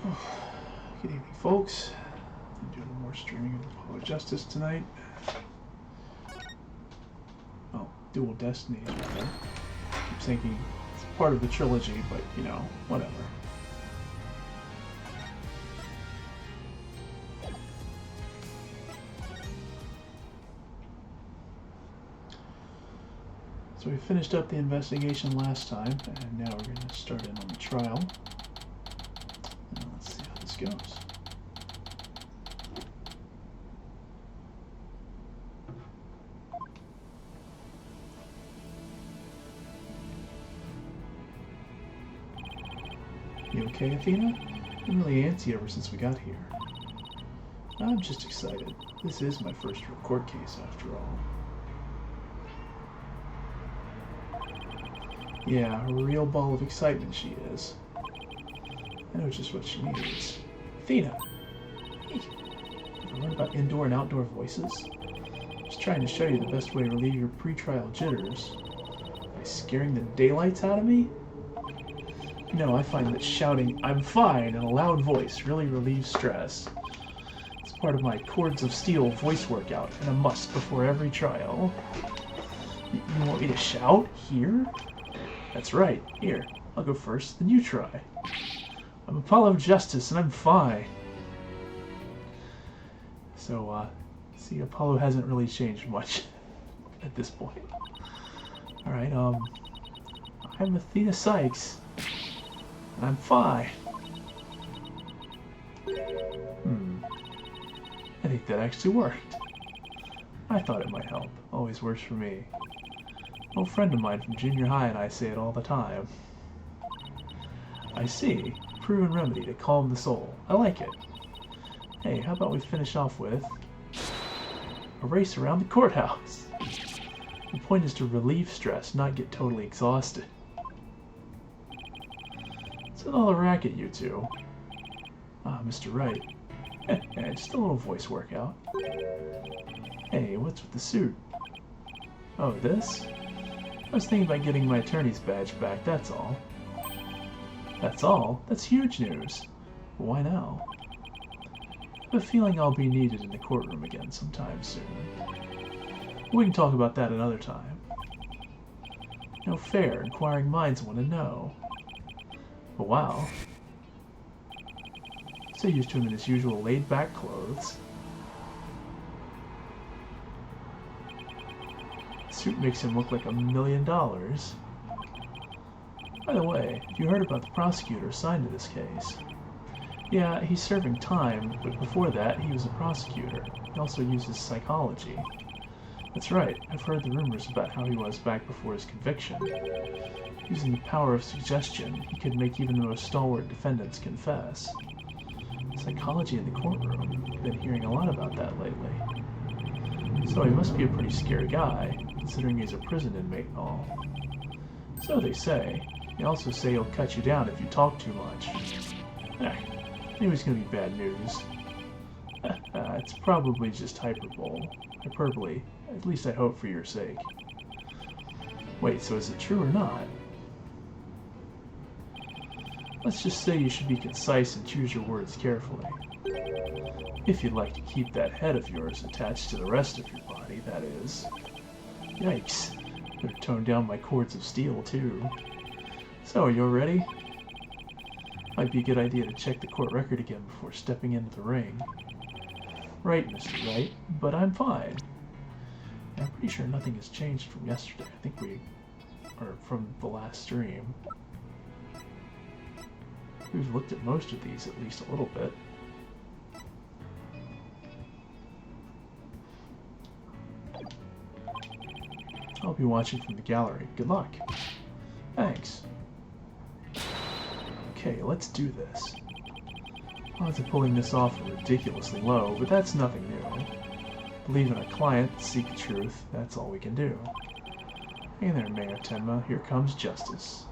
Good evening, folks. I'm doing more streaming of Apollo Justice tonight. Oh, dual Destinies, rather. I'm thinking it's part of the trilogy, but, you know, whatever. So we finished up the investigation last time, and now we're going to start in on the trial. And let's see how this goes. You okay, Athena? Been really antsy ever since we got here. I'm just excited. This is my first real court case, after all. Yeah, a real ball of excitement she is. I know just what she needs. Athena! Hey! Ever learned about indoor and outdoor voices? Just trying to show you the best way to relieve your pre-trial jitters. By scaring the daylights out of me? No, I find that shouting, "I'm fine," in a loud voice really relieves stress. It's part of my Cords of Steel voice workout, and a must before every trial. You want me to shout? Here? That's right. Here, I'll go first, then you try. I'm Apollo Justice, and I'm fine. So, see, Apollo hasn't really changed much at this point. Alright, I'm Athena Sykes. I'm fine. I think that actually worked. I thought it might help. Always works for me. An old friend of mine from junior high and I say it all the time. I see. Proven remedy to calm the soul. I like it. Hey, how about we finish off with a race around the courthouse? The point is to relieve stress, not get totally exhausted. What's all the racket, you two? Ah, Mr. Wright. Just a little voice workout. Hey, what's with the suit? Oh, this? I was thinking about getting my attorney's badge back, that's all. That's all? That's huge news. Why now? I have a feeling I'll be needed in the courtroom again sometime soon. We can talk about that another time. No fair, inquiring minds want to know. But wow. So used to him in his usual laid-back clothes. The suit makes him look like $1 million. By the way, have you heard about the prosecutor assigned to this case? Yeah, he's serving time, but before that, he was a prosecutor. He also uses psychology. That's right, I've heard the rumors about how he was back before his conviction. Using the power of suggestion, he could make even the most stalwart defendants confess. Psychology in the courtroom. I've been hearing a lot about that lately. So he must be a pretty scary guy, considering he's a prison inmate and all. So they say. They also say he'll cut you down if you talk too much. Maybe it's gonna be bad news. It's probably just hyperbole. At least I hope for your sake. Wait, so is it true or not? Let's just say you should be concise and choose your words carefully. If you'd like to keep that head of yours attached to the rest of your body, that is. Yikes. Better tone down my cords of steel, too. So, are you all ready? Might be a good idea to check the court record again before stepping into the ring. Right, Mr. Wright, but I'm fine. I'm pretty sure nothing has changed from yesterday. I think from the last stream. We've looked at most of these at least a little bit. I'll be watching from the gallery. Good luck. Thanks. Okay, let's do this. Odds of pulling this off are ridiculously low, but that's nothing new. Believe in a client, seek the truth, that's all we can do. Hey there, Mayor Tenma, here comes justice.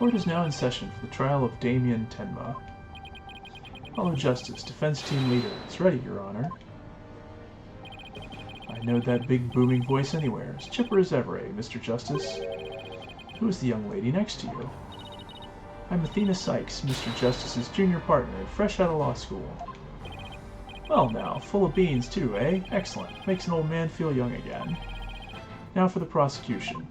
Court is now in session for the trial of Damien Tenma. Follow Justice, defense team leader. It's ready, Your Honor. I know that big booming voice anywhere. As chipper as ever, eh, Mr. Justice? Who is the young lady next to you? I'm Athena Sykes, Mr. Justice's junior partner, fresh out of law school. Well now, full of beans too, eh? Excellent. Makes an old man feel young again. Now for the prosecution.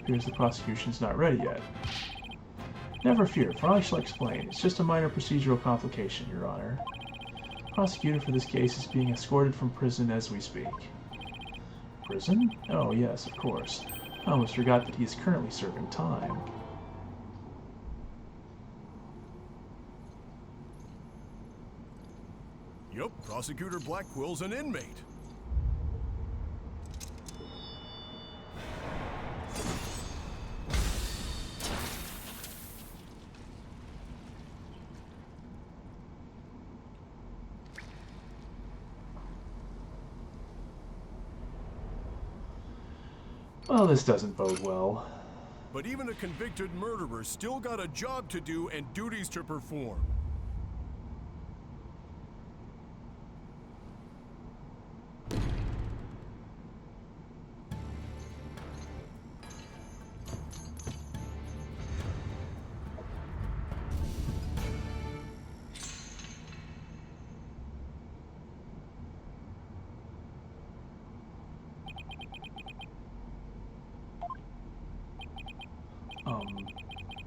Appears the prosecution's not ready yet. Never fear, for I shall explain. It's just a minor procedural complication, Your Honor. The prosecutor for this case is being escorted from prison as we speak. Prison? Oh, yes, of course. I almost forgot that he is currently serving time. Yup, Prosecutor Blackwell's an inmate. Well, this doesn't bode well. But even a convicted murderer still got a job to do and duties to perform.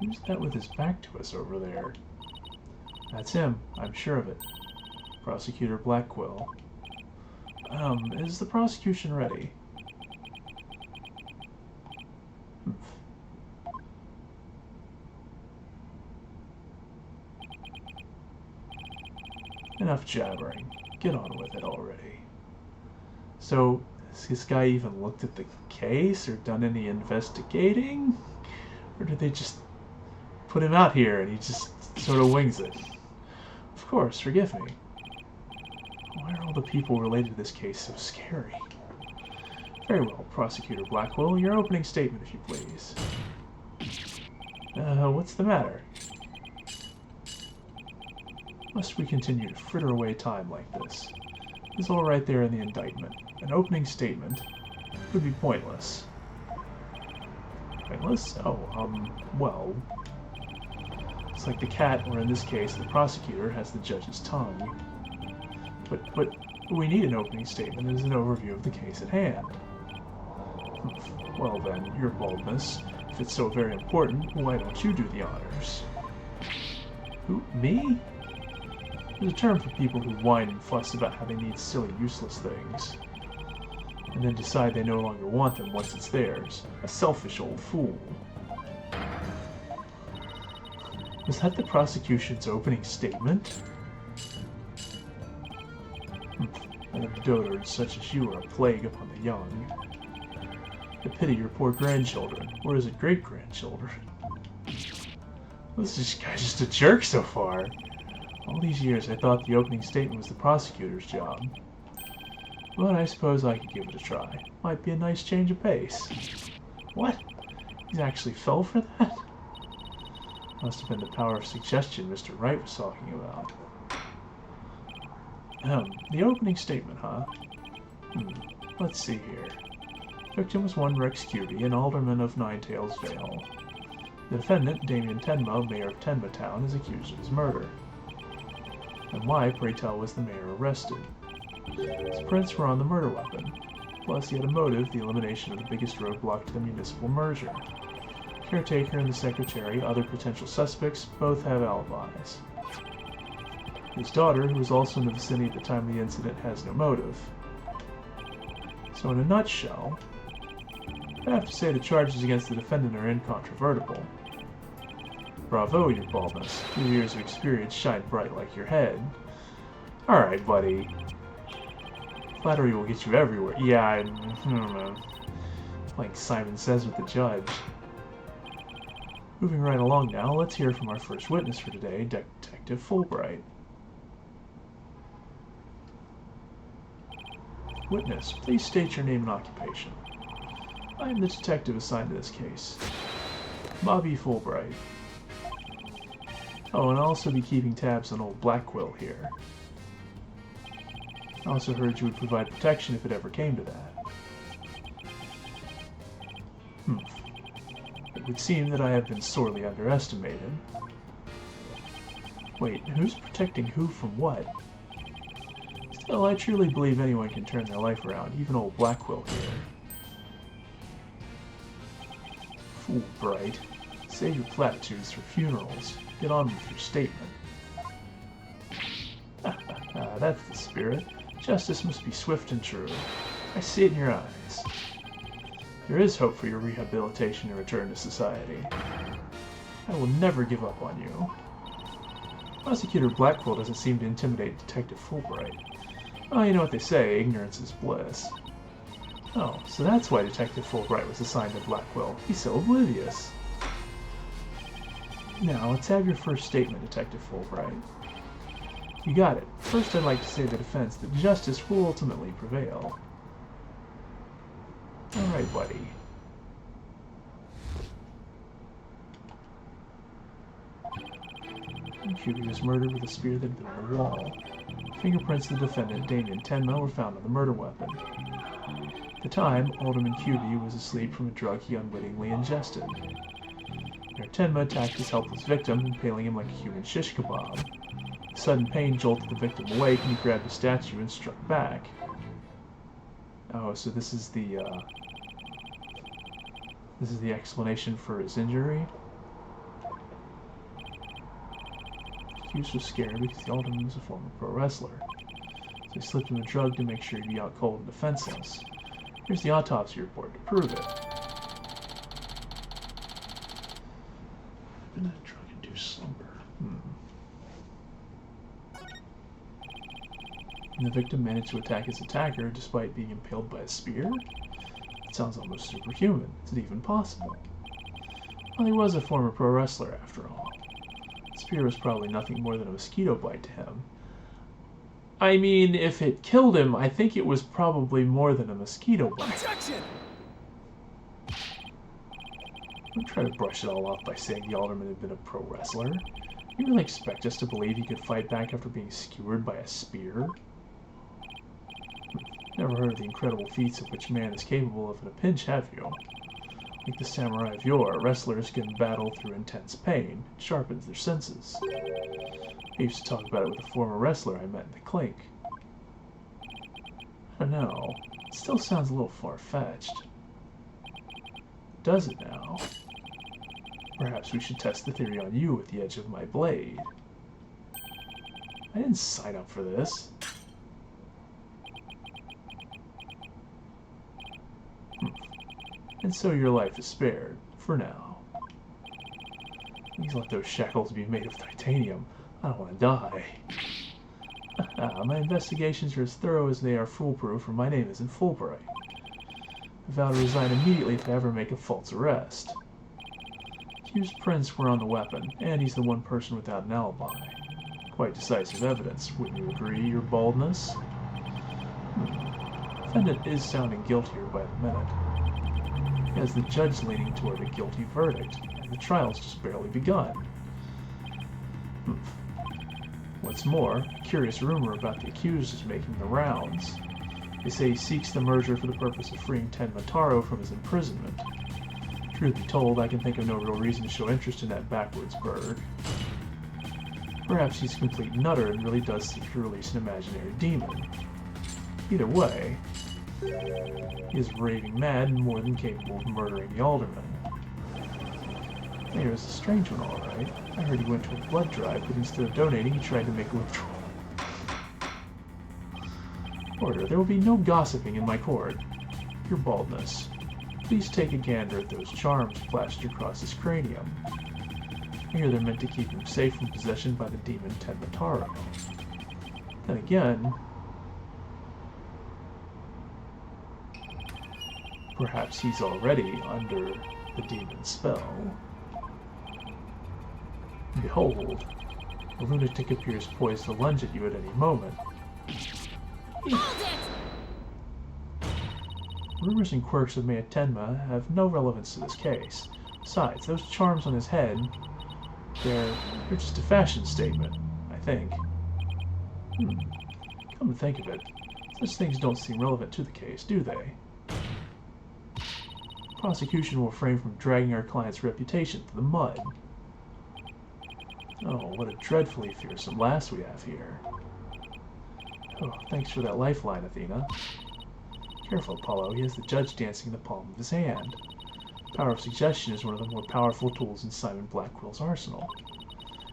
Who's that with his back to us over there? That's him, I'm sure of it. Prosecutor Blackwell. Is the prosecution ready? Enough jabbering. Get on with it already. So, has this guy even looked at the case or done any investigating? Or did they just put him out here and he just sort of wings it? Of course, forgive me. Why are all the people related to this case so scary? Very well, Prosecutor Blackwell, your opening statement, if you please. What's the matter? Must we continue to fritter away time like this? It's all right there in the indictment. An opening statement would be pointless. Pointless? Oh, well... It's like the cat, or in this case, the prosecutor, has the judge's tongue. But we need an opening statement as an overview of the case at hand. Well then, your boldness, if it's so very important, why don't you do the honors? Who, me? There's a term for people who whine and fuss about how they need silly, useless things, and then decide they no longer want them once it's theirs. A selfish old fool. Was that the prosecution's opening statement? Old dotards such as you are a plague upon the young. I pity your poor grandchildren, or is it great-grandchildren? This guy's just a jerk so far. All these years I thought the opening statement was the prosecutor's job. But I suppose I could give it a try. Might be a nice change of pace. What? He actually fell for that? Must have been the power of suggestion Mr. Wright was talking about. The opening statement, huh? Let's see here. Victim was one Rex Cubey, an alderman of Ninetails Vale. The defendant, Damien Tenma, mayor of Tenma Town, is accused of his murder. And why, pray tell, was the mayor arrested? His prints were on the murder weapon. Plus, he had a motive, the elimination of the biggest roadblock to the municipal merger. Caretaker and the secretary, other potential suspects, both have alibis. His daughter, who was also in the vicinity at the time of the incident, has no motive. So in a nutshell, I have to say the charges against the defendant are incontrovertible. Bravo, your baldness. 2 years of experience shine bright like your head. Alright, buddy. Flattery will get you everywhere. Yeah, I don't know. Like Simon Says with the judge. Moving right along now, let's hear from our first witness for today, Detective Fulbright. Witness, please state your name and occupation. I am the detective assigned to this case. Bobby Fulbright. Oh, and I'll also be keeping tabs on old Blackquill here. I also heard you would provide protection if it ever came to that. It would seem that I have been sorely underestimated. Wait, who's protecting who from what? Still, I truly believe anyone can turn their life around, even old Blackquill here. Fulbright. Save your platitudes for funerals. Get on with your statement. That's the spirit. Justice must be swift and true. I see it in your eyes. There is hope for your rehabilitation and return to society. I will never give up on you. Prosecutor Blackquill doesn't seem to intimidate Detective Fulbright. Oh, you know what they say, ignorance is bliss. Oh, so that's why Detective Fulbright was assigned to Blackquill. He's so oblivious. Now, let's have your first statement, Detective Fulbright. You got it. First, I'd like to say the defense that justice will ultimately prevail. Alright, buddy. Cuby was murdered with a spear that had been on the wall. Fingerprints of the defendant, Damien Tenma, were found on the murder weapon. At the time, Alderman Cuby was asleep from a drug he unwittingly ingested. Tenma attacked his helpless victim, impaling him like a human shish kebab. Sudden pain jolted the victim awake, and he grabbed a statue and struck back. Oh, so this is the explanation for his injury? Hughes was scared because the alderman was a former pro wrestler. So he slipped him a drug to make sure he'd be out cold and defenseless. Here's the autopsy report to prove it. Been a drug-induced slumber. And the victim managed to attack his attacker despite being impaled by a spear? That sounds almost superhuman. Is it even possible? Well, he was a former pro wrestler after all. The spear was probably nothing more than a mosquito bite to him. I mean, if it killed him, I think it was probably more than a mosquito bite. Objection! Don't try to brush it all off by saying the alderman had been a pro wrestler. You really expect us to believe he could fight back after being skewered by a spear? Never heard of the incredible feats of which man is capable of in a pinch, have you? Like the samurai of yore, wrestlers can battle through intense pain. It sharpens their senses. I used to talk about it with a former wrestler I met in the clink. I don't know. It still sounds a little far-fetched. Does it now? Perhaps we should test the theory on you with the edge of my blade. I didn't sign up for this. And so your life is spared, for now. Please let those shackles be made of titanium. I don't want to die. My investigations are as thorough as they are foolproof, or my name isn't Fulbright. I vow to resign immediately if I ever make a false arrest. Hugh's prints were on the weapon, and he's the one person without an alibi. Quite decisive evidence, wouldn't you agree, your baldness? Defendant is sounding guiltier by the minute. He has the judge leaning toward a guilty verdict, and the trial's just barely begun. What's more, a curious rumor about the accused is making the rounds. They say he seeks the merger for the purpose of freeing Tenma Taro from his imprisonment. Truth be told, I can think of no real reason to show interest in that backwards bird. Perhaps he's a complete nutter and really does seek to release an imaginary demon. Either way, he is raving mad and more than capable of murdering the alderman. Hey, it was a strange one, all right. I heard he went to a blood drive, but instead of donating, he tried to make a withdrawal. Order, there will be no gossiping in my court. Your baldness. Please take a gander at those charms plastered across his cranium. I hear they're meant to keep him safe from possession by the demon Tenma Taro. Then again, perhaps he's already under the demon's spell. Behold, the lunatic appears poised to lunge at you at any moment. Rumors and quirks of Mayor Tenma have no relevance to this case. Besides, those charms on his head, they're just a fashion statement, I think. Come to think of it, such things don't seem relevant to the case, do they? Prosecution will refrain from dragging our client's reputation through the mud. Oh, what a dreadfully fearsome lass we have here. Oh, thanks for that lifeline, Athena. Careful, Apollo, he has the judge dancing in the palm of his hand. The power of suggestion is one of the more powerful tools in Simon Blackwell's arsenal.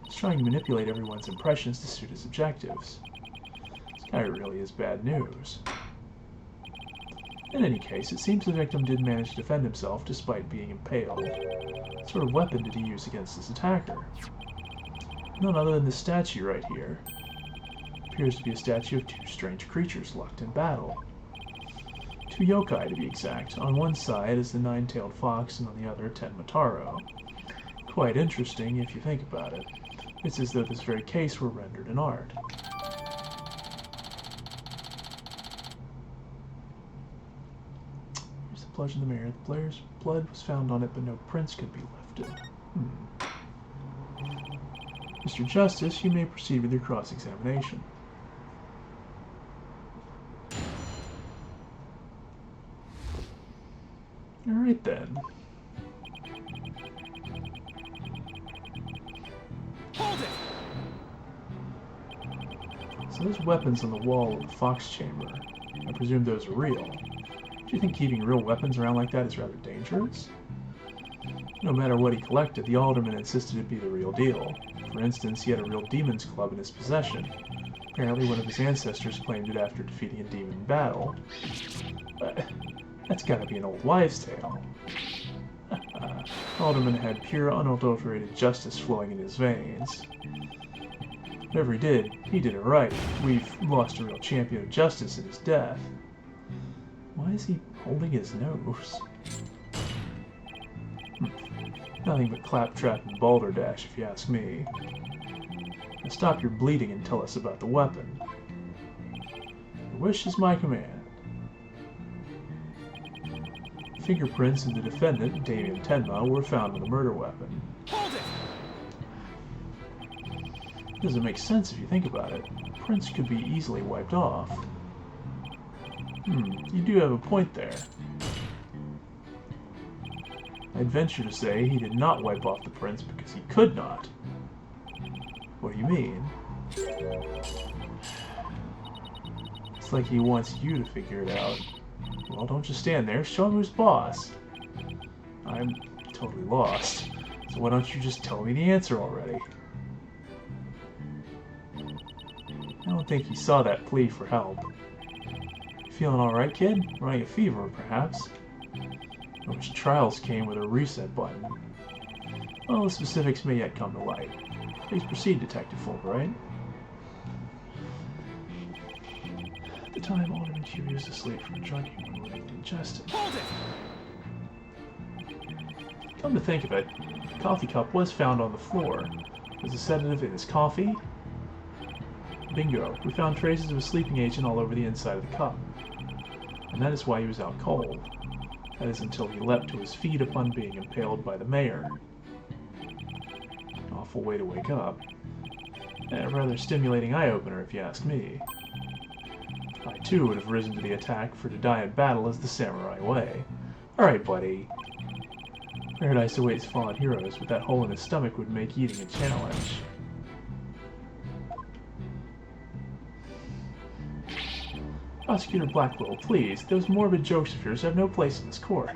He's trying to manipulate everyone's impressions to suit his objectives. This guy really is bad news. In any case, it seems the victim did manage to defend himself despite being impaled. What sort of weapon did he use against his attacker? None other than this statue right here. Appears to be a statue of two strange creatures locked in battle. Two yokai, to be exact. On one side is the nine-tailed fox, and on the other, Tenmataro. Quite interesting, if you think about it. It's as though this very case were rendered in art. Here's the pledge of the mayor. The player's blood was found on it, but no prints could be lifted. Mr. Justice, you may proceed with your cross-examination. Alright then. Hold it! So those weapons on the wall of the Fox Chamber, I presume those are real. Do you think keeping real weapons around like that is rather dangerous? No matter what he collected, the alderman insisted it be the real deal. For instance, he had a real demon's club in his possession. Apparently one of his ancestors claimed it after defeating a demon in battle. But that's gotta be an old wives' tale. Alderman had pure, unadulterated justice flowing in his veins. Whatever he did it right. We've lost a real champion of justice in his death. Why is he holding his nose? Nothing but claptrap and balderdash, if you ask me. Now stop your bleeding and tell us about the weapon. Your wish is my command. Fingerprints of the defendant, Damien Tenma, were found on the murder weapon. Hold it! Doesn't make sense if you think about it. Prints could be easily wiped off. You do have a point there. I'd venture to say he did not wipe off the prints because he could not. What do you mean? It's like he wants you to figure it out. Well, don't just stand there. Show him who's boss. I'm totally lost. So why don't you just tell me the answer already? I don't think he saw that plea for help. You feeling alright, kid? Running a fever, perhaps? I wish trials came with a reset button. Well, the specifics may yet come to light. Please proceed, Detective Fulbright. At the time, Alderman Curie was asleep from drinking when living ingested. Hold it! Come to think of it, the coffee cup was found on the floor. Was the sedative in his coffee? Bingo. We found traces of a sleeping agent all over the inside of the cup. And that is why he was out cold. That is until he leapt to his feet upon being impaled by the mayor. An awful way to wake up. A rather stimulating eye-opener, if you ask me. I, too, would have risen to the attack, for to die in battle is the samurai way. Alright, buddy. Paradise awaits fallen heroes, but that hole in his stomach would make eating a challenge. Prosecutor Blackwell, please, those morbid jokes of yours have no place in this court.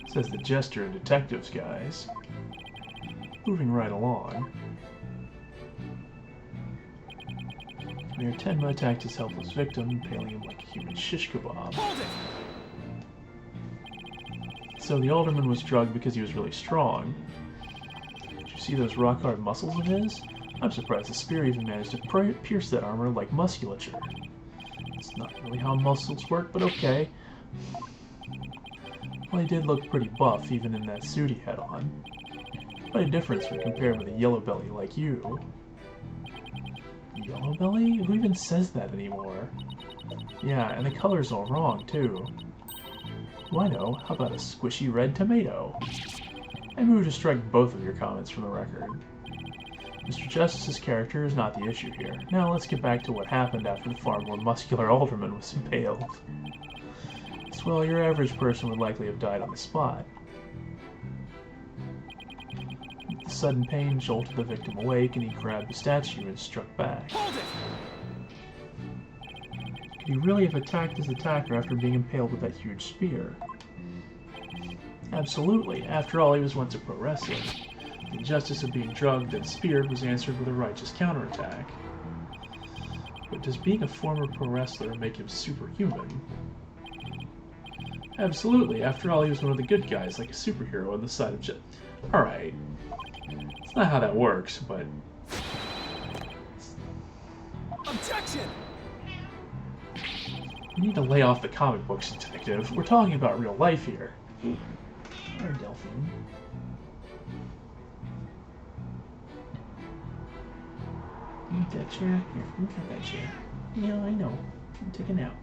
Says the jester and detectives guys. Moving right along. Mayor Tenma attacked his helpless victim, impaling him like a human shish kebab. So the alderman was drugged because he was really strong. Did you see those rock-hard muscles of his? I'm surprised the spear even managed to pierce that armor like musculature. It's not really how muscles work, but okay. Well, he did look pretty buff, even in that suit he had on. Quite a difference when compared with a yellow belly like you. Yellow belly? Who even says that anymore? Yeah, and the color's all wrong, too. Well, I know. How about a squishy red tomato? I move to strike both of your comments from the record. Mr. Justice's character is not the issue here. Now let's get back to what happened after the far more muscular alderman was impaled. Well, your average person would likely have died on the spot. The sudden pain jolted the victim awake, and he grabbed the statue and struck back. Hold it! Could he really have attacked his attacker after being impaled with that huge spear? Absolutely. After all, he was once a pro wrestler. The injustice of being drugged and speared was answered with a righteous counterattack. But does being a former pro wrestler make him superhuman? Absolutely. After all, he was one of the good guys, like a superhero on the side of Alright. It's not how that works, but... Objection! You need to lay off the comic books, detective. We're talking about real life here. Sorry, Delphine. You need that chair? Here, you got that chair. Yeah, I know. I'm taking it out.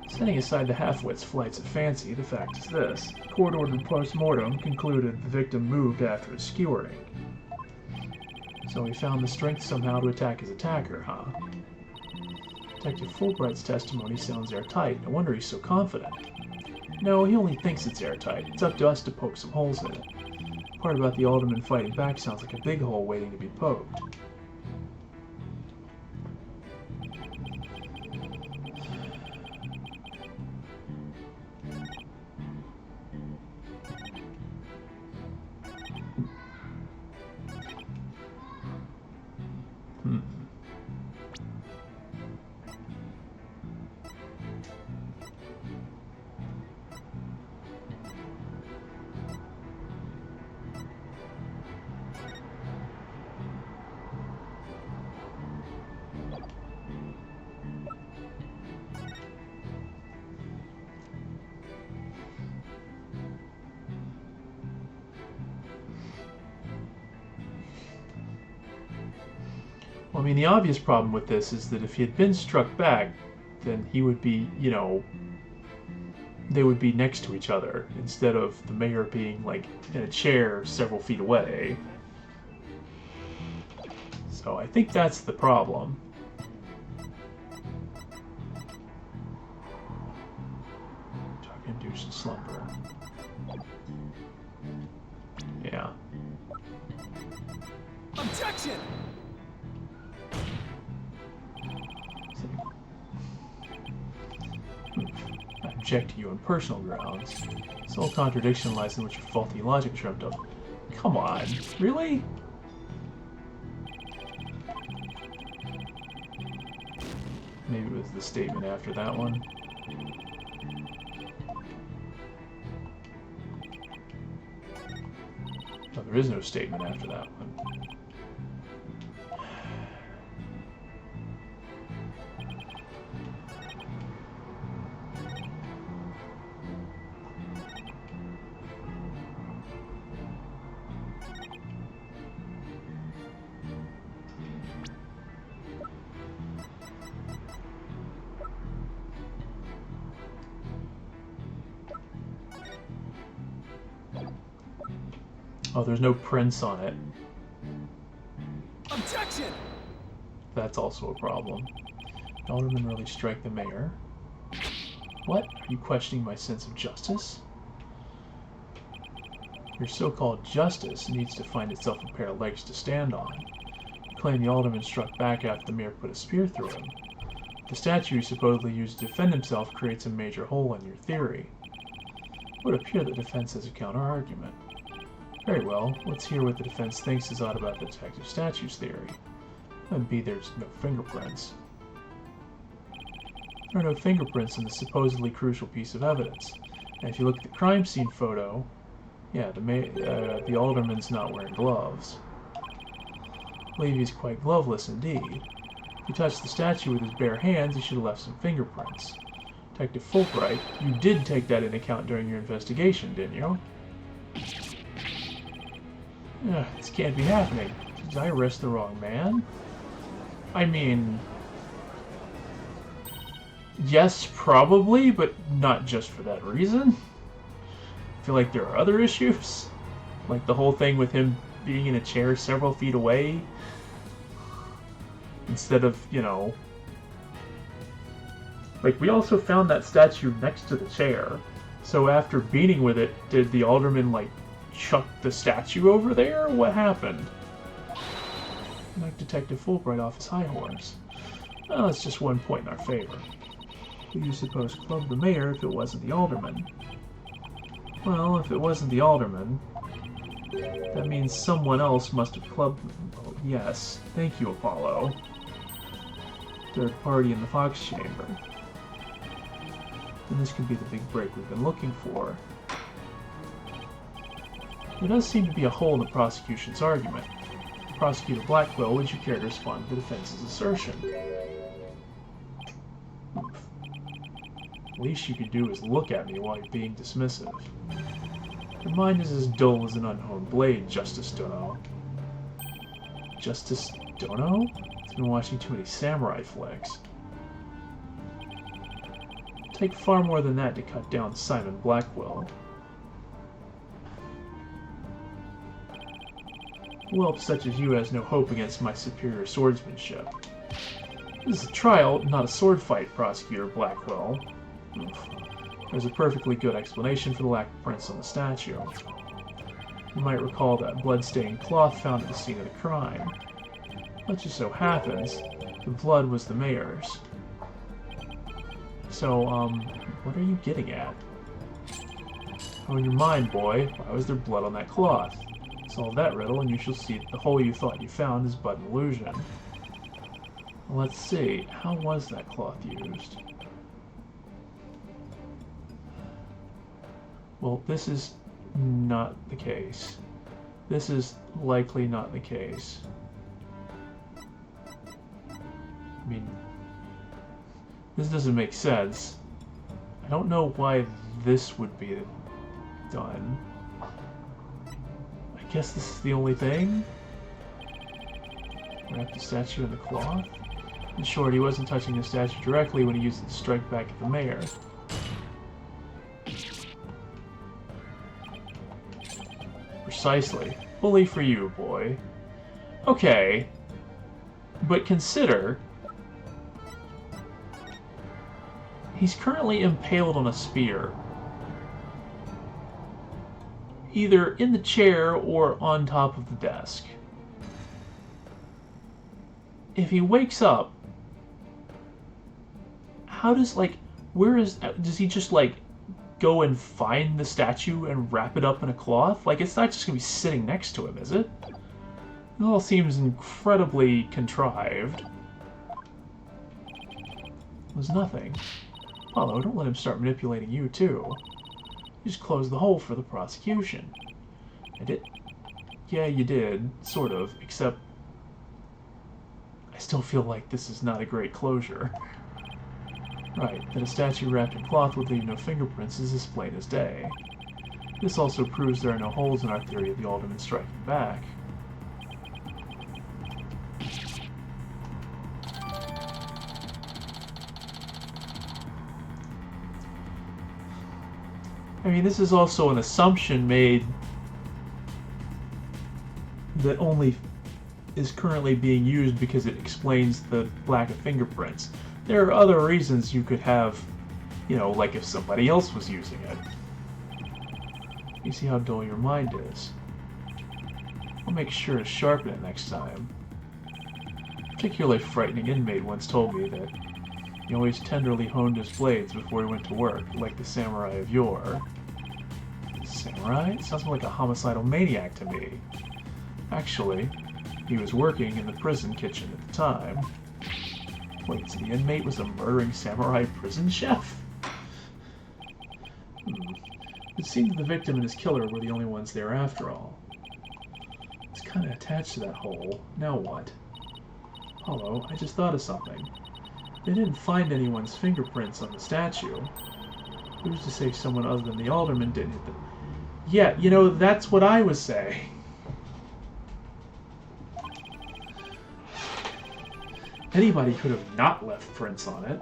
Setting aside the half-wit's flights of fancy, the fact is this. The court-ordered post-mortem concluded the victim moved after his skewering. So he found the strength somehow to attack his attacker, huh? Detective Fulbright's testimony sounds airtight. No wonder he's so confident. No, he only thinks it's airtight. It's up to us to poke some holes in it. The part about the alderman fighting back sounds like a big hole waiting to be poked. Well, I mean, the obvious problem with this is that if he had been struck back, then he would be, you know, they would be next to each other, instead of the mayor being, like, in a chair several feet away. So I think that's the problem. Drug-induced slumber. Yeah. Objection! I object to you on personal grounds. This whole contradiction lies in what your faulty logic dreamt of. Come on, really? Maybe it was the statement after that one. No, there is no statement after that one. Oh, there's no prints on it. Objection! That's also a problem. Alderman really strike the mayor? What? Are you questioning my sense of justice? Your so-called justice needs to find itself a pair of legs to stand on. You claim the alderman struck back after the mayor put a spear through him. The statue he supposedly used to defend himself creates a major hole in your theory. It would appear the defense has a counter-argument. Very well, let's hear what the defense thinks is odd about the detective statue's theory. That'd be there's no fingerprints. There are no fingerprints in this supposedly crucial piece of evidence. And if you look at the crime scene photo, yeah, the alderman's not wearing gloves. I believe he's quite gloveless indeed. If he touched the statue with his bare hands, he should have left some fingerprints. Detective Fulbright, you did take that into account during your investigation, didn't you? This can't be happening. Did I arrest the wrong man? I mean... yes, probably, but not just for that reason. I feel like there are other issues. Like the whole thing with him being in a chair several feet away. Instead of, you know... like, we also found that statue next to the chair. So after beating with it, did the alderman, like, chuck the statue over there? What happened? Knocked Detective Fulbright off his high horse. Well, that's just 1 point in our favor. Who do you suppose clubbed the mayor if it wasn't the alderman? Well, if it wasn't the alderman, that means someone else must have clubbed... oh, yes, thank you, Apollo. Third party in the Fox Chamber. And this could be the big break we've been looking for. There does seem to be a hole in the prosecution's argument. Prosecutor Blackwell, would you care to respond to the defense's assertion? The least you could do is look at me while you're being dismissive. Your mind is as dull as an unhoned blade, Justice Dono. Justice Dono? He's been watching too many samurai flicks. It'd take far more than that to cut down Simon Blackwell. Whelp such as you has no hope against my superior swordsmanship. This is a trial, not a sword fight, Prosecutor Blackwell. There's a perfectly good explanation for the lack of prints on the statue. You might recall that blood-stained cloth found at the scene of the crime. It just so happens, the blood was the mayor's. So, what are you getting at? Oh, in your mind, boy, why was there blood on that cloth? Solve that riddle, and you shall see that the hole you thought you found is but an illusion. Let's see, how was that cloth used? Well, this is not the case. This is likely not the case. I mean, this doesn't make sense. I don't know why this would be done. I guess this is the only thing? Wrap the statue in the cloth? In short, he wasn't touching the statue directly when he used it to strike back at the mayor. Precisely. Bully for you, boy. Okay. But consider... he's currently impaled on a spear. Either in the chair or on top of the desk. If he wakes up, how does, like, does he just, like, go and find the statue and wrap it up in a cloth? Like, it's not just gonna be sitting next to him, is it? It all seems incredibly contrived. There's nothing. Apollo, don't let him start manipulating you, too. You just closed the hole for the prosecution. I did? Yeah, you did. Sort of. Except... I still feel like this is not a great closure. Right, that a statue wrapped in cloth would leave no fingerprints is as plain as day. This also proves there are no holes in our theory of the alderman striking back. I mean, this is also an assumption made that only is currently being used because it explains the lack of fingerprints. There are other reasons you could have, you know, like if somebody else was using it. You see how dull your mind is. I'll make sure to sharpen it next time. A particularly frightening inmate once told me that he always tenderly honed his blades before he went to work, like the samurai of yore. Samurai? Sounds more like a homicidal maniac to me. Actually, he was working in the prison kitchen at the time. Wait, so the inmate was a murdering samurai prison chef? It seemed that the victim and his killer were the only ones there after all. It's kind of attached to that hole. Now what? Apollo, I just thought of something. They didn't find anyone's fingerprints on the statue. Who's to say someone other than the alderman didn't hit them? Yeah, you know, that's what I was saying. Anybody could have not left prints on it.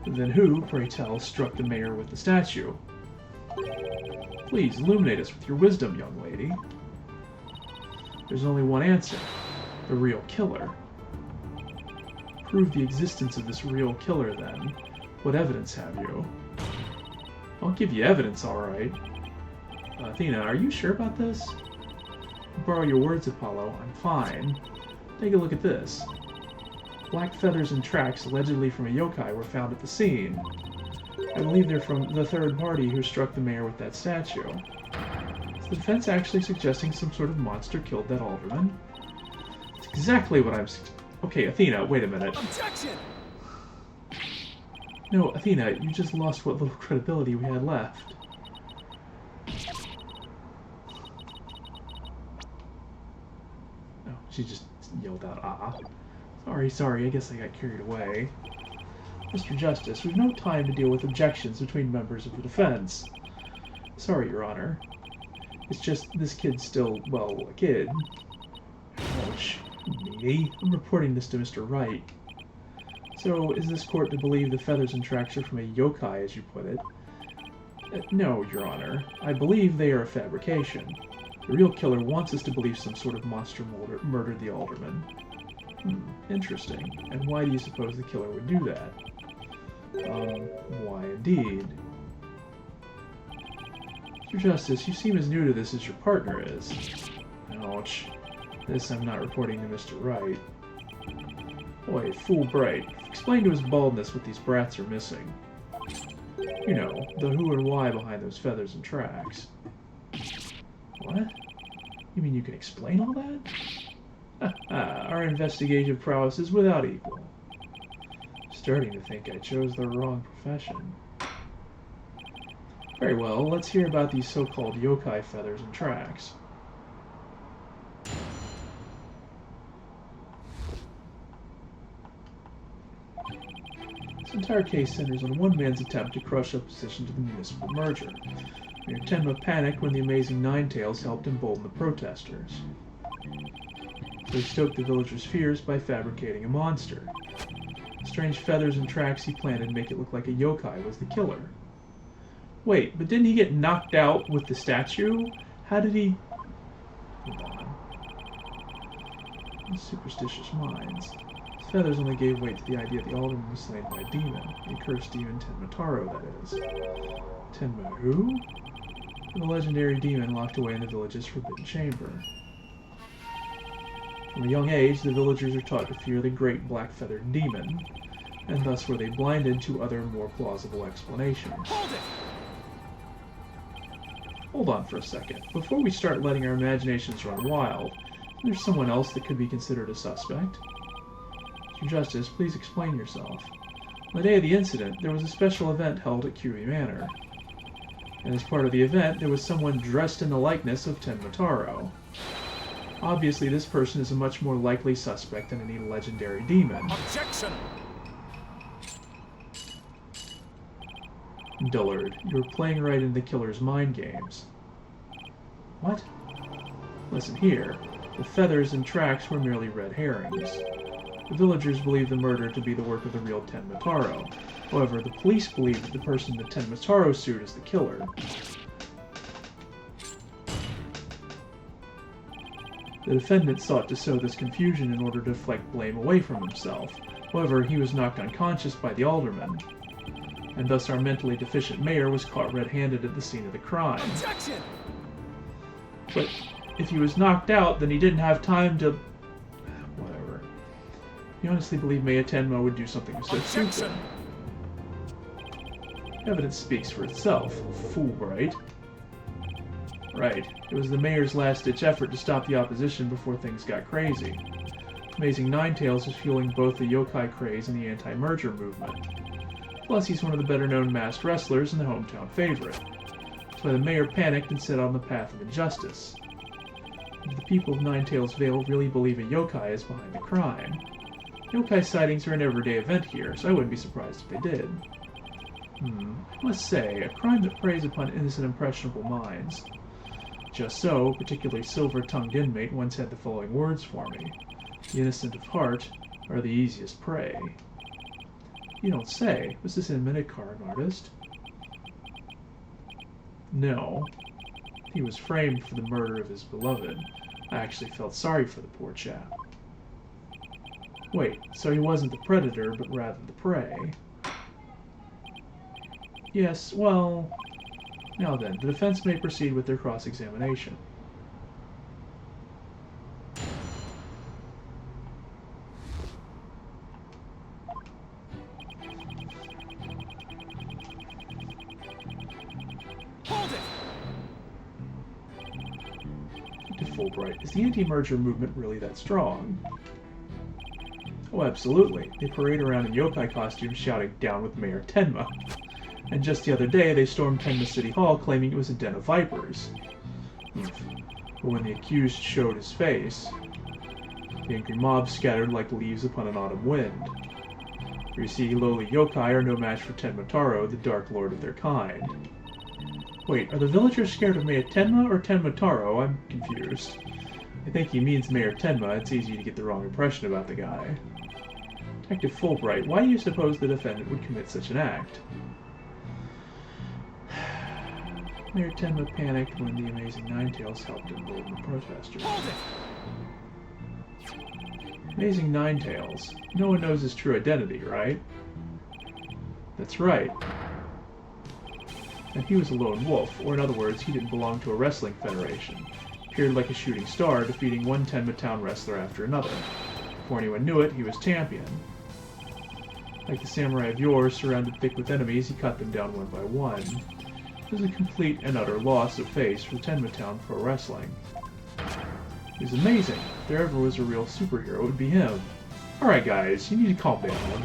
Then who, pray tell, struck the mayor with the statue? Please, illuminate us with your wisdom, young lady. There's only one answer. The real killer. Prove the existence of this real killer, then. What evidence have you? I'll give you evidence, alright. Athena, are you sure about this? Borrow your words, Apollo. I'm fine. Take a look at this. Black feathers and tracks, allegedly from a yokai, were found at the scene. I believe they're from the third party who struck the mayor with that statue. Is the defense actually suggesting some sort of monster killed that alderman? It's exactly what I'm... Okay, Athena, wait a minute. Objection! No, Athena, you just lost what little credibility we had left. No, she just yelled out, ah. Sorry, I guess I got carried away. Mr. Justice, we've no time to deal with objections between members of the defense. Sorry, Your Honor. It's just this kid's still, well, a kid. Ouch. Me? I'm reporting this to Mr. Wright. So, is this court to believe the feathers and tracks are from a yokai, as you put it? No, Your Honor. I believe they are a fabrication. The real killer wants us to believe some sort of monster murdered the alderman. Interesting. And why do you suppose the killer would do that? Why indeed? Mr. Justice, you seem as new to this as your partner is. Ouch. This I'm not reporting to Mr. Wright. Boy, fool Bright. Explain to his baldness what these brats are missing. You know, the who and why behind those feathers and tracks. What? You mean you can explain all that? Our investigative prowess is without equal. Starting to think I chose the wrong profession. Very well, let's hear about these so-called yokai feathers and tracks. This entire case centers on one man's attempt to crush opposition to the municipal merger. Mayor Tenma panicked when the amazing Ninetails helped embolden the protesters. They stoked the villagers' fears by fabricating a monster. The strange feathers and tracks he planted make it look like a yokai was the killer. Wait, but didn't he get knocked out with the statue? How did he... Hold on. Superstitious minds. His feathers only gave weight to the idea the alderman was slain by a demon. A cursed demon Tenmataro, that is. Tenma who? The legendary demon locked away in the village's forbidden chamber. From a young age, the villagers are taught to fear the great black-feathered demon, and thus were they blinded to other, more plausible explanations. Hold on for a second. Before we start letting our imaginations run wild, there's someone else that could be considered a suspect. Mr. Justice, please explain yourself. On the day of the incident, there was a special event held at Curie Manor. And as part of the event, there was someone dressed in the likeness of Tenmataro. Obviously, this person is a much more likely suspect than any legendary demon. Objection! Dullard, you're playing right into the killer's mind games. What? Listen here. The feathers and tracks were merely red herrings. The villagers believe the murder to be the work of the real Tenmataro. However, the police believe that the person that Tenmataro sued is the killer. The defendant sought to sow this confusion in order to deflect blame away from himself. However, he was knocked unconscious by the alderman, and thus our mentally deficient mayor was caught red-handed at the scene of the crime. Objection! But if he was knocked out, then he didn't have time to... Whatever. You honestly believe Maya Tenma would do something so stupid? Evidence speaks for itself, Fulbright. Right. It was the mayor's last-ditch effort to stop the opposition before things got crazy. Amazing Ninetails is fueling both the yokai craze and the anti-merger movement. Plus, he's one of the better-known masked wrestlers and the hometown favorite. That's why the mayor panicked and set on the path of injustice. If the people of Ninetails Vale really believe a yokai is behind the crime, Yokai sightings are an everyday event here, so I wouldn't be surprised if they did. I must say, a crime that preys upon innocent, impressionable minds. Just so, a particularly silver-tongued inmate once had the following words for me. The innocent of heart are the easiest prey. You don't say. Was this inmate a con artist? No. He was framed for the murder of his beloved. I actually felt sorry for the poor chap. Wait, so he wasn't the predator, but rather the prey? Yes, well... Now then, the defense may proceed with their cross-examination. Hold it! Detective Fulbright, is the anti-merger movement really that strong? Oh, absolutely. They parade around in yokai costumes shouting, "Down with Mayor Tenma." And just the other day, they stormed Tenma City Hall claiming it was a den of vipers. But when the accused showed his face, the angry mob scattered like leaves upon an autumn wind. For you see, lowly yokai are no match for Tenma Taro, the dark lord of their kind. Wait, are the villagers scared of Mayor Tenma or Tenma Taro? I'm confused. I think he means Mayor Tenma. It's easy to get the wrong impression about the guy. Detective Fulbright, why do you suppose the defendant would commit such an act? Mayor Tenma panicked when the amazing Ninetales helped embolden the protesters. Amazing Ninetales. No one knows his true identity, right? That's right. And he was a lone wolf, or in other words, he didn't belong to a wrestling federation. Appeared like a shooting star, defeating one Tenma Town wrestler after another. Before anyone knew it, he was champion. Like the samurai of yore, surrounded thick with enemies, he cut them down one by one. It was a complete and utter loss of face for Tenma Town Pro Wrestling. It was amazing. If there ever was a real superhero, it would be him. Alright guys, you need to calm down.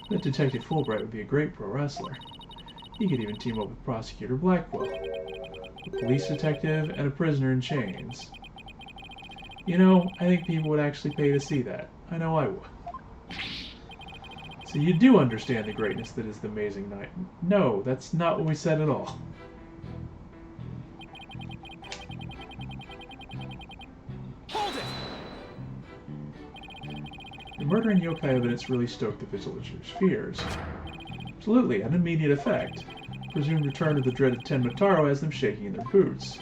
That Detective Fulbright would be a great pro wrestler. He could even team up with Prosecutor Blackwell, a police detective, and a prisoner in chains. You know, I think people would actually pay to see that. I know I would. So you do understand the greatness that is the Amazing Night. No, that's not what we said at all. Hold it! The murder and yokai evidence really stoked the villagers' fears. Absolutely, an immediate effect. Presumed return of the dreaded Tenma Taro has them shaking in their boots.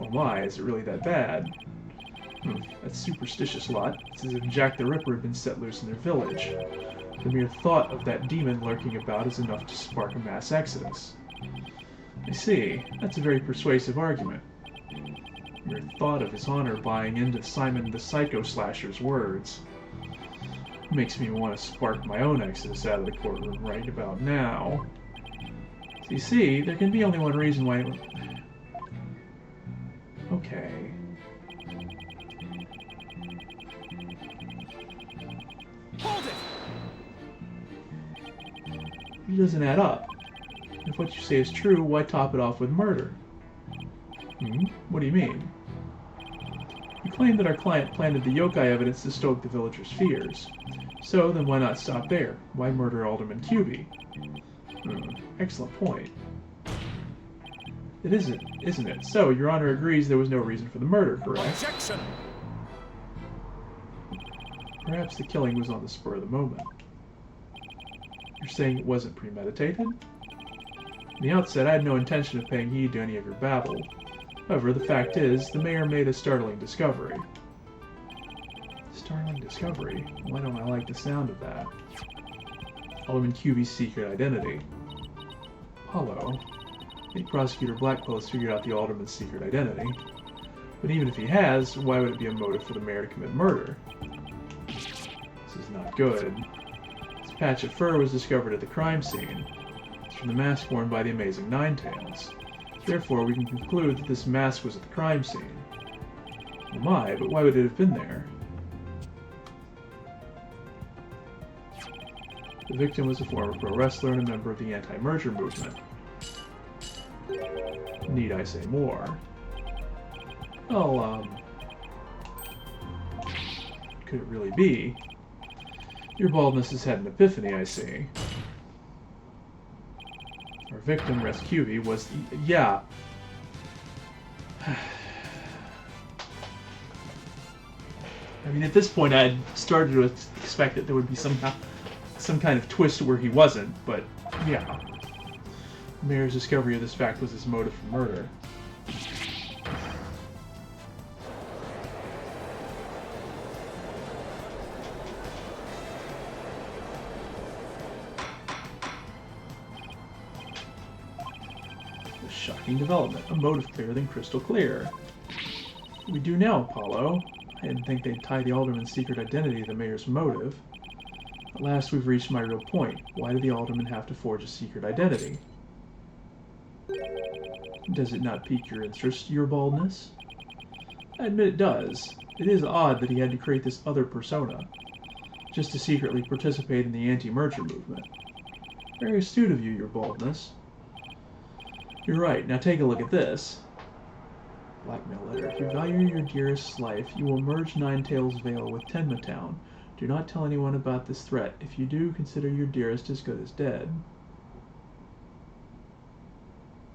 Oh my, is it really that bad? That superstitious lot. It's as if Jack the Ripper had been set loose in their village. The mere thought of that demon lurking about is enough to spark a mass exodus. I see. That's a very persuasive argument. The mere thought of his honor buying into Simon the Psycho Slasher's words makes me want to spark my own exodus out of the courtroom right about now. So you see, there can be only one reason why... Okay. Hold it! It doesn't add up. If what you say is true, why top it off with murder? What do you mean? You claim that our client planted the yokai evidence to stoke the villagers' fears. So, then why not stop there? Why murder Alderman Cuby? Excellent point. It isn't it? So, Your Honor agrees there was no reason for the murder, correct? Objection! Perhaps the killing was on the spur of the moment. You're saying it wasn't premeditated? From the outset, I had no intention of paying heed to any of your babble. However, the fact is, the mayor made a startling discovery. Startling discovery? Why don't I like the sound of that? Alderman Cuby's secret identity. Hollow. I think Prosecutor Blackwell has figured out the Alderman's secret identity. But even if he has, why would it be a motive for the mayor to commit murder? This is not good. This patch of fur was discovered at the crime scene. It's from the mask worn by the Amazing Ninetales. Therefore, we can conclude that this mask was at the crime scene. Oh my, but why would it have been there? The victim was a former pro wrestler and a member of the anti-merger movement. Need I say more? Well, could it really be? Your baldness has had an epiphany, I see. Our victim, Rescue, was... Yeah. I mean, at this point, I had started to expect that there would be some kind of twist where he wasn't, but yeah. The mayor's discovery of this fact was his motive for murder. A shocking development. A motive clearer than crystal clear. What do we do now, Apollo? I didn't think they'd tie the alderman's secret identity to the mayor's motive. At last we've reached my real point. Why did the alderman have to forge a secret identity? Does it not pique your interest, your baldness? I admit it does. It is odd that he had to create this other persona, just to secretly participate in the anti-merger movement. Very astute of you, your baldness. You're right. Now take a look at this. Blackmail letter. If you value your dearest's life, you will merge Ninetail's Vale with Tenma Town. Do not tell anyone about this threat. If you do, consider your dearest as good as dead.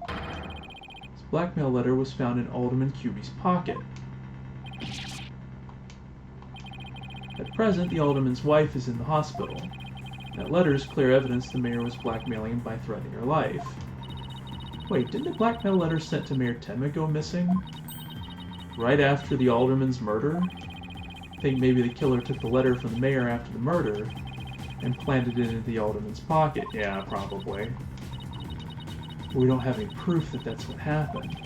This blackmail letter was found in Alderman Cuby's pocket. At present, the alderman's wife is in the hospital. That letter is clear evidence the mayor was blackmailing him by threatening her life. Wait, didn't the blackmail letter sent to Mayor Tenma go missing? Right after the alderman's murder? I think maybe the killer took the letter from the mayor after the murder and planted it into the alderman's pocket. Yeah, probably. But we don't have any proof that that's what happened.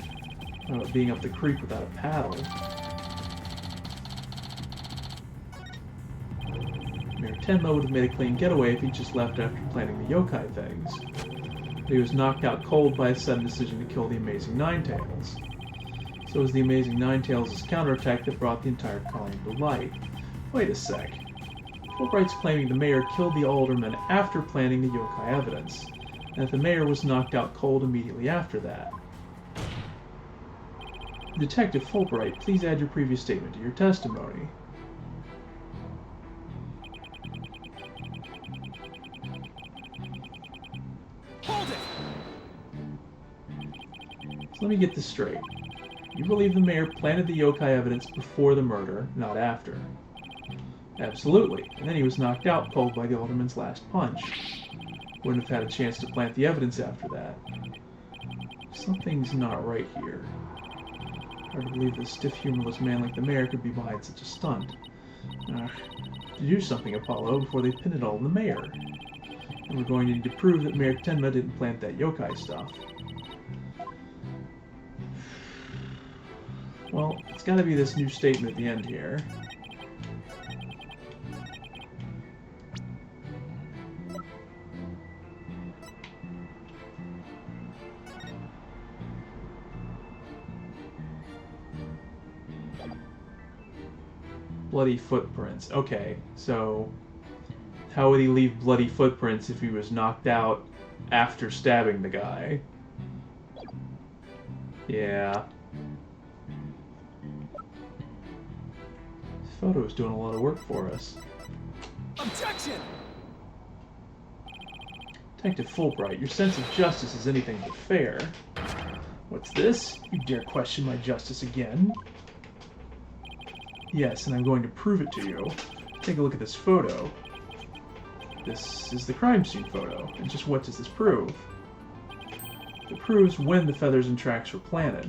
About being up the creek without a paddle. Mayor Tenma would have made a clean getaway if he just left after planting the yokai things. But he was knocked out cold by a sudden decision to kill the Amazing Ninetails. So it was the Amazing Ninetails' counterattack that brought the entire colony to light. Wait a sec. Fulbright's claiming the mayor killed the alderman after planting the yokai evidence, and that the mayor was knocked out cold immediately after that. Detective Fulbright, please add your previous statement to your testimony. Hold it! So let me get this straight. You believe the mayor planted the yokai evidence before the murder, not after? Absolutely, and then he was knocked out cold by the alderman's last punch. Wouldn't have had a chance to plant the evidence after that. Something's not right here. Hard to believe that a stiff, humorless man like the mayor could be behind such a stunt. To do something, Apollo, before they pin it all on the mayor. And we're going to need to prove that Mayor Tenma didn't plant that yokai stuff. Well, it's got to be this new statement at the end here. Bloody footprints. Okay, so how would he leave bloody footprints if he was knocked out after stabbing the guy? Yeah. This photo is doing a lot of work for us. Objection! Detective Fulbright, your sense of justice is anything but fair. What's this? You dare question my justice again? Yes, and I'm going to prove it to you. Take a look at this photo. This is the crime scene photo, and just what does this prove? It proves when the feathers and tracks were planted.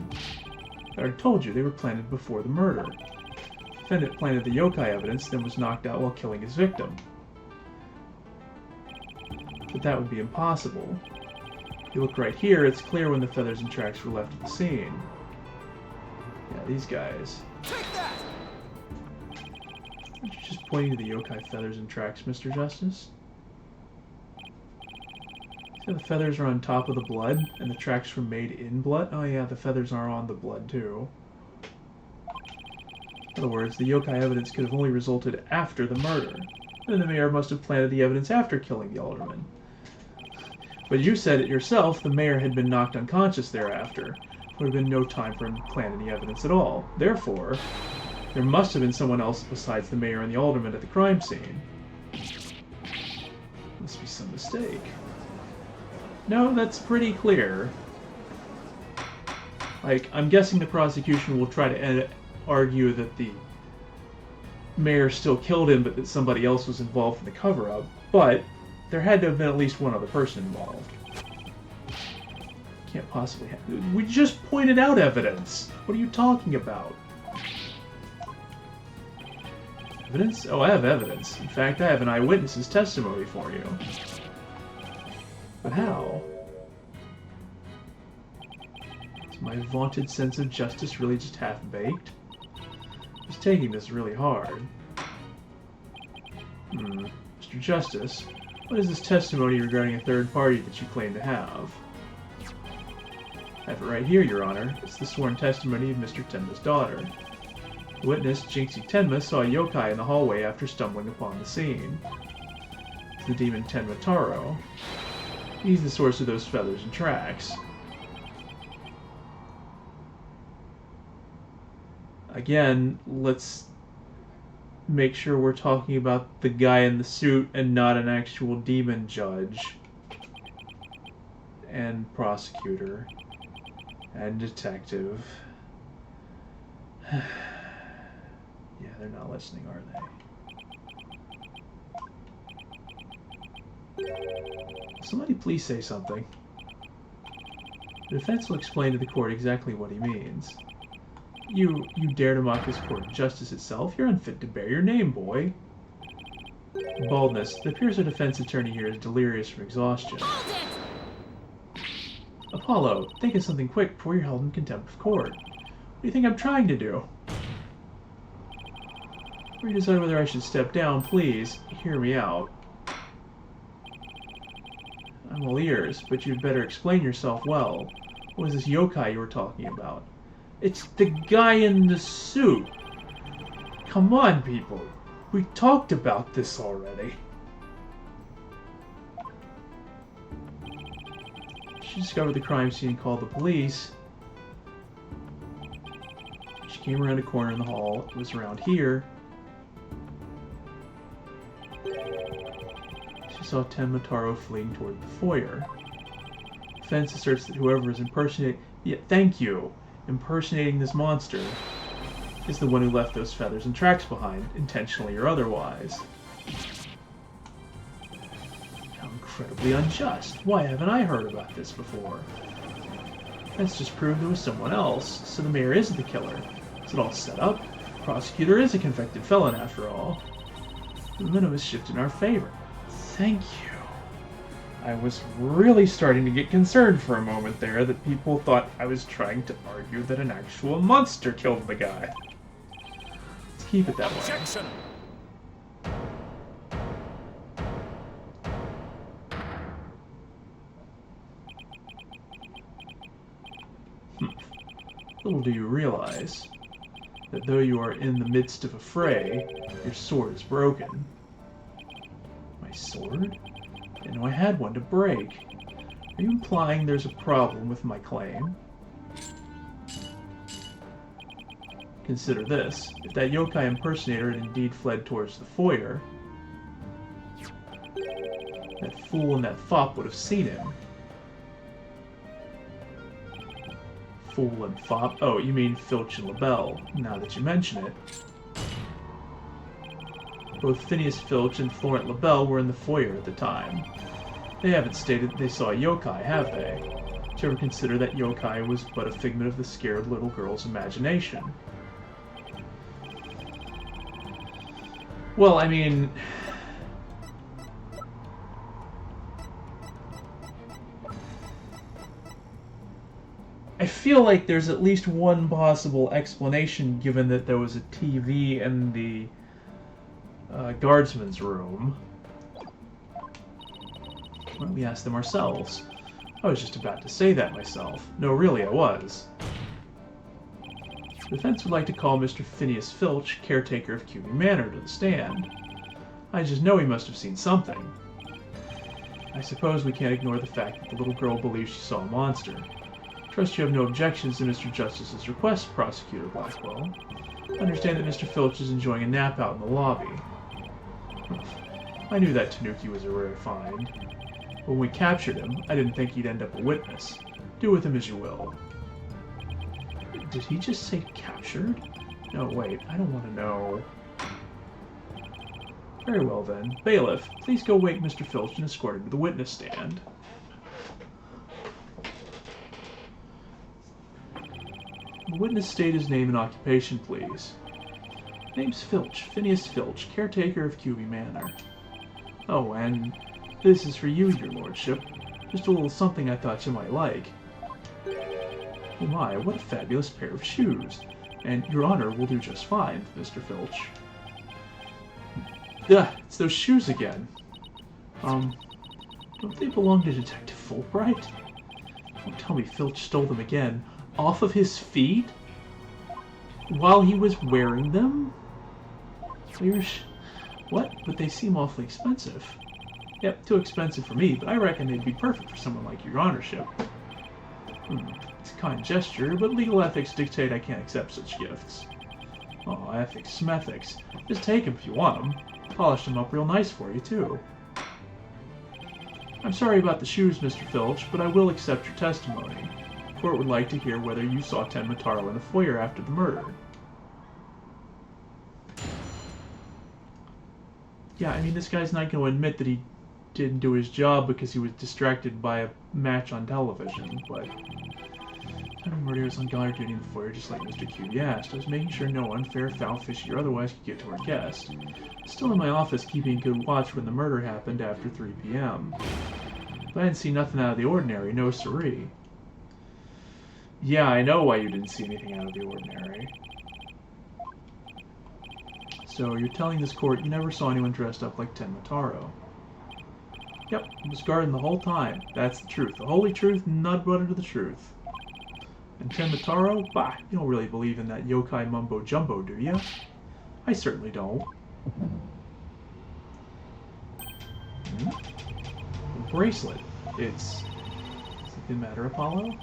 I already told you they were planted before the murder. The defendant planted the yokai evidence, then was knocked out while killing his victim. But that would be impossible. If you look right here, it's clear when the feathers and tracks were left at the scene. Yeah, these guys. Take that! Aren't you just pointing to the yokai feathers and tracks, Mr. Justice? See how the feathers are on top of the blood, and the tracks were made in blood? Oh yeah, the feathers are on the blood too. In other words, the yokai evidence could have only resulted after the murder. Then the mayor must have planted the evidence after killing the alderman. But you said it yourself, the mayor had been knocked unconscious thereafter. There would have been no time for him to plant any evidence at all. Therefore, There must have been someone else besides the mayor and the alderman at the crime scene. Must be some mistake. No, that's pretty clear. Like, I'm guessing the prosecution will try to argue that the mayor still killed him, but that somebody else was involved in the cover-up. But there had to have been at least one other person involved. Can't possibly have. We just pointed out evidence. What are you talking about? Evidence? Oh, I have evidence. In fact, I have an eyewitness's testimony for you. But how? Is my vaunted sense of justice really just half-baked? He's taking this really hard. Mr. Justice, what is this testimony regarding a third party that you claim to have? I have it right here, Your Honor. It's the sworn testimony of Mr. Tenma's daughter. The witness, Jinxie Tenma, saw a yokai in the hallway after stumbling upon the scene. It's the demon Tenma Taro. He's the source of those feathers and tracks. Again, let's make sure we're talking about the guy in the suit and not an actual demon judge. And prosecutor. And detective. Yeah, they're not listening, are they? Somebody please say something. The defense will explain to the court exactly what he means. You dare to mock this court of justice itself? You're unfit to bear your name, boy. Baldness. It appears our defense attorney here is delirious from exhaustion. Apollo, think of something quick before you're held in contempt of court. What do you think I'm trying to do? Before you decide whether I should step down, please, hear me out. I'm all ears, but you'd better explain yourself well. What was this yokai you were talking about? It's the guy in the suit! Come on, people. We talked about this already. She discovered the crime scene and called the police. She came around a corner in the hall. It was around here. She saw Tenma Taro fleeing toward the foyer. Defense asserts that whoever is impersonating... Yeah, thank you! Impersonating this monster is the one who left those feathers and tracks behind, intentionally or otherwise. How incredibly unjust. Why haven't I heard about this before? That's just proved it was someone else, so the mayor isn't the killer. Is it all set up? The prosecutor is a convicted felon after all. The momentum has shifted in our favor. Thank you. I was really starting to get concerned for a moment there that people thought I was trying to argue that an actual monster killed the guy. Let's keep it that way. Objection! Little do you realize that though you are in the midst of a fray, your sword is broken. My sword? I didn't know I had one to break. Are you implying there's a problem with my claim? Consider this. If that yokai impersonator had indeed fled towards the foyer, that fool and that fop would have seen him. Fool and fop? Oh, you mean Filch and LaBelle, now that you mention it. Both Phineas Filch and Florent LaBelle were in the foyer at the time. They haven't stated they saw a yokai, have they? Did you ever consider that yokai was but a figment of the scared little girl's imagination? Well, I mean... I feel like there's at least one possible explanation given that there was a TV in the guardsman's room. Why don't we ask them ourselves? I was just about to say that myself. No, really, I was. The defense would like to call Mr. Phineas Filch, caretaker of Cuny Manor, to the stand. I just know he must have seen something. I suppose we can't ignore the fact that the little girl believes she saw a monster. Trust you have no objections to Mr. Justice's request, Prosecutor Blackwell. I understand that Mr. Filch is enjoying a nap out in the lobby. I knew that Tanuki was a rare find. When we captured him, I didn't think he'd end up a witness. Do with him as you will. Did he just say captured? No, wait, I don't want to know. Very well then. Bailiff, please go wake Mr. Filch and escort him to the witness stand. The witness state his name and occupation, please. Name's Filch, Phineas Filch, caretaker of QB Manor. Oh, and this is for you, your lordship. Just a little something I thought you might like. Oh my, what a fabulous pair of shoes. And your honor will do just fine, Mr. Filch. Ugh, it's those shoes again. Don't they belong to Detective Fulbright? Don't tell me Filch stole them again. Off of his feet? While he was wearing them? What? But they seem awfully expensive. Yep, too expensive for me, but I reckon they'd be perfect for someone like your honorship. It's a kind gesture, but legal ethics dictate I can't accept such gifts. Oh, ethics, smethics. Just take them if you want them. Polish them up real nice for you, too. I'm sorry about the shoes, Mr. Filch, but I will accept your testimony. The court would like to hear whether you saw Tenmataro in the foyer after the murder. Yeah, I mean, this guy's not going to admit that he didn't do his job because he was distracted by a match on television, but... Murder was on guard duty in the foyer, just like Mr. Cube asked. I was making sure no one, fair, foul, fishy, or otherwise, could get to our guest. Still in my office, keeping good watch when the murder happened after 3 p.m. But I didn't see nothing out of the ordinary, no siree. Yeah, I know why you didn't see anything out of the ordinary. So, you're telling this court you never saw anyone dressed up like Tenmataro? Yep, I was guarding the whole time. That's the truth. The holy truth, none but under the truth. And Tenmataro? Bah, you don't really believe in that yokai mumbo-jumbo, do you? I certainly don't. A bracelet. It's... Something the matter, Apollo?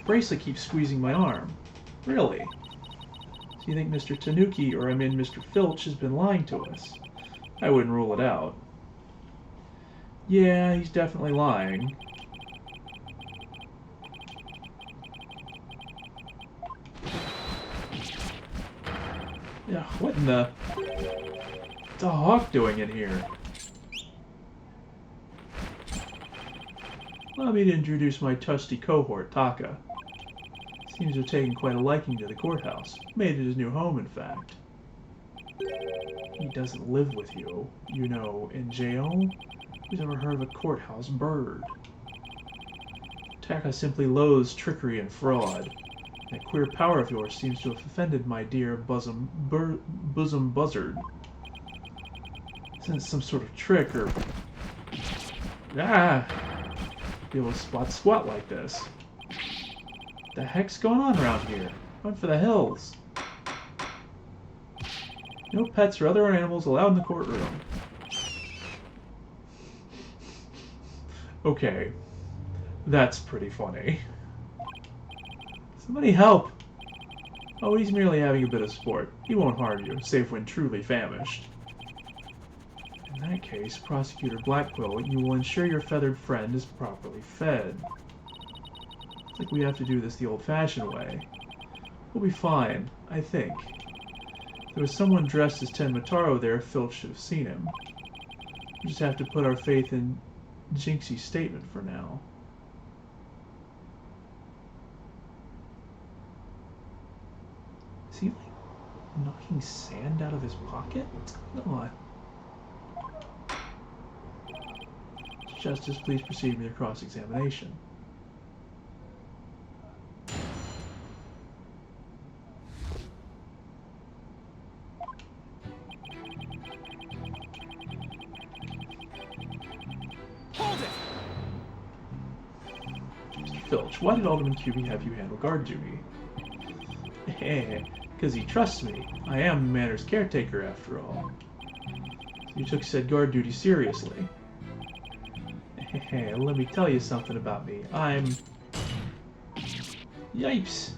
Bracelet keeps squeezing my arm. Really? So you think Mr. Tanuki, or I mean Mr. Filch, has been lying to us? I wouldn't rule it out. Yeah, he's definitely lying. Yeah, what in the... What's a hawk doing in here? Allow me to introduce my trusty cohort, Taka. Seems to have taken quite a liking to the courthouse. Made it his new home, in fact. He doesn't live with you, you know, in jail? Who's ever heard of a courthouse bird? Taka simply loathes trickery and fraud. That queer power of yours seems to have offended my dear bosom buzzard. Isn't it some sort of trick or... Ah! Be able to spot squat like this. What the heck's going on around here? Run for the hills. No pets or other animals allowed in the courtroom. Okay. That's pretty funny. Somebody help! Oh, he's merely having a bit of sport. He won't harm you, save when truly famished. In that case, Prosecutor Blackquill, you will ensure your feathered friend is properly fed. Looks like we have to do this the old-fashioned way. We'll be fine, I think. If there was someone dressed as Tenmataro there, Filch should have seen him. We just have to put our faith in Jinxie's statement for now. Is he, like, knocking sand out of his pocket? What's going on? Justice, please proceed with your cross-examination. Hold it! Mr. Filch, why did Alderman QB have you handle guard duty? Because he trusts me. I am the manor's caretaker, after all. You took said guard duty seriously. Let me tell you something about me. I'm... Yipes!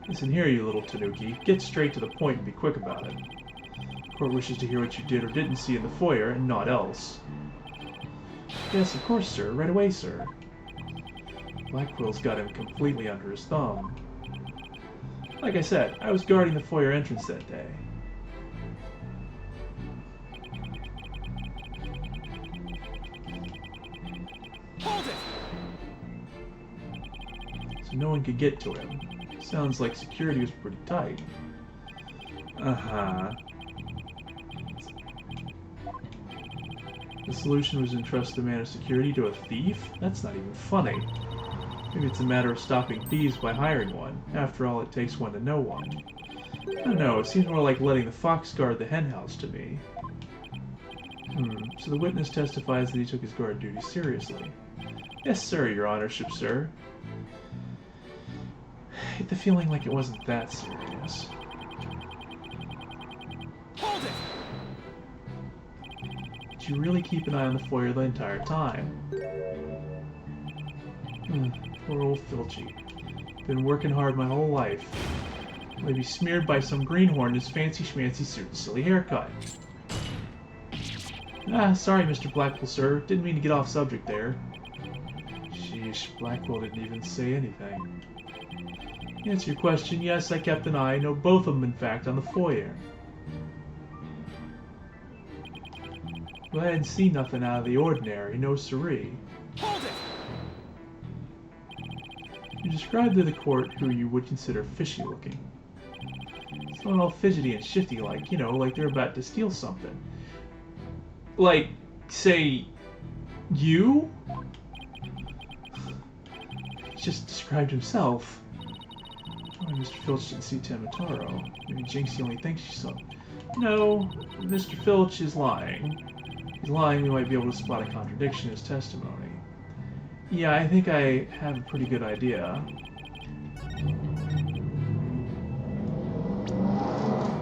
Listen here, you little tanuki. Get straight to the point and be quick about it. The court wishes to hear what you did or didn't see in the foyer, and naught else. Yes, of course, sir. Right away, sir. Blackwell's got him completely under his thumb. Like I said, I was guarding the foyer entrance that day. Hold it! So no one could get to him. Sounds like security was pretty tight. Uh-huh. The solution was to entrust the man of security to a thief? That's not even funny. Maybe it's a matter of stopping thieves by hiring one. After all, it takes one to know one. I don't know, it seems more like letting the fox guard the henhouse to me. So the witness testifies that he took his guard duty seriously. Yes, sir, your honorship, sir. I get the feeling like it wasn't that serious. Hold it! Did you really keep an eye on the foyer the entire time? Poor old Filchy. Been working hard my whole life. Maybe smeared by some greenhorn in his fancy schmancy suit and silly haircut. Sorry, Mr. Blackwell, sir. Didn't mean to get off subject there. Sheesh, Blackwell didn't even say anything. To answer your question, yes, I kept an eye. I know both of them, in fact, on the foyer. But I didn't see nothing out of the ordinary, no siree. Hold it! You described to the court who you would consider fishy-looking. It's not all fidgety and shifty-like, you know, like they're about to steal something. Like, say, you? He just described himself. Oh, Mr. Filch didn't see Tamataro. Maybe Jinxie only thinks she saw. No, Mr. Filch is lying. He's lying, we might be able to spot a contradiction in his testimony. Yeah, I think I have a pretty good idea.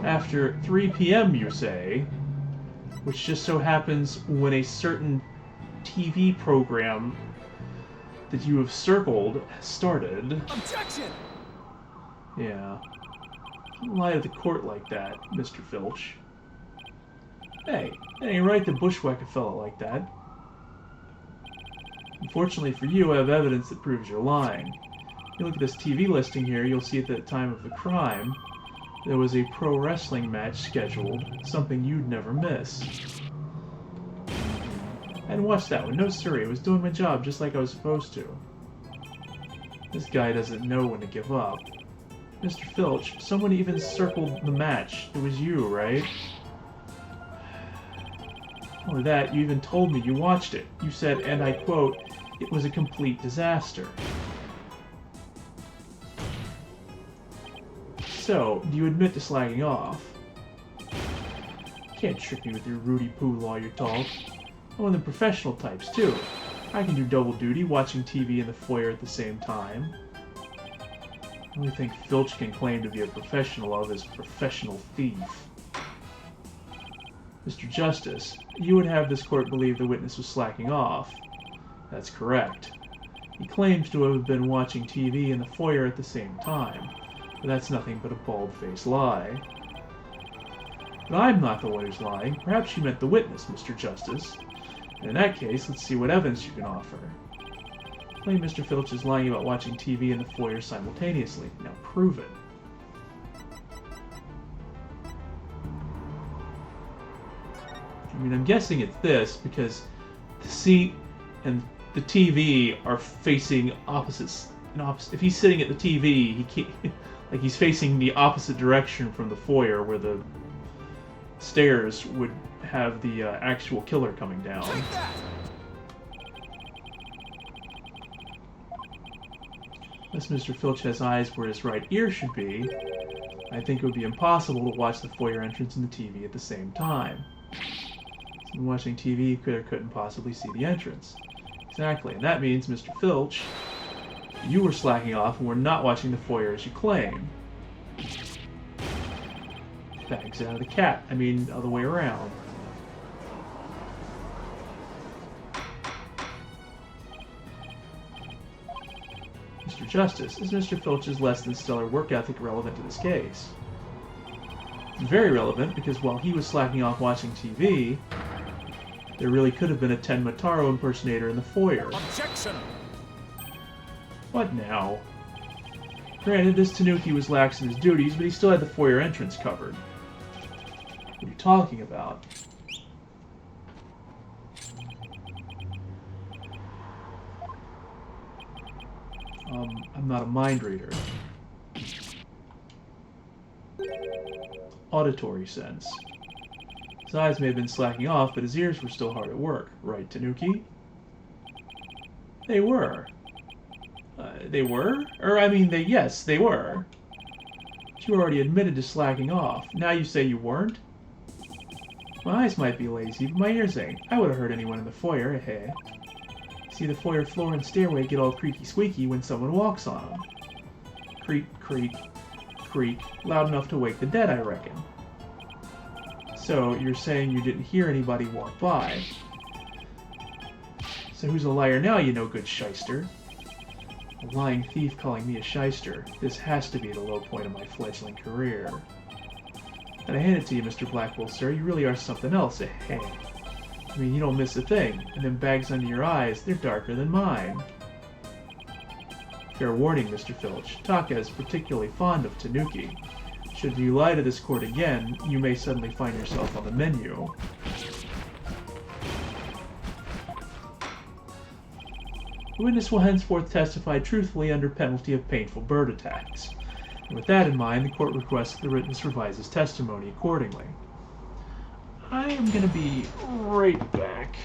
After 3 p.m., you say, which just so happens when a certain TV program that you have circled has started. Objection! Yeah. Don't lie to the court like that, Mr. Filch. Hey, it ain't right to bushwhack a fella like that. Unfortunately for you, I have evidence that proves you're lying. If you look at this TV listing here, you'll see at the time of the crime, there was a pro wrestling match scheduled, something you'd never miss. I hadn't watched that one, no siree. I was doing my job just like I was supposed to. This guy doesn't know when to give up. Mr. Filch, someone even circled the match. It was you, right? Not only that, you even told me you watched it. You said, and I quote, "It was a complete disaster." So, do you admit to slagging off? You can't trick me with your Rudy Poo lawyer talk. I'm one of the professional types, too. I can do double duty, watching TV in the foyer at the same time. The only thing Filch can claim to be a professional of is professional thief. Mr. Justice, you would have this court believe the witness was slacking off. That's correct. He claims to have been watching TV in the foyer at the same time, but that's nothing but a bald-faced lie. But I'm not the one who's lying. Perhaps you meant the witness, Mr. Justice. And in that case, let's see what evidence you can offer. Claim Mr. Filch is lying about watching TV in the foyer simultaneously. Now prove it. I mean, I'm guessing it's this because the seat and the TV are facing opposites. If he's sitting at the TV, he can't, like he's facing the opposite direction from the foyer where the stairs would have the actual killer coming down. Unless Mr. Filch has eyes where his right ear should be, I think it would be impossible to watch the foyer entrance and the TV at the same time. When watching TV, he could or couldn't possibly see the entrance. Exactly, and that means, Mr. Filch, you were slacking off and were not watching the foyer as you claim. Bags out of the cat. I mean, other way around. Mr. Justice, is Mr. Filch's less than stellar work ethic relevant to this case? It's very relevant because while he was slacking off watching TV, there really could have been a Ten Mataro impersonator in the foyer. Objection! What now? Granted, this Tanuki was lax in his duties, but he still had the foyer entrance covered. What are you talking about? I'm not a mind reader. Auditory sense. His eyes may have been slacking off, but his ears were still hard at work. Right, Tanuki? They were. They were? Yes, they were. But you already admitted to slacking off. Now you say you weren't? My eyes might be lazy, but my ears ain't. I would have heard anyone in the foyer, eh? See, the foyer floor and stairway get all creaky squeaky when someone walks on them. Creak, creak, creak, loud enough to wake the dead, I reckon. So, you're saying you didn't hear anybody walk by. So who's a liar now, you no good shyster? A lying thief calling me a shyster. This has to be the low point of my fledgling career. And I hand it to you, Mr. Blackwell, sir. You really are something else, eh? I mean, you don't miss a thing. And them bags under your eyes, they're darker than mine. Fair warning, Mr. Filch. Taka is particularly fond of Tanuki. Should you lie to this court again, you may suddenly find yourself on the menu. The witness will henceforth testify truthfully under penalty of painful bird attacks. And with that in mind, the court requests that the witness revise his testimony accordingly. I am going to be right back.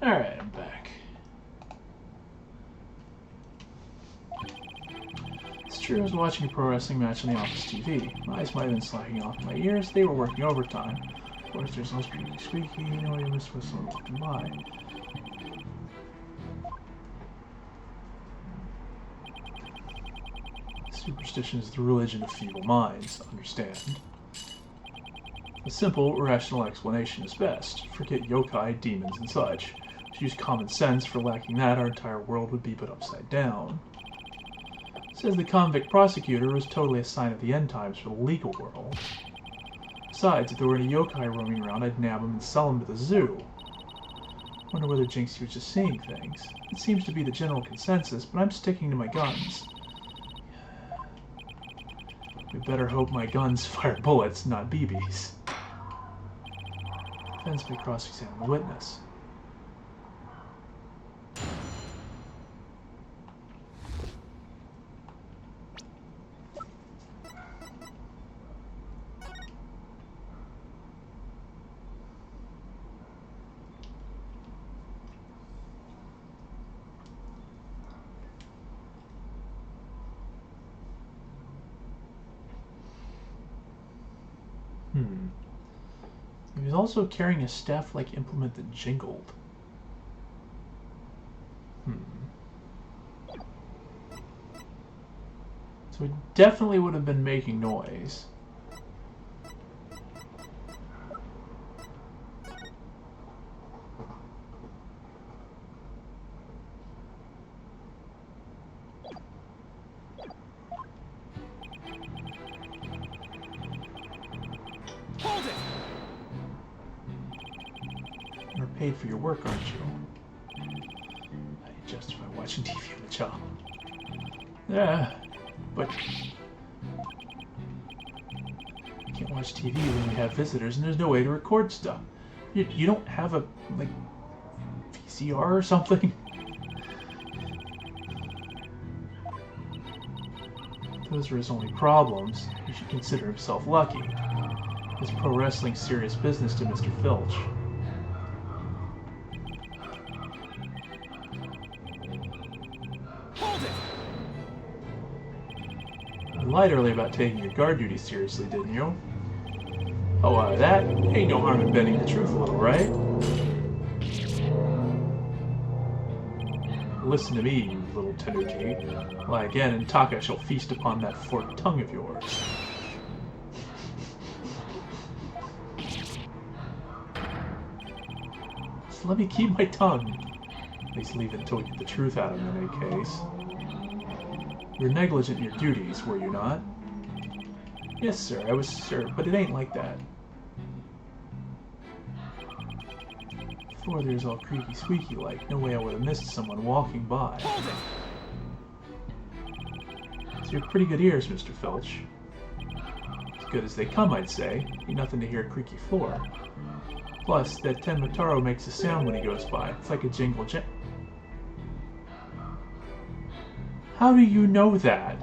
Alright, I'm back. It's true, I was watching a pro wrestling match on the office TV. My eyes might have been slacking off my ears. They were working overtime. Of course, there's no squeaky squeaky. You know, you missed whistle walking by. Superstition is the religion of feeble minds, understand? A simple, rational explanation is best. Forget yokai, demons, and such. To use common sense, for lacking that, our entire world would be put upside down. Says the convict prosecutor was totally a sign of the end times for the legal world. Besides, if there were any yokai roaming around, I'd nab them and sell them to the zoo. Wonder whether Jinxie was just seeing things. It seems to be the general consensus, but I'm sticking to my guns. We better hope my guns fire bullets, not BBs. Defense may cross-examine the witness. He was also carrying a staff-like implement that jingled. So it definitely would have been making noise. Hold it! You're paid for your work, aren't you? How do you justify watching TV on the job? Yeah, but you can't watch TV when you have visitors and there's no way to record stuff. You don't have a, like, VCR or something? If those are his only problems, he should consider himself lucky. Is pro wrestling serious business to Mr. Filch? Hold it! You lied earlier about taking your guard duty seriously, didn't you? Oh, that ain't no harm in bending the truth a little, right? Listen to me, you little tanuki. Lie again, and Taka shall feast upon that forked tongue of yours. Just let me keep my tongue. At least leave it until we get the truth out of him in any case. You were negligent in your duties, were you not? Yes, sir, I was sir, but it ain't like that. Before there's all creaky squeaky like, no way I would have missed someone walking by. Hold it! So you're pretty good ears, Mr. Filch. As good as they come, I'd say. Ain't nothing to hear a creaky floor. Plus, that Tenmataro makes a sound when he goes by. It's like a jingle How do you know that?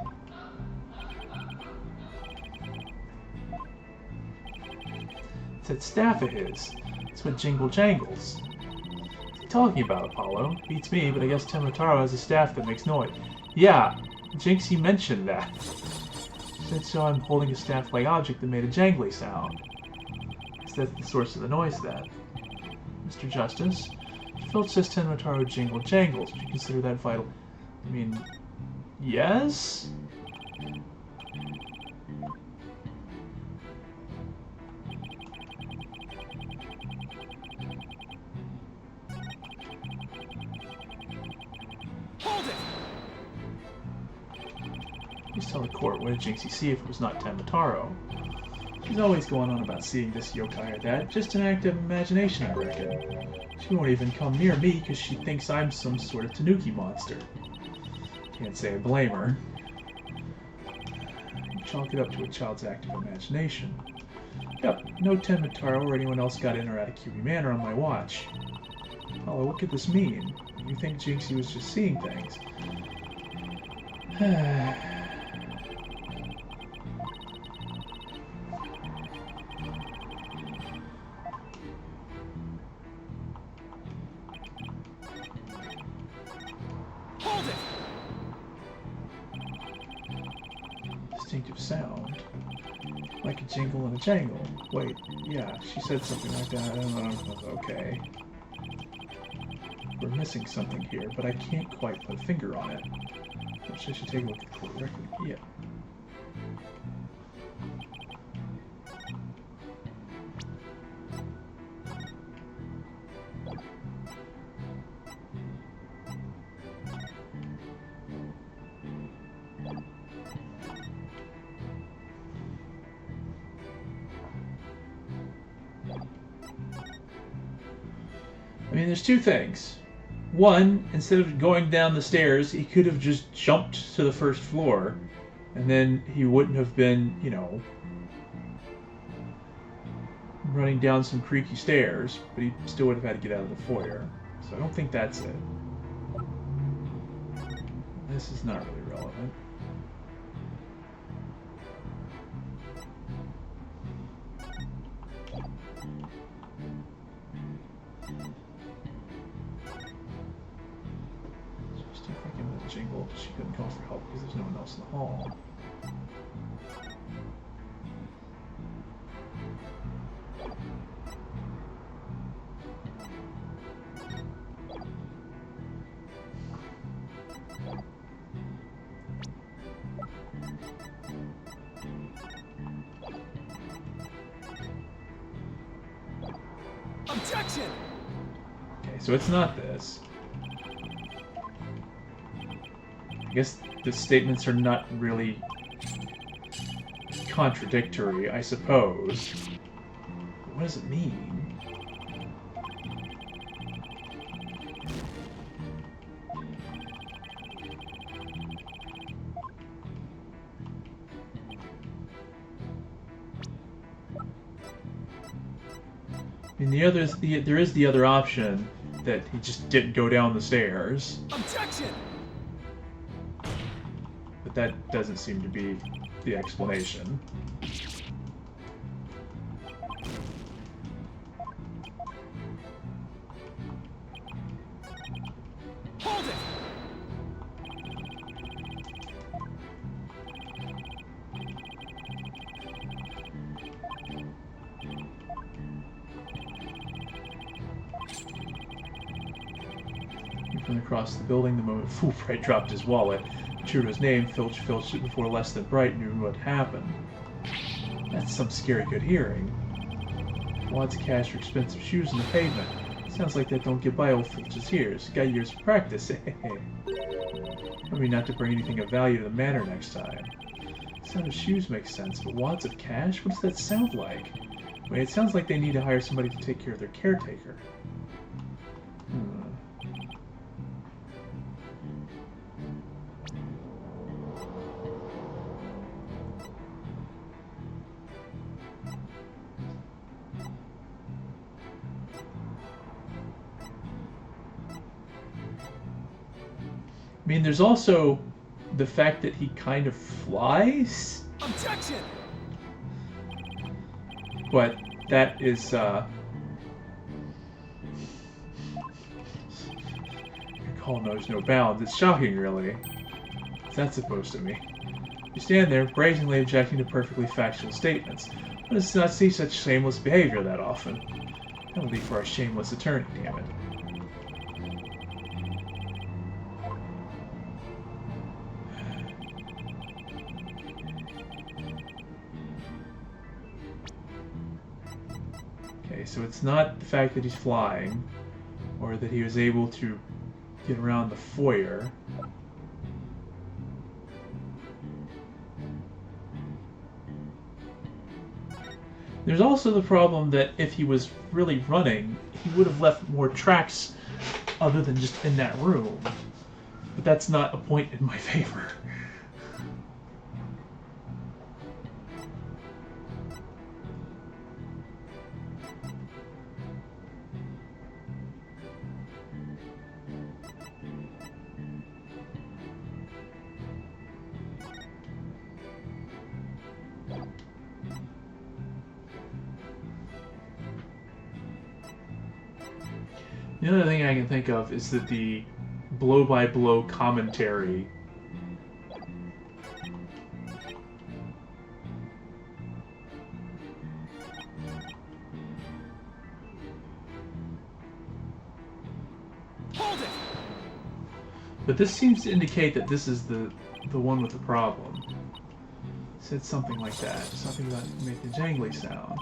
It's that staff of his. It's what jingle jangles. What's he talking about, Apollo? Beats me, but I guess Tenmataro has a staff that makes noise. Yeah, Jinxie mentioned that. Said so I'm holding a staff-like object that made a jangly sound. Is that the source of the noise, then? Mr. Justice, Filch says Tenmataro jingle jangles. Would you consider that vital? I mean, yes? Hold it! Please tell the court, what did Jinxie see if it was not Tenmataro? She's always going on about seeing this yokai or that. Just an act of imagination, I reckon. She won't even come near me because she thinks I'm some sort of tanuki monster. Can't say I blame her. Chalk it up to a child's act of imagination. Yep, no Tenmataro or anyone else got in or out of QB Manor on my watch. Apollo, what could this mean? You think Jinxie was just seeing things? distinctive sound. Like a jingle and a jangle. Wait, yeah, she said something like that. I don't know. Okay. We're missing something here, but I can't quite put a finger on it. Perhaps I should take a look at the court record. Yeah. I mean, there's two things. One, instead of going down the stairs, he could have just jumped to the first floor, and then he wouldn't have been, you know, running down some creaky stairs, but he still would have had to get out of the foyer. So I don't think that's it. This is not really relevant. Jingle, she couldn't call for help because there's no one else in the hall. Objection! Okay, so it's not this. I guess the statements are not really contradictory, I suppose. But what does it mean? I mean, there is the other option that he just didn't go down the stairs. Objection! But that doesn't seem to be the explanation. Hold it! From across the building, the moment Fulbright dropped his wallet. True to his name, Filch filched it before less than Bright knew what happened. That's some scary good hearing. Wads of cash for expensive shoes on the pavement. Sounds like that don't get by old Filch's ears. Got years of practice, Maybe not to bring anything of value to the manor next time. The sound of shoes makes sense, but wads of cash? What does that sound like? Wait, it sounds like they need to hire somebody to take care of their caretaker. I mean, there's also the fact that he kind of flies. Objection! But that is, your call knows no bounds. It's shocking, really. What's that supposed to mean? You stand there, brazenly objecting to perfectly factual statements. But does not see such shameless behavior that often. That would be for a shameless attorney, damn it. So it's not the fact that he's flying, or that he was able to get around the foyer. There's also the problem that if he was really running, he would have left more tracks other than just in that room. But that's not a point in my favor. The other thing I can think of is that the blow-by-blow commentary But this seems to indicate that this is the one with the problem. It said something like that. Something about make the jangly sound.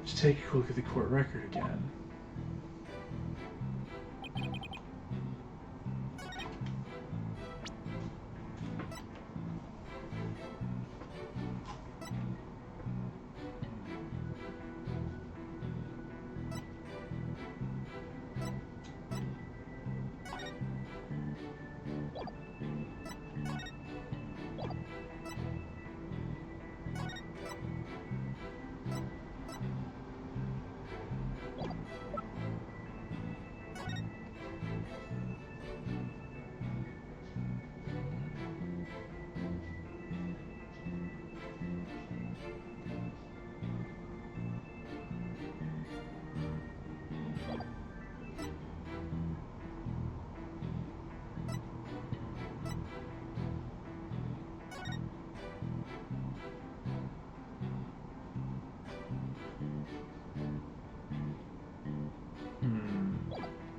Just take a look at the court record again.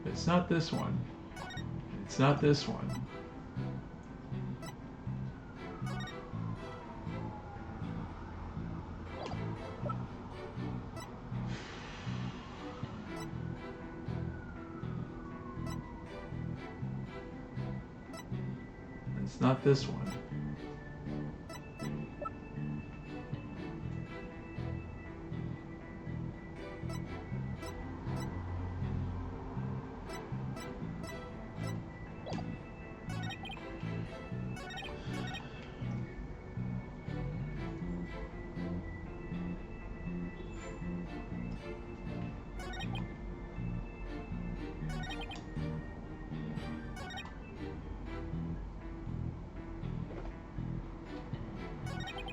It's not this one. It's not this one. It's not this one.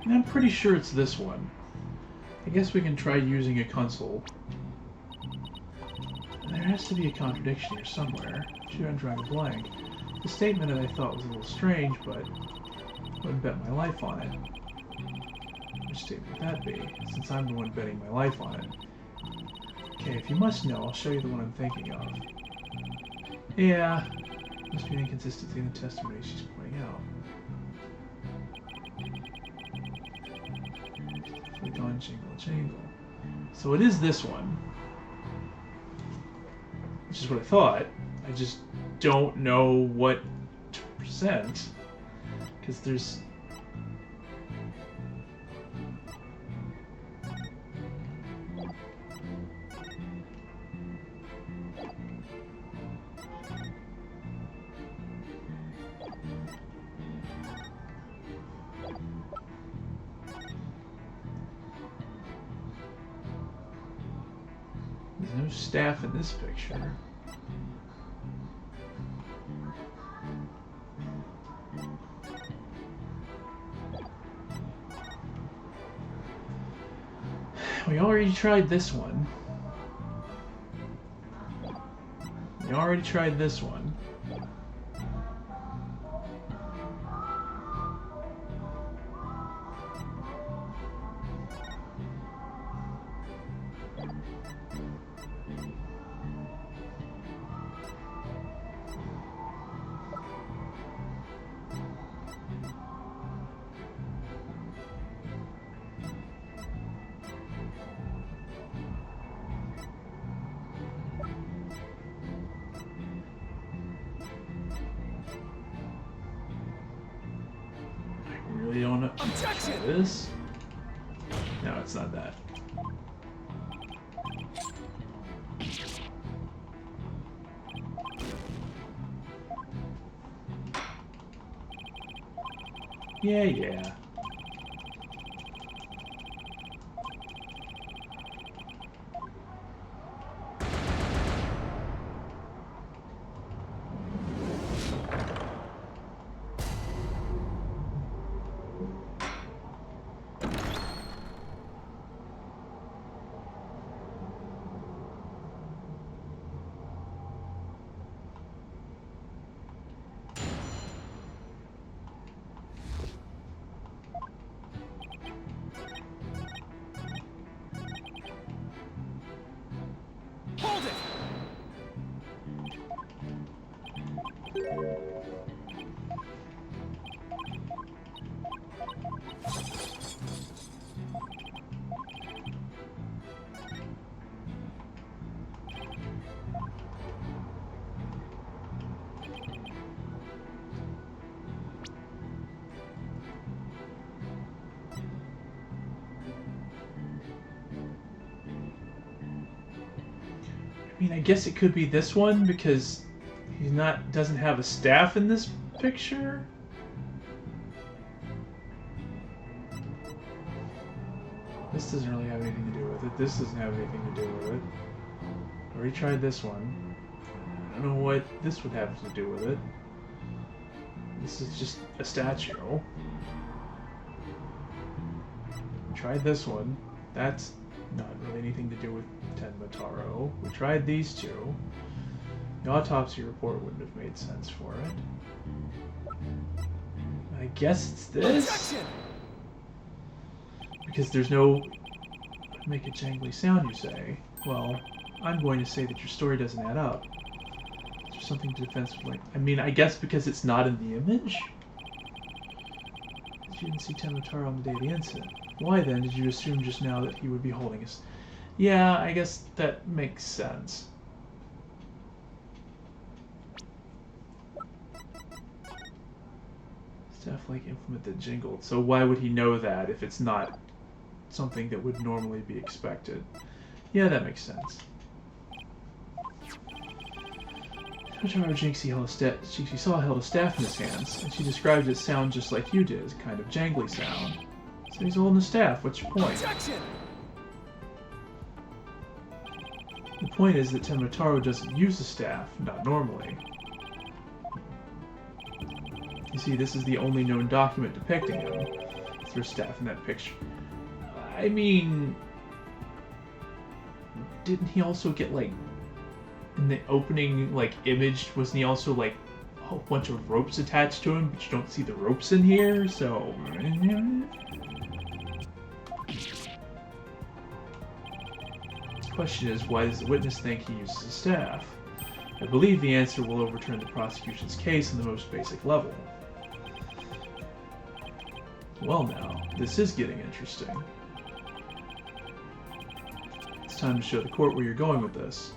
I'm pretty sure it's this one. I guess we can try using a console. There has to be a contradiction here somewhere. Shoot, I'm drawing a blank. The statement that I thought was a little strange, but I wouldn't bet my life on it. Which statement would that be, since I'm the one betting my life on it? Okay, if you must know, I'll show you the one I'm thinking of. Yeah, must be an inconsistency in the testimony she's pointing out. Click on jingle jangle. So it is this one. Which is what I thought. I just don't know what to present. Because there's... There's no staff in this picture. We already tried this one. We already tried this one. We don't know. Objection! This? No, it's not that. Yeah. I mean, I guess it could be this one because doesn't have a staff in this picture. This doesn't really have anything to do with it. This doesn't have anything to do with it. I already tried this one. I don't know what this would have to do with it. This is just a statue. Tried this one. That's not really anything to do with Tenmataro. We tried these two. The autopsy report wouldn't have made sense for it. I guess it's this? Because there's no... Make a jangly sound, you say. Well, I'm going to say that your story doesn't add up. Is there something defensive like... I mean, I guess because it's not in the image? You didn't see Tenmataro on the day of the incident. Why then did you assume just now that he would be holding us? Yeah, I guess that makes sense. Staff like implement that jingled. So why would he know that if it's not something that would normally be expected? Yeah, that makes sense. Jinxie saw held a staff in his hands, and she described it sound just like you did, a kind of jangly sound. So he's holding a staff. What's your point? The point is that Tenmataro doesn't use the staff, not normally. You see, this is the only known document depicting him. There's staff in that picture. I mean... Didn't he also get, like... In the opening, like, image, wasn't he also, like, a whole bunch of ropes attached to him, but you don't see the ropes in here, so... The question is, why does the witness think he uses a staff? I believe the answer will overturn the prosecution's case on the most basic level. Well now, this is getting interesting. It's time to show the court where you're going with this.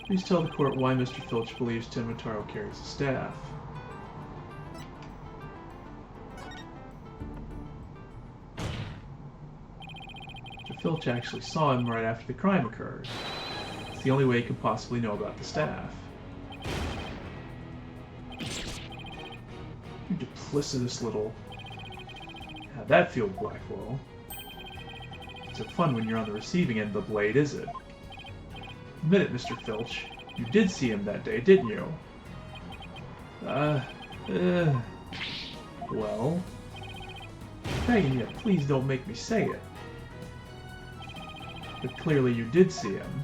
Please tell the court why Mr. Filch believes Tenmataro carries a staff. Mr. Filch actually saw him right after the crime occurred. It's the only way he could possibly know about the staff. You duplicitous little... How'd that feel, Blackwell? It's so fun when you're on the receiving end of the blade, is it? Admit it, Mr. Filch. You did see him that day, didn't you? Well... Begging you, please don't make me say it. But clearly you did see him.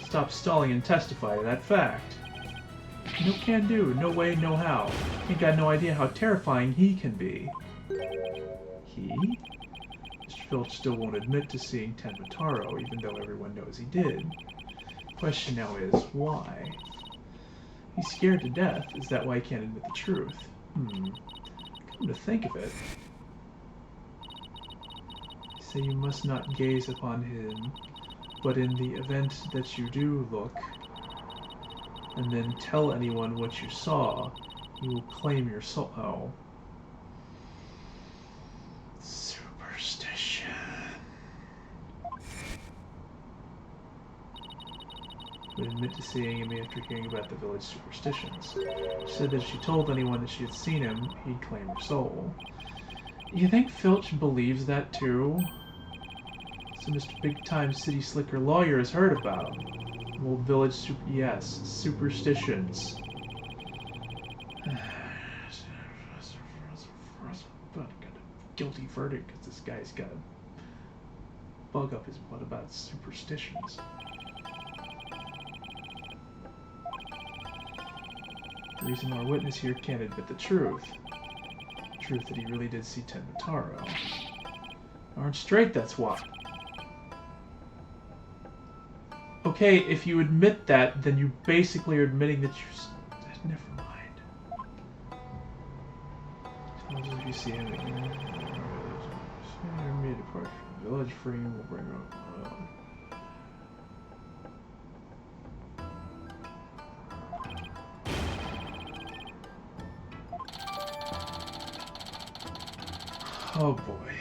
Stop stalling and testify to that fact. No can do, no way, no how. Ain't got no idea how terrifying he can be. He? Mr. Filch still won't admit to seeing Tenmataro, even though everyone knows he did. The question now is, why? He's scared to death. Is that why he can't admit the truth? Come to think of it. You say you must not gaze upon him, but in the event that you do look, and then tell anyone what you saw, you will claim your soul. Oh. Superstition. Would admit to seeing him after hearing about the village superstitions. She said that if she told anyone that she had seen him, he'd claim her soul. You think Filch believes that too? So Mr. Big-Time City Slicker Lawyer has heard about him. Old village yes, superstitions. Got a guilty verdict because this guy's got a bug up his butt about superstitions. The reason our witness here can't admit the truth. The truth that he really did see Tenmataro. Aren't straight, that's why. Okay, if you admit that, then you basically are admitting that you're... Never mind. If you see him... Immediate departure from the village frame will bring up... Oh boy.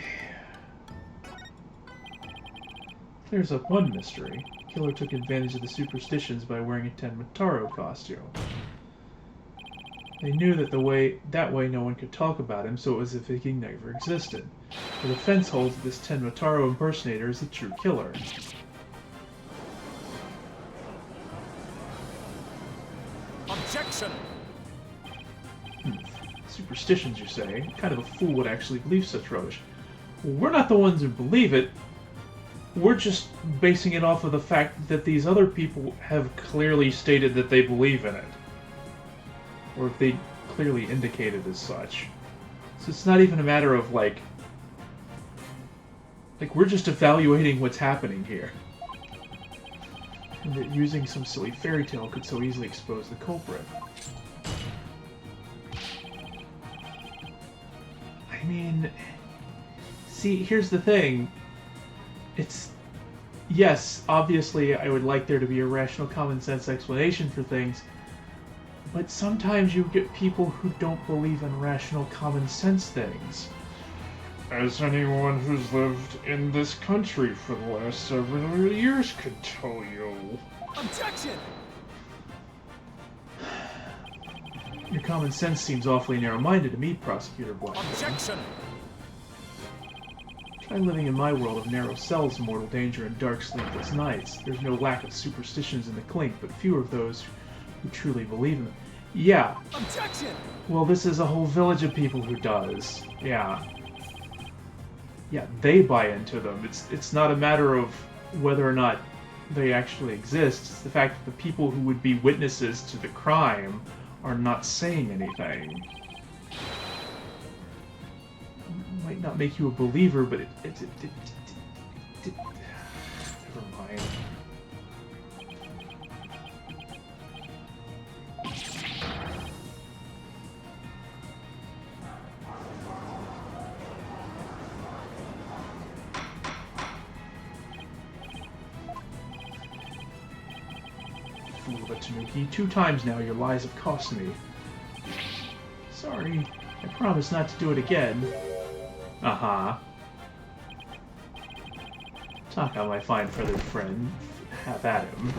Clears up one mystery. Killer took advantage of the superstitions by wearing a Tenmataro costume. They knew that that way no one could talk about him, so it was as if he never existed. The defense holds that this Tenmataro impersonator is the true killer. Objection! Superstitions, you say? What kind of a fool would actually believe such rubbish? Well, we're not the ones who believe it. We're just basing it off of the fact that these other people have clearly stated that they believe in it. Or if they clearly indicated as such. So it's not even a matter of, like, we're just evaluating what's happening here. And that using some silly fairy tale could so easily expose the culprit. I mean... See, here's the thing. It's... Yes, obviously I would like there to be a rational, common-sense explanation for things, but sometimes you get people who don't believe in rational, common-sense things. As anyone who's lived in this country for the last several years could tell you. Objection! Your common sense seems awfully narrow-minded to me, Prosecutor Blackwell. Objection! Try living in my world of narrow cells, mortal danger, and dark, sleepless nights. There's no lack of superstitions in the clink, but fewer of those who truly believe in them. Yeah. Objection! Well, this is a whole village of people who does. Yeah. Yeah, they buy into them. It's not a matter of whether or not they actually exist. It's the fact that the people who would be witnesses to the crime are not saying anything. It might not make you a believer, but it never mind. Fool of a Tanuki, 2 times now your lies have cost me. Sorry, I promise not to do it again. Uh-huh. Taka, my fine feathered friend, have at him.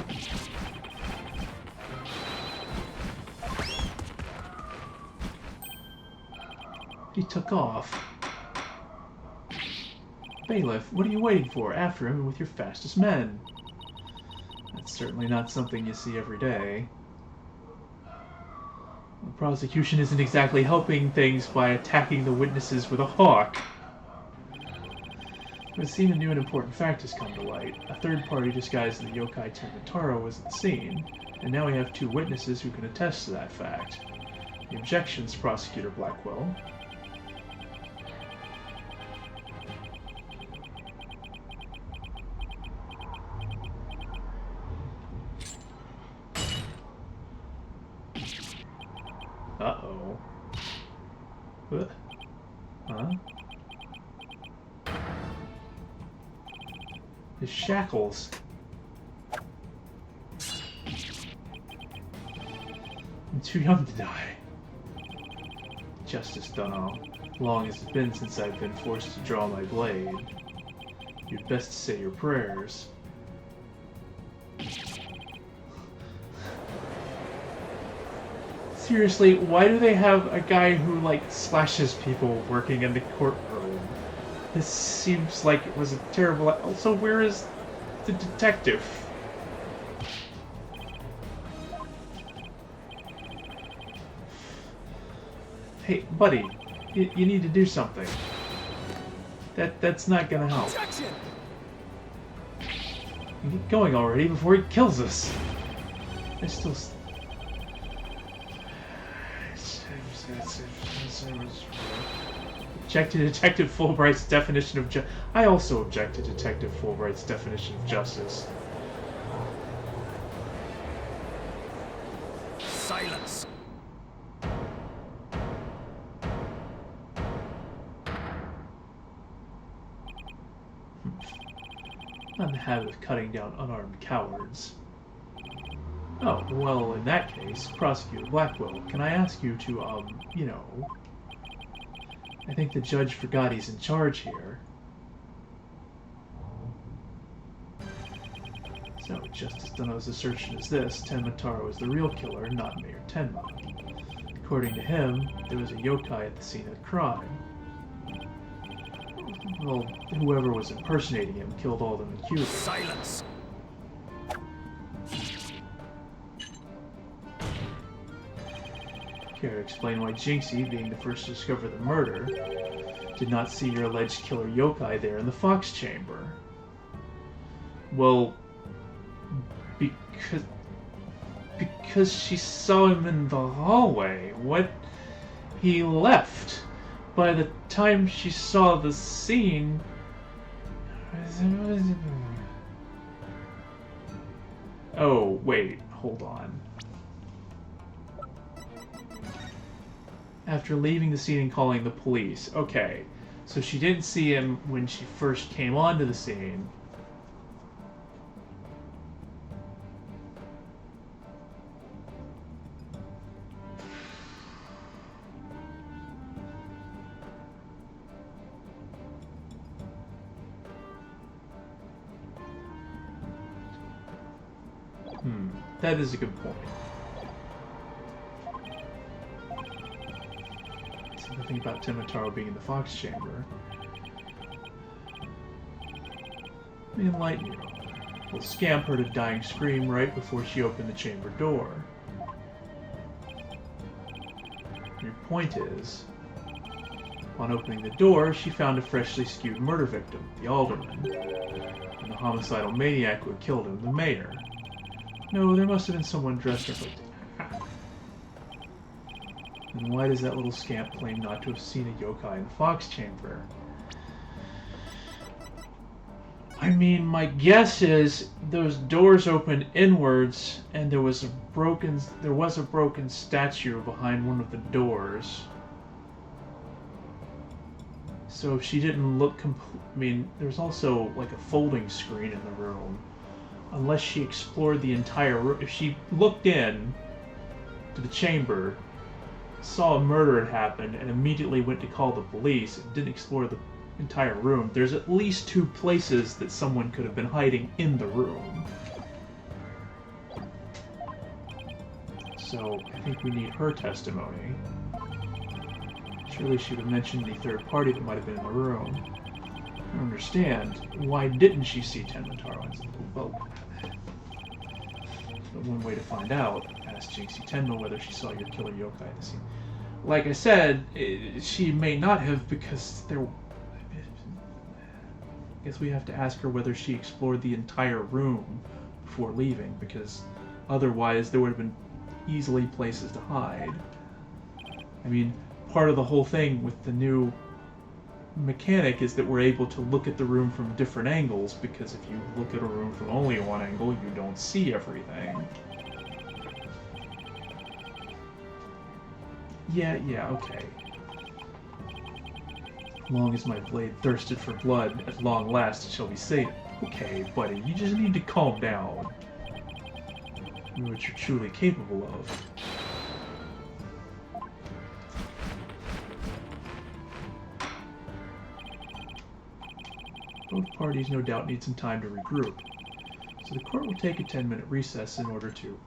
He took off. Bailiff, what are you waiting for? After him and with your fastest men. That's certainly not something you see every day. The prosecution isn't exactly helping things by attacking the witnesses with a hawk. It would seem a new and important fact has come to light. A third party disguised as the yokai Tenmataro was at the scene, and now we have 2 witnesses who can attest to that fact. The objections, Prosecutor Blackwell. Uh-oh. What? Huh? His shackles. I'm too young to die. Justice Dunno. Long has it been since I've been forced to draw my blade. You'd best say your prayers. Seriously, why do they have a guy who, like, slashes people working in the courtroom? This seems like it was a terrible... Also, where is the detective? Hey, buddy, you need to do something. That's not gonna help. Get going already before he kills us. I still... Object to Detective Fulbright's definition of I also object to Detective Fulbright's definition of justice. Silence! Not in the habit of cutting down unarmed cowards. Oh, well, in that case, Prosecutor Blackwell, can I ask you to, you know... I think the judge forgot he's in charge here. So, just as done as assertion as this, Tenma Taro is the real killer, not Mayor Tenma. According to him, there was a yokai at the scene of the crime. Well, whoever was impersonating him killed all the accused. Silence! Care to explain why Jinxie, being the first to discover the murder, did not see your alleged killer yokai there in the Fox Chamber? Well, because she saw him in the hallway. What? He left. By the time she saw the scene... Oh, wait, hold on. After leaving the scene and calling the police. Okay, so she didn't see him when she first came onto the scene. That is a good point. So the thing about Tenma Taro being in the Fox Chamber. Let me enlighten you. Well, Scamp heard a dying scream right before she opened the chamber door. Your point is, upon opening the door, she found a freshly skewed murder victim, the Alderman, and the homicidal maniac who had killed him, the Mayor. No, there must have been someone dressed up like that. And why does that little scamp claim not to have seen a yokai in the Fox Chamber? I mean, my guess is those doors opened inwards, and there was a broken statue behind one of the doors. So if she didn't look I mean, there's also like a folding screen in the room. Unless she explored the entire room. If she looked in to the chamber, saw a murder had happened, and immediately went to call the police and didn't explore the entire room, there's at least 2 places that someone could have been hiding in the room. So I think we need her testimony. Surely she would have mentioned the third party that might have been in the room. I don't understand. Why didn't she see Tenma Taro? Well, one way to find out, asked Jinxie Tenma whether she saw your killer yokai at the scene. Like I said, she may not have, because there... I guess we have to ask her whether she explored the entire room before leaving, because otherwise there would have been easily places to hide. I mean, part of the whole thing with the new mechanic is that we're able to look at the room from different angles, because if you look at a room from only one angle, you don't see everything. Yeah, okay. As long as my blade thirsted for blood, at long last it shall be safe. Okay, buddy, you just need to calm down. You know what you're truly capable of. Both parties no doubt need some time to regroup, so the court will take a 10-minute recess in order to...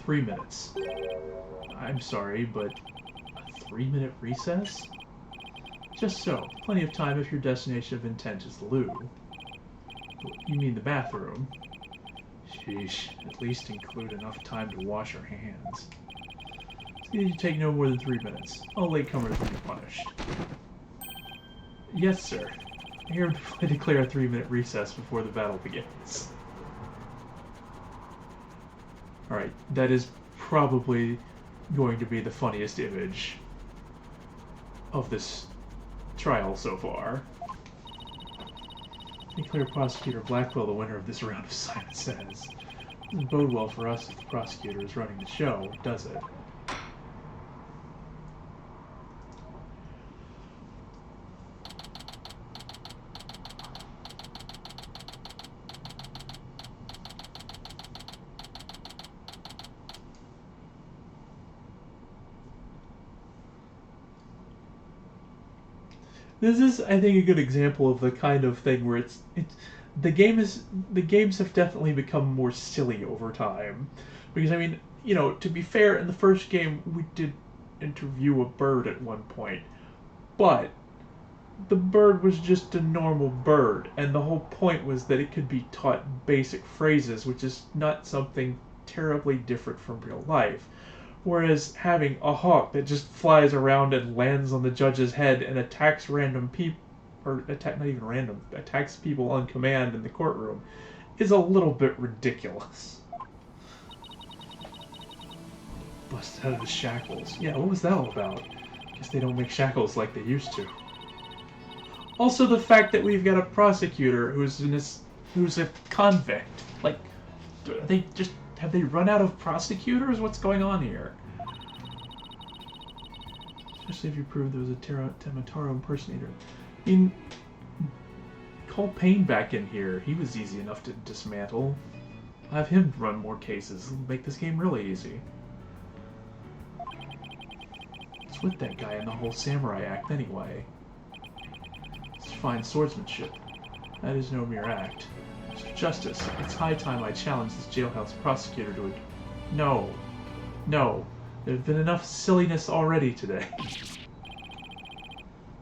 3 minutes. I'm sorry, but a 3-minute recess? Just so. Plenty of time if your destination of intent is the loo. You mean the bathroom? Sheesh. At least include enough time to wash your hands. You take no more than 3 minutes. All latecomers will be punished. Yes, sir. I hereby declare a 3-minute recess before the battle begins. Alright, that is probably going to be the funniest image of this trial so far. Declare Prosecutor Blackwell the winner of this round of Simon Says. Doesn't bode well for us if the prosecutor is running the show, does it? This is, I think, a good example of the kind of thing where the games have definitely become more silly over time, because I mean, you know, to be fair, in the first game we did interview a bird at one point, but the bird was just a normal bird, and the whole point was that it could be taught basic phrases, which is not something terribly different from real life. Whereas having a hawk that just flies around and lands on the judge's head and attacks random people, or not even random, attacks people on command in the courtroom, is a little bit ridiculous. Busted out of his shackles. Yeah, what was that all about? Guess they don't make shackles like they used to. Also, the fact that we've got a prosecutor who's a convict. Like, have they run out of prosecutors? What's going on here? Especially if you prove there was a Temataro impersonator. I mean, call Payne back in here. He was easy enough to dismantle. Have him run more cases. It'll make this game really easy. What's with that guy in the whole samurai act anyway? It's fine swordsmanship. That is no mere act. Mr. Justice, it's high time I challenge this jailhouse prosecutor to a... No. No. There have been enough silliness already today.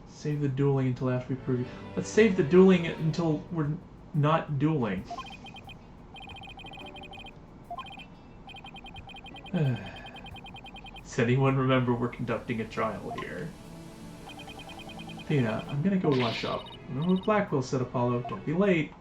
Save the dueling until after we prove... Let's save the dueling until we're not dueling. Does anyone remember we're conducting a trial here? Athena, I'm gonna go wash up. Remember what Blackwell said, Apollo. Don't be late.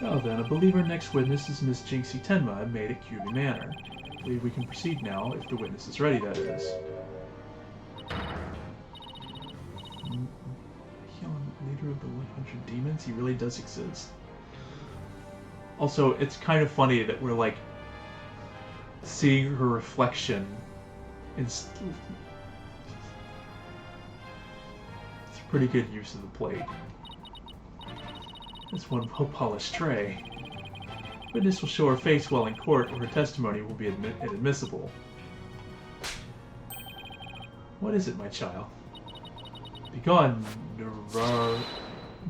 Well then, I believe our next witness is Miss Jinxie Tenma, maid at Kyubi Manor. I believe we can proceed now, if the witness is ready, that is. Leader of the 100 demons? He really does exist. Also, it's kind of funny that we're like seeing her reflection in it's a pretty good use of the plate. This one well-polished tray. Witness will show her face while in court, or her testimony will be inadmissible. What is it, my child? Begone,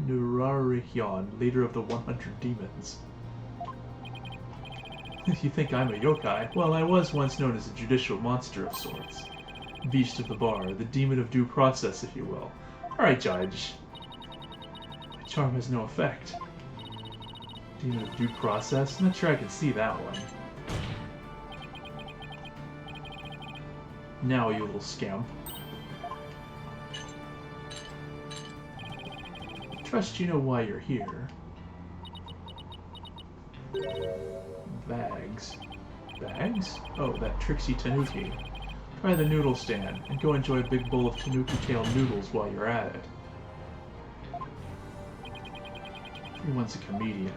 Nurarihyon, leader of the 100 demons. If you think I'm a yokai, well, I was once known as a judicial monster of sorts. Beast of the bar, the demon of due process, if you will. Alright, Judge. My charm has no effect. Demon of due process? I'm not sure I can see that one. Now, you little scamp. Trust you know why you're here. Bags. Bags? Oh, that tricksy tanuki. Try the noodle stand, and go enjoy a big bowl of tanuki tail noodles while you're at it. Everyone's a comedian.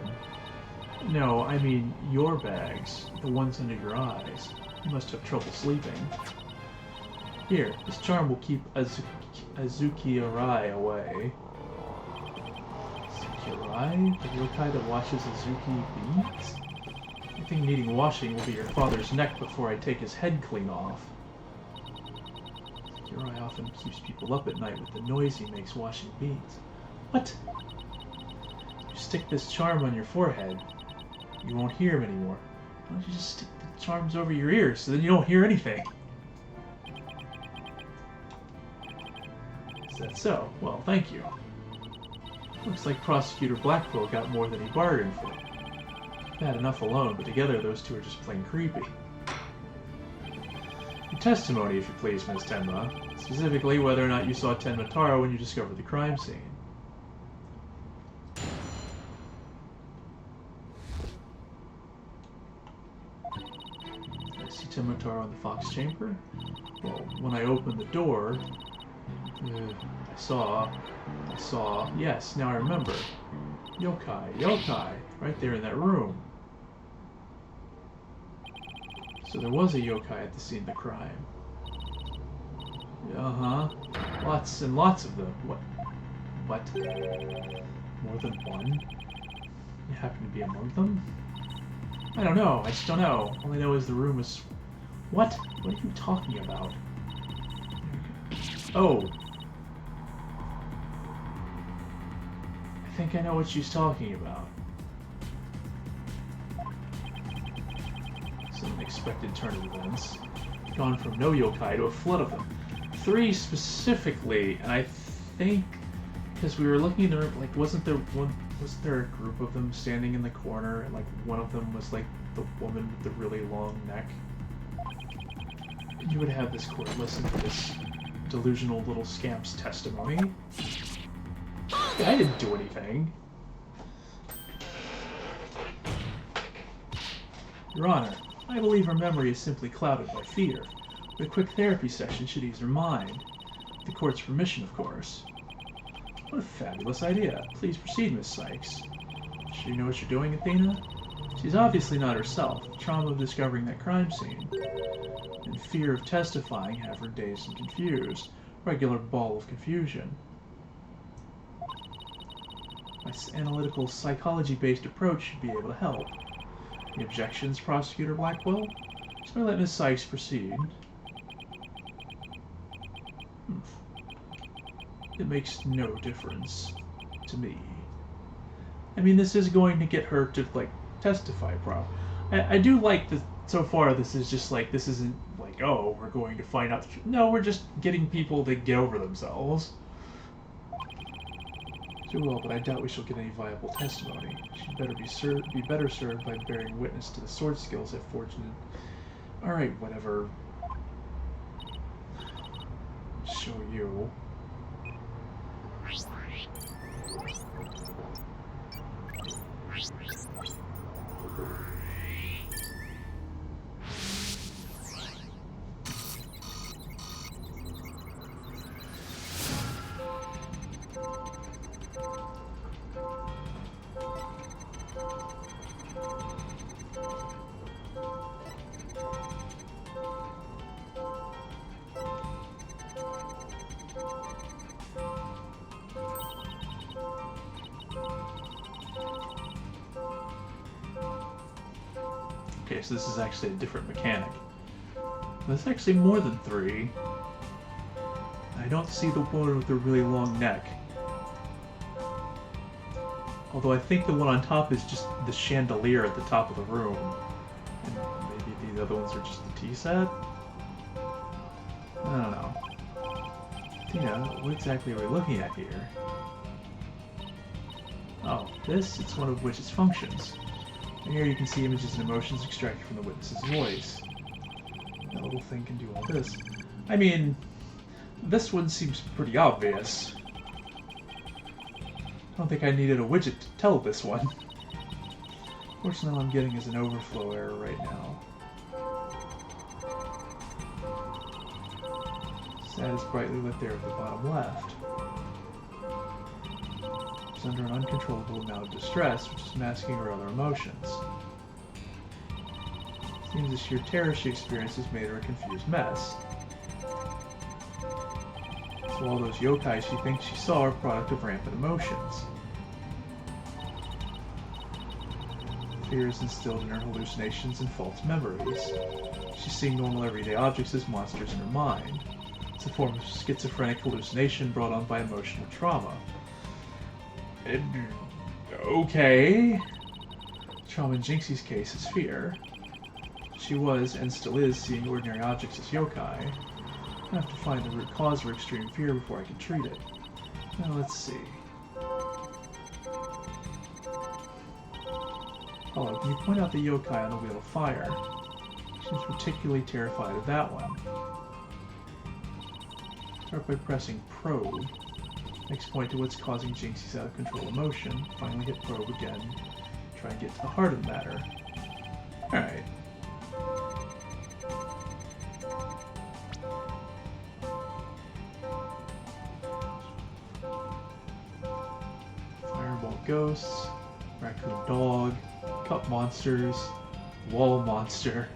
No, I mean your bags. The ones under your eyes. You must have trouble sleeping. Here, this charm will keep Azuki Arai away. Azuki-Arai? The yokai that washes Azuki beans? I think needing washing will be your father's neck before I take his head clean off. Azuki-Arai often keeps people up at night with the noise he makes washing beans. What? You stick this charm on your forehead, you won't hear him anymore. Why don't you just stick the charms over your ears so then you don't hear anything? Is that so? Well, thank you. Looks like Prosecutor Blackwell got more than he bargained for. Bad enough alone, but together those two are just plain creepy. Your testimony, if you please, Ms. Tenma. Specifically, whether or not you saw Tenma Taro when you discovered the crime scene. scimitar on the Fox Chamber? Well, when I opened the door, I saw, yes, now I remember. Yokai, right there in that room. So there was a yokai at the scene of the crime. Uh-huh. Lots and lots of them. What? More than one? You happen to be among them? I don't know. I just don't know. All I know is the room was... What? What are you talking about? Oh. I think I know what she's talking about. Some unexpected turn of events. Gone from no yokai to a flood of them. 3 specifically, and I think because we were looking in the room, like, wasn't there a group of them standing in the corner, and like one of them was like the woman with the really long neck? You would have this court listen to this delusional little scamp's testimony. I didn't do anything. Your Honor, I believe her memory is simply clouded by fear. A quick therapy session should ease her mind. With the court's permission, of course. What a fabulous idea. Please proceed, Miss Sykes. Does she know what you're doing, Athena? She's obviously not herself. The trauma of discovering that crime scene and fear of testifying have her dazed and confused. Regular ball of confusion. My analytical, psychology-based approach should be able to help. Any objections, Prosecutor Blackwell? Just going to let Miss Sykes proceed. It makes no difference to me. I mean, this is going to get her to, like, testify properly. I do like that so far this is just like, this isn't like, oh, we're going to find out the truth. No, we're just getting people to get over themselves. Too well, but I doubt we shall get any viable testimony. She'd better be better served by bearing witness to the sword skills I've forged in. Alright, whatever. Show you. Okay, so this is actually a different mechanic. There's actually more than 3. I don't see the one with the really long neck. Although I think the one on top is just the chandelier at the top of the room. And maybe these other ones are just the tea set? I don't know. Tina, what exactly are we looking at here? Oh, this? It's one of Witch's functions. And here you can see images and emotions extracted from the witness's voice. That little thing can do all this. I mean, this one seems pretty obvious. I don't think I needed a widget to tell this one. Fortunately, all I'm getting is an overflow error right now. Sad is brightly lit there at the bottom left. She's under an uncontrollable amount of distress, which is masking her other emotions. Seems the sheer terror she experiences made her a confused mess. So all those yokai she thinks she saw are a product of rampant emotions. Fear is instilled in her hallucinations and false memories. She's seeing normal everyday objects as monsters in her mind. It's a form of schizophrenic hallucination brought on by emotional trauma. Okay. Trauma in Jinxie's case is fear. She was, and still is, seeing ordinary objects as yokai. I have to find the root cause of her extreme fear before I can treat it. Now let's see. Hello, can you point out the yokai on the Wheel of Fire? Seems particularly terrified of that one. Start by pressing probe. Next, point to what's causing Jinxie's out-of-control emotion. Finally hit probe again. Try and get to the heart of the matter. Alright. ghosts, raccoon dog, cup monsters, wall monster.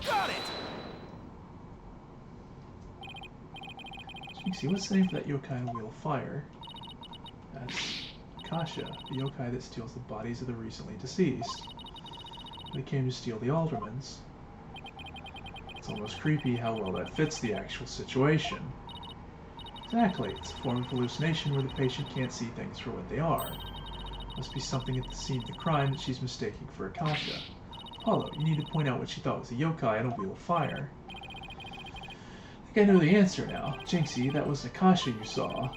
Got it! Jinxie, what's the name for that yokai on Wheel of Fire? That's Kasha, the yokai that steals the bodies of the recently deceased. They came to steal the aldermans. It's almost creepy how well that fits the actual situation. Exactly, it's a form of hallucination where the patient can't see things for what they are. Must be something at the scene of the crime that she's mistaking for Akasha. Apollo, you need to point out what she thought was a yokai on a Wheel of Fire. I think I know the answer now. Jinxie, that was Akasha you saw.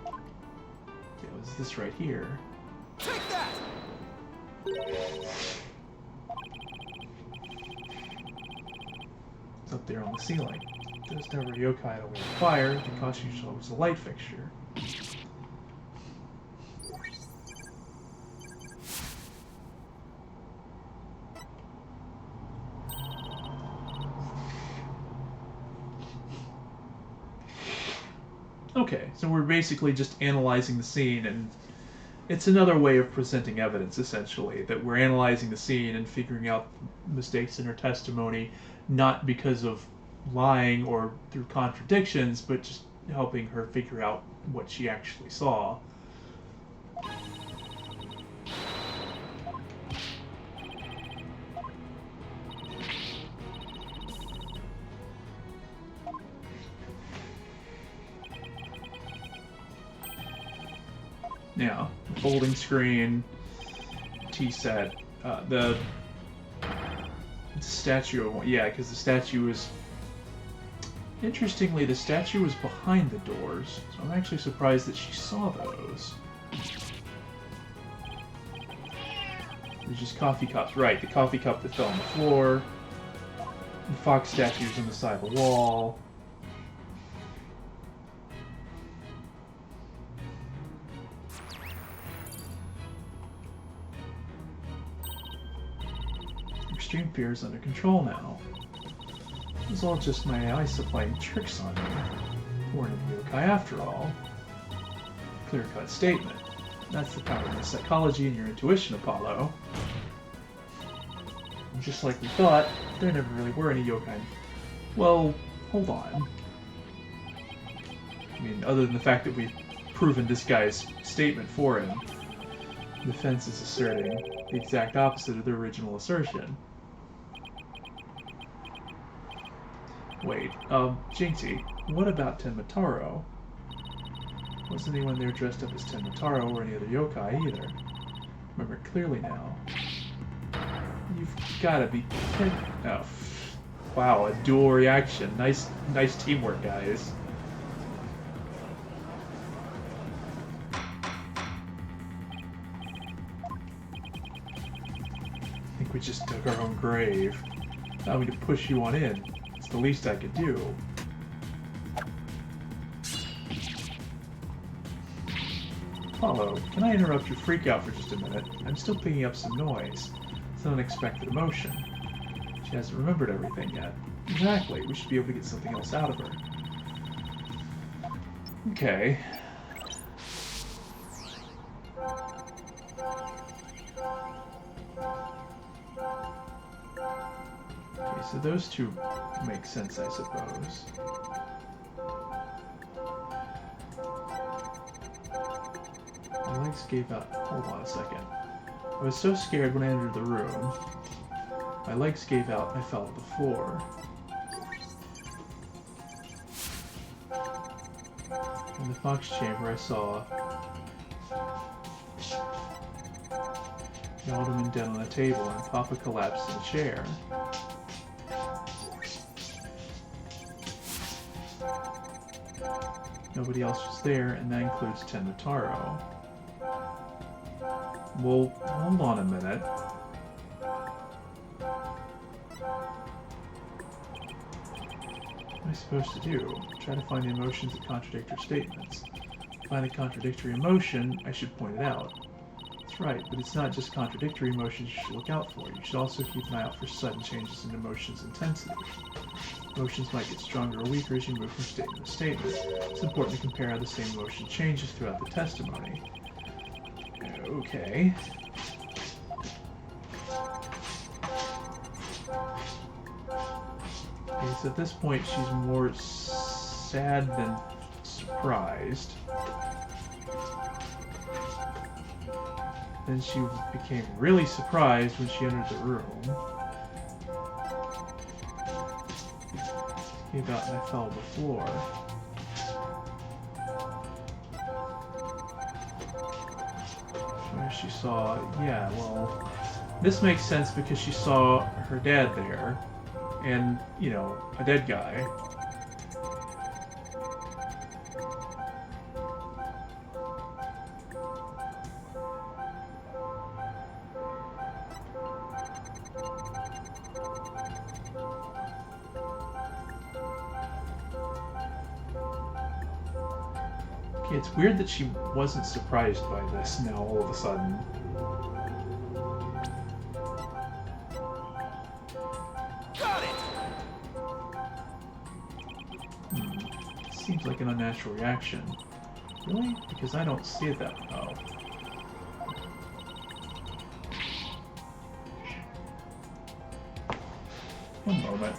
It was this right here. Take that! It's up there on the ceiling. There's never a yokai on a Wheel of Fire. The Akasha you saw was a light fixture. Okay, so we're basically just analyzing the scene, and it's another way of presenting evidence, essentially, that we're analyzing the scene and figuring out mistakes in her testimony, not because of lying or through contradictions, but just helping her figure out what she actually saw. Now, folding screen, T-set, the statue, yeah, because the statue was, interestingly, the statue was behind the doors, so I'm actually surprised that she saw those. There's just coffee cups, right, the coffee cup that fell on the floor, the fox statues on the side of the wall. Extreme fear is under control now. It was all just my eyes playing tricks on me. You weren't a yokai after all. Clear-cut statement. That's the power of your psychology and your intuition, Apollo. And just like we thought, there never really were any yokai. Well, hold on. I mean, other than the fact that we've proven this guy's statement for him, the defense is asserting the exact opposite of their original assertion. Wait, Jinxie, what about Tenmataro? Wasn't anyone there dressed up as Tenmataro or any other yokai either? Remember it clearly now. You've gotta be kidding. Oh, wow, a dual reaction. Nice teamwork, guys. I think we just dug our own grave. Allow me to push you on in. It's the least I could do. Apollo, can I interrupt your freak out for just a minute? I'm still picking up some noise. It's an unexpected emotion. She hasn't remembered everything yet. Exactly, we should be able to get something else out of her. Okay. Okay, so those two make sense, I suppose. My legs gave out. Hold on a second. I was so scared when I entered the room. My legs gave out and I fell to the floor. In the fox chamber, I saw the alderman dead on a table and Papa collapsed in a chair. Nobody else was there, and that includes Tenmataro. Well, hold on a minute. What am I supposed to do? Try to find the emotions that contradict her statements. Find a contradictory emotion, I should point it out. It's Right, but it's not just contradictory emotions you should look out for. You should also keep an eye out for sudden changes in emotions' intensity. Emotions might get stronger or weaker as you move from statement to statement. It's important to compare how the same emotion changes throughout the testimony. Okay. Okay, so at this point she's more sad than surprised. Then she became really surprised when she entered the room. He got and I fell to the floor. Where she saw, yeah, well, this makes sense because she saw her dad there, and, you know, a dead guy. It's weird that she wasn't surprised by this now all of a sudden. Got it! Seems like an unnatural reaction. Really? Because I don't see it that way. Oh. One moment.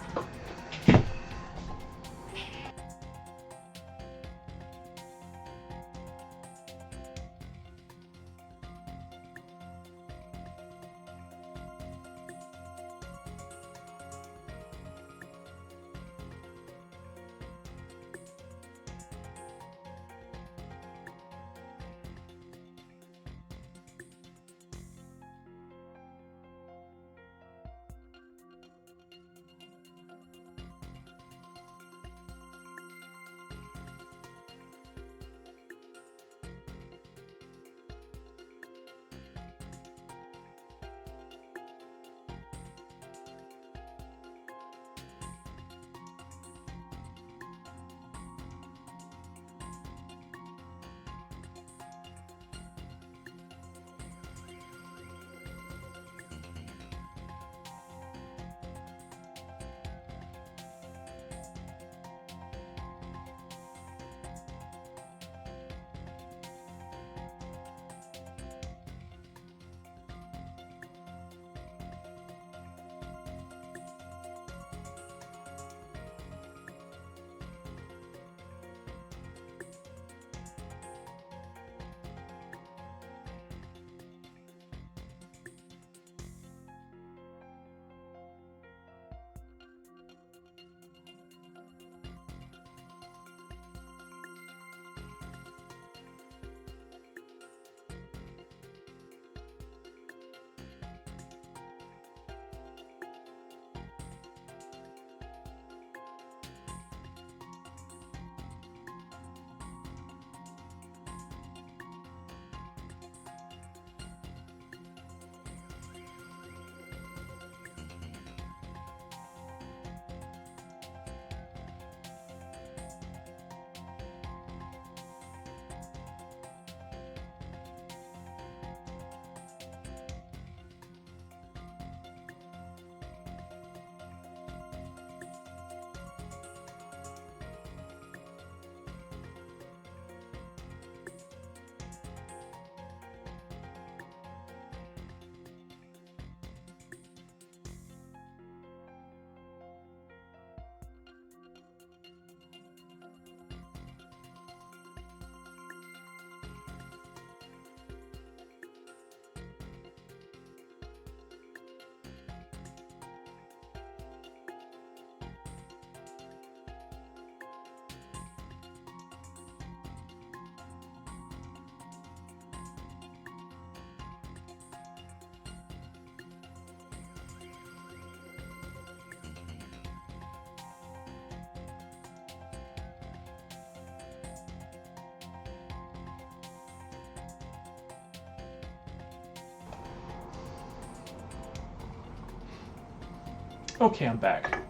Okay, I'm back.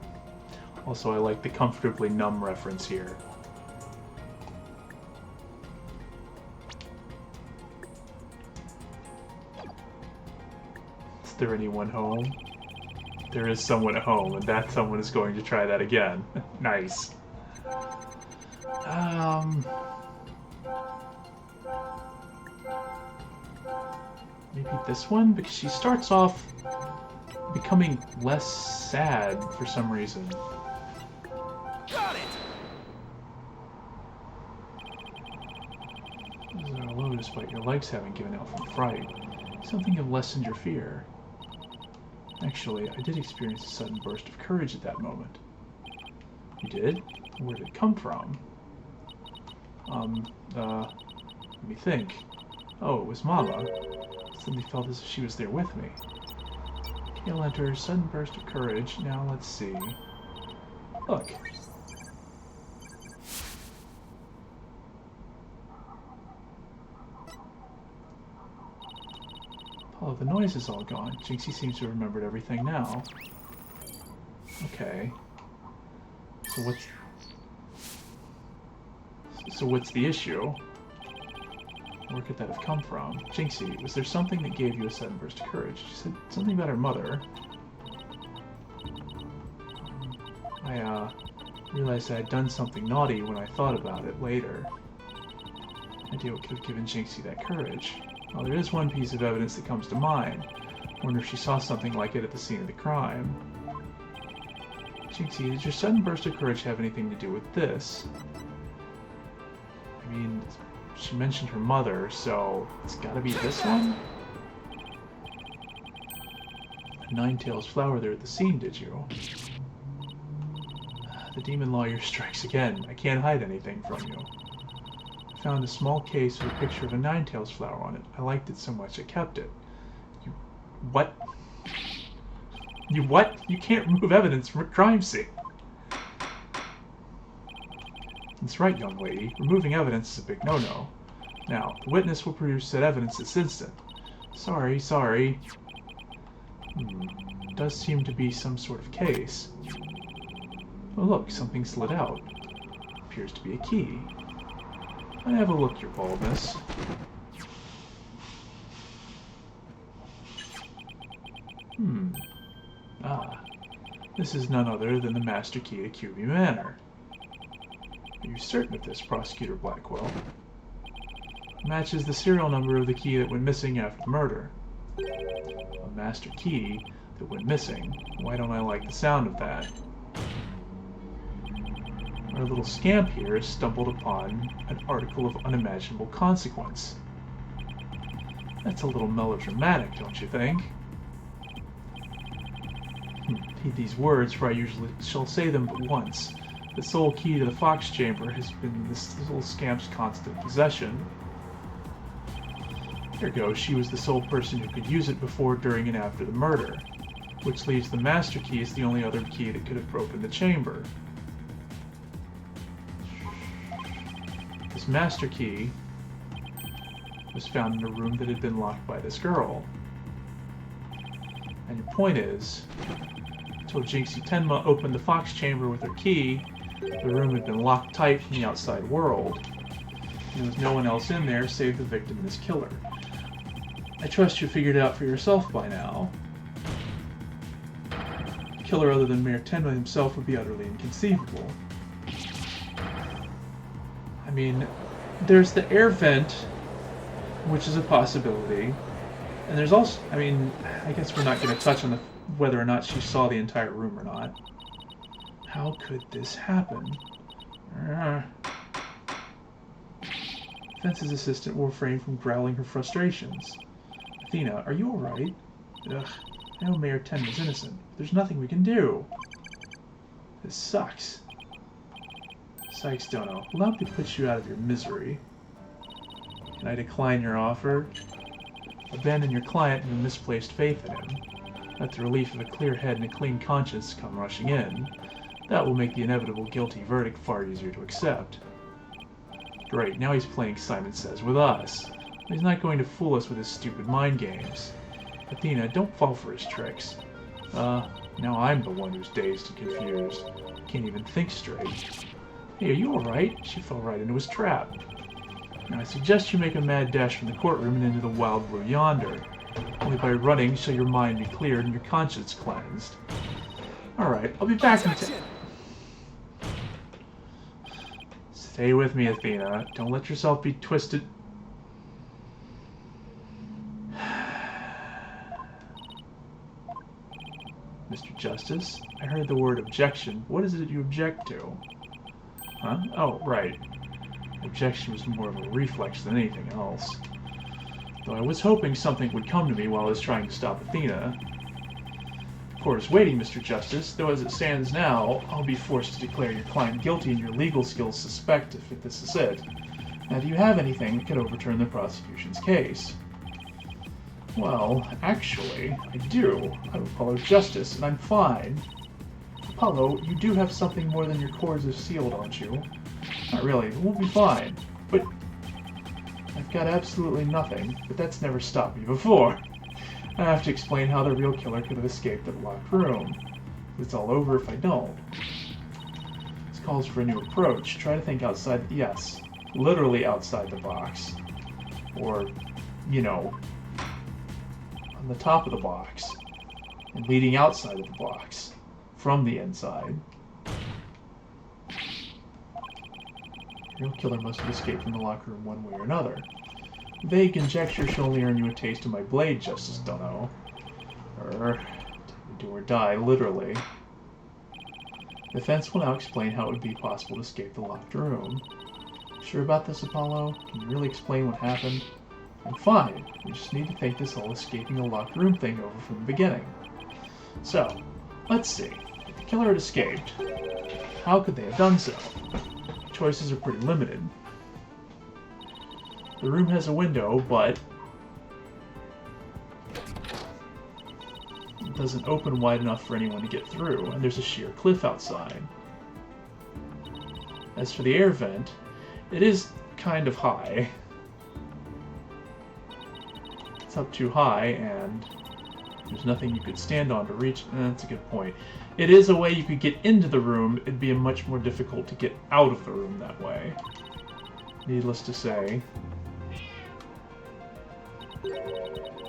Also, I like the comfortably numb reference here. there anyone home? There is someone at home, and that someone is going to try that again. Nice. Maybe this one? Because she starts off becoming less sad for some reason. Got it. Those are low despite your legs having given out from fright. Something have lessened your fear. Actually, I did experience a sudden burst of courage at that moment. You did? Where did it come from? Let me think. Oh, it was Mama. Suddenly felt as if she was there with me. Kale enters, sudden burst of courage. Now let's see. Look. Oh, the noise is all gone. Jinxie seems to have remembered everything now. Okay. So what's the issue? Where could that have come from? Jinxie, was there something that gave you a sudden burst of courage? She said something about her mother. I realized I had done something naughty when I thought about it later. No idea what could have given Jinxie that courage. Well, there is one piece of evidence that comes to mind. Wonder if she saw something like it at the scene of the crime. Jinxie, did your sudden burst of courage have anything to do with this? I mean, she mentioned her mother, so it's gotta be this one? A nine-tails flower there at the scene, did you? The demon lawyer strikes again. I can't hide anything from you. I found a small case with a picture of a nine-tails flower on it. I liked it so much I kept it. You... what? You what? You can't remove evidence from a crime scene. That's right, young lady. Removing evidence is a big no-no. Now, the witness will produce said evidence this instant. Sorry. It does seem to be some sort of case. Oh look, something slid out. Appears to be a key. Have a look, your baldness. This is none other than the master key to QB Manor. Are you certain of this, Prosecutor Blackwell? Matches the serial number of the key that went missing after the murder. A master key that went missing. Why don't I like the sound of that? Our little scamp here has stumbled upon an article of unimaginable consequence. That's a little melodramatic, don't you think? Heed these words, for I usually shall say them but once. The sole key to the fox chamber has been this little scamp's constant possession. There goes, she was the sole person who could use it before, during, and after the murder, which leaves the master key as the only other key that could have broken the chamber. This master key was found in a room that had been locked by this girl. And your point is, until Jinxie Tenma opened the fox chamber with her key, the room had been locked tight from the outside world. And there was no one else in there save the victim and his killer. I trust you figured it out for yourself by now. A killer other than Mayor Tenma himself would be utterly inconceivable. I mean, there's the air vent, which is a possibility. And there's also, I mean, I guess we're not going to touch on whether or not she saw the entire room or not. How could this happen? Fence's assistant will refrain from growling her frustrations. Athena, are you alright? Ugh, I know Mayor Ten was innocent, but there's nothing we can do. This sucks. Sykes Dono, allow me to put you out of your misery. Can I decline your offer? Abandon your client and the misplaced faith in him. Let the relief of a clear head and a clean conscience come rushing in. That will make the inevitable guilty verdict far easier to accept. Great, now he's playing Simon Says with us. He's not going to fool us with his stupid mind games. Athena, don't fall for his tricks. Now I'm the one who's dazed and confused. Can't even think straight. Hey, are you alright? She fell right into his trap. Now I suggest you make a mad dash from the courtroom and into the wild blue yonder. Only by running shall your mind be cleared and your conscience cleansed. Alright, I'll be back in Stay with me, Athena. Don't let yourself be twisted. Mr. Justice, I heard the word objection. What is it you object to? Huh? Oh, right. Objection was more of a reflex than anything else. Though I was hoping something would come to me while I was trying to stop Athena. Court is waiting, Mr. Justice, though as it stands now, I'll be forced to declare your client guilty and your legal skills suspect if this is it. Now, do you have anything that could overturn the prosecution's case? Well, actually, I do. I'm Apollo Justice, and I'm fine. Apollo, you do have something more than your cords of steel, don't you? Not really, it won't be fine. But I've got absolutely nothing, but that's never stopped me before. I have to explain how the real killer could have escaped the locked room. It's all over if I don't. This calls for a new approach. Try to think outside, yes, literally outside the box. Or, you know, on the top of the box. And leading outside of the box. From the inside. The real killer must have escaped from the locker room one way or another. Vague conjecture should only earn you a taste of my blade, Justice Dunno. Do or die, literally. The defense will now explain how it would be possible to escape the locked room. Sure about this, Apollo? Can you really explain what happened? I'm fine. We just need to think this whole escaping the locked room thing over from the beginning. So, let's see. If the killer had escaped, how could they have done so? Choices are pretty limited. The room has a window, but it doesn't open wide enough for anyone to get through, and there's a sheer cliff outside. As for the air vent, it is kind of high. It's up too high, and there's nothing you could stand on to reach. That's a good point. It is a way you could get into the room. It'd be much more difficult to get out of the room that way. Needless to say,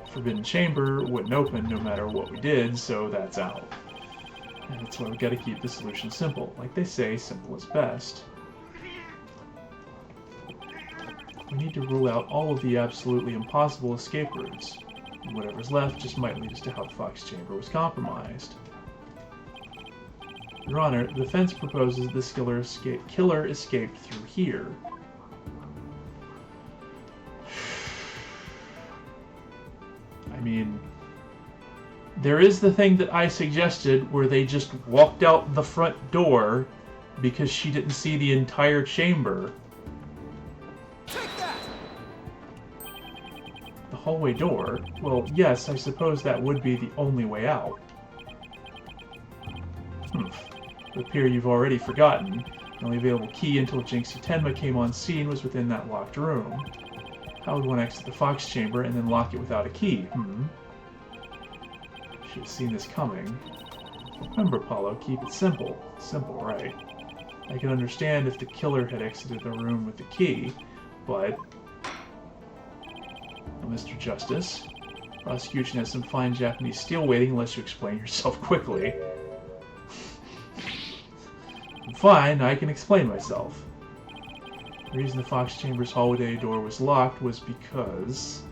Forbidden Chamber wouldn't open no matter what we did, so that's out. And that's why we gotta keep the solution simple. Like they say, simple is best. We need to rule out all of the absolutely impossible escape routes. And whatever's left just might lead us to how the Fox Chamber was compromised. Your Honor, the defense proposes this killer escaped through here. I mean, there is the thing that I suggested where they just walked out the front door because she didn't see the entire chamber. The hallway door? Well, yes, I suppose that would be the only way out. It would appear you've already forgotten. The only available key until Jinx Tenma came on scene was within that locked room. How would one exit the Fox Chamber and then lock it without a key? Should have seen this coming. Remember, Apollo, keep it simple. Simple, right. I can understand if the killer had exited the room with the key, but... Well, Mr. Justice, prosecution has some fine Japanese steel waiting unless you explain yourself quickly. Fine, I can explain myself. The reason the Fox Chamber's hallway door was locked was because...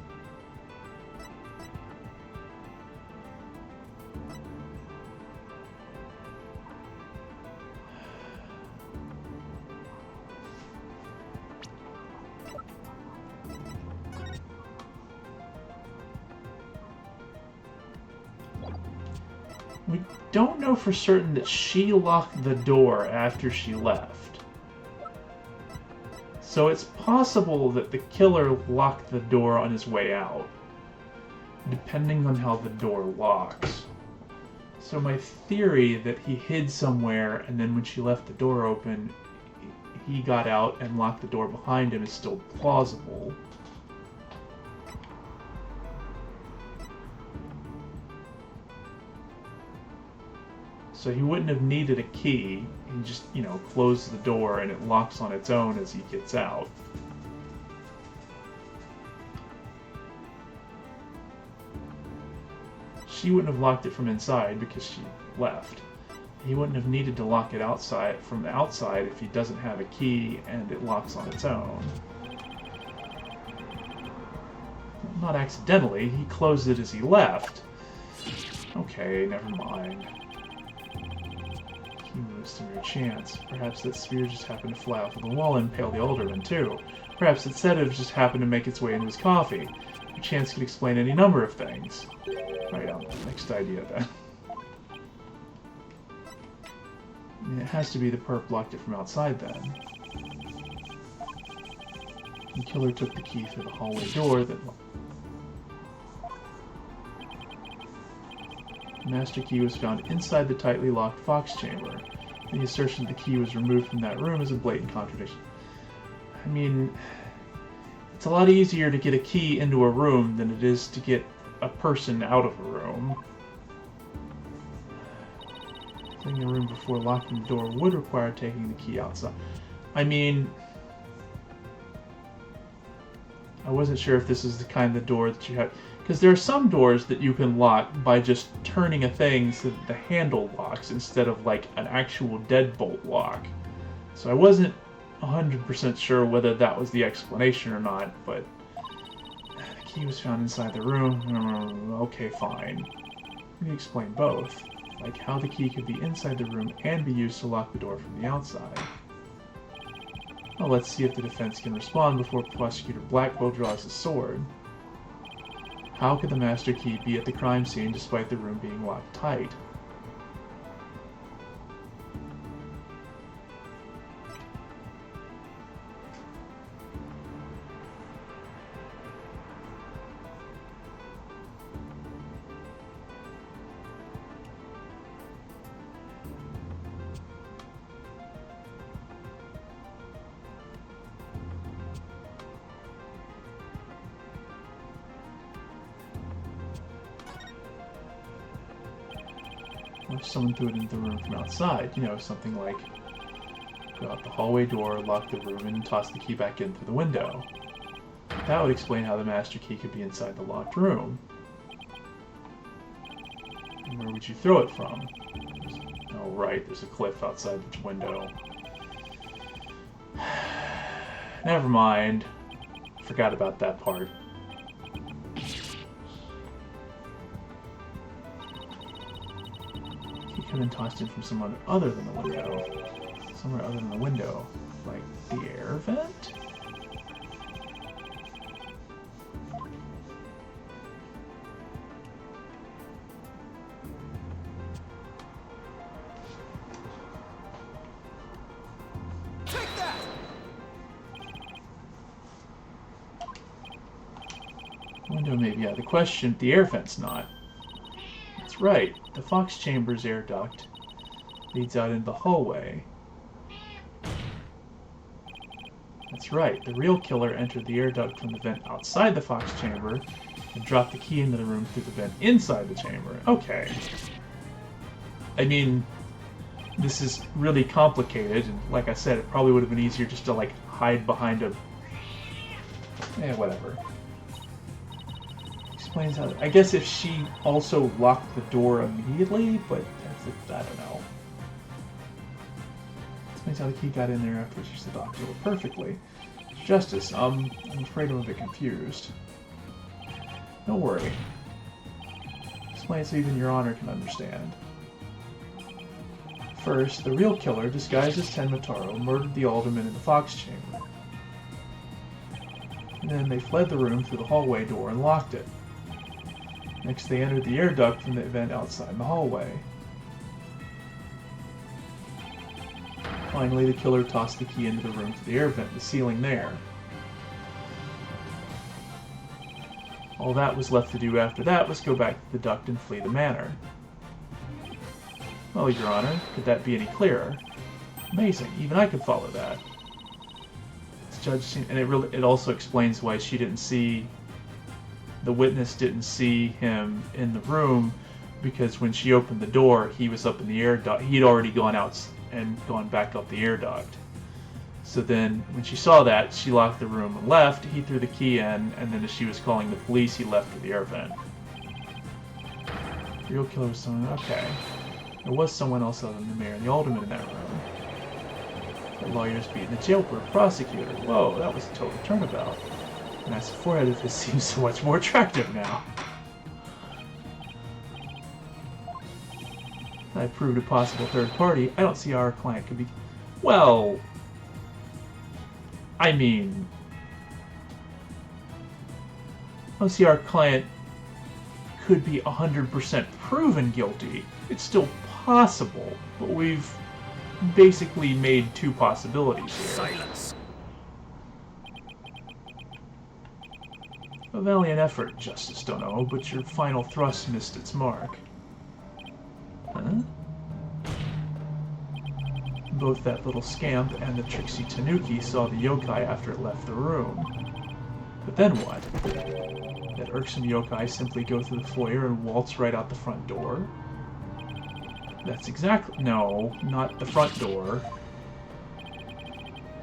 we don't know for certain that she locked the door after she left. So it's possible that the killer locked the door on his way out, depending on how the door locks. So my theory that he hid somewhere and then when she left the door open, he got out and locked the door behind him is still plausible. So he wouldn't have needed a key. He just, you know, closes the door and it locks on its own as he gets out. she wouldn't have locked it from inside because she left. He wouldn't have needed to lock it outside from the outside if he doesn't have a key and it locks on its own. Not accidentally, he closed it as he left. Okay, never mind. Key moves to mere chance. Perhaps that spear just happened to fly off of the wall and impale the alderman too. Perhaps that sedative just happened to make its way into his coffee. A chance could explain any number of things. Right on, next idea then. I mean, it has to be the perp locked it from outside then. The killer took the key through the hallway door that... The master key was found inside the tightly locked Fox chamber. The assertion that the key was removed from that room is a blatant contradiction. I mean, it's a lot easier to get a key into a room than it is to get a person out of a room. Cleaning the room before locking the door would require taking the key outside. I mean, I wasn't sure if this is the kind of door that you have, because there are some doors that you can lock by just turning a thing so that the handle locks instead of like an actual deadbolt lock. So I wasn't 100% sure whether that was the explanation or not, but the key was found inside the room. Okay, fine. Let me explain both. Like how the key could be inside the room and be used to lock the door from the outside. Well, let's see if the defense can respond before Prosecutor Blackwell draws his sword. How could the master key be at the crime scene despite the room being locked tight? If someone threw it into the room from outside, you know, something like go out the hallway door, lock the room, and toss the key back in through the window. That would explain how the master key could be inside the locked room. And where would you throw it from? Oh, right, there's a cliff outside the window. Never mind. Forgot about that part. Could have been tossed in from somewhere other than the window. Somewhere other than the window. Like the air vent? Take that! Window may be out of the question, the air vent's not. That's right, the Fox Chamber's air duct leads out into the hallway. That's right, the real killer entered the air duct from the vent outside the Fox Chamber and dropped the key into the room through the vent inside the chamber. Okay. I mean, this is really complicated, and like I said, it probably would have been easier just to, like, hide behind a... whatever. Explains how... I guess if she also locked the door immediately, but I don't know. Explains how the key got in there after she used the dock door perfectly. Justice, I'm afraid I'm a bit confused. Don't worry. Explain so even Your Honor can understand. First, the real killer, disguised as Tenmataro, murdered the alderman in the Fox Chamber. And then they fled the room through the hallway door and locked it. Next, they entered the air duct from the vent outside the hallway. Finally, the killer tossed the key into the room through the air vent, the ceiling there. All that was left to do after that was go back to the duct and flee the manor. Well, Your Honor, could that be any clearer? Amazing, even I could follow that. This judge, and it also explains why she didn't see... The witness didn't see him in the room, because when she opened the door, he was up in the air duct. He'd already gone out and gone back up the air duct. So then, when she saw that, she locked the room and left. He threw the key in, and then as she was calling the police, he left through the air vent. Real killer was someone. Okay. There was someone else other than the mayor and the alderman in that room. The lawyer's beating the jailbird prosecutor. Whoa, that was a total turnabout. The massive forehead of his seems so much more attractive now. I proved a possible third party. I don't see how our client could be... Well... I mean... I don't see our client could be 100% proven guilty. It's still possible, but we've basically made two possibilities here. Silence. A valiant effort, Justice Dono, but your final thrust missed its mark. Huh? Both that little scamp and the tricksy Tanuki saw the yokai after it left the room. But then what? That irksome yokai simply go through the foyer and waltz right out the front door? That's exactly... No, not the front door.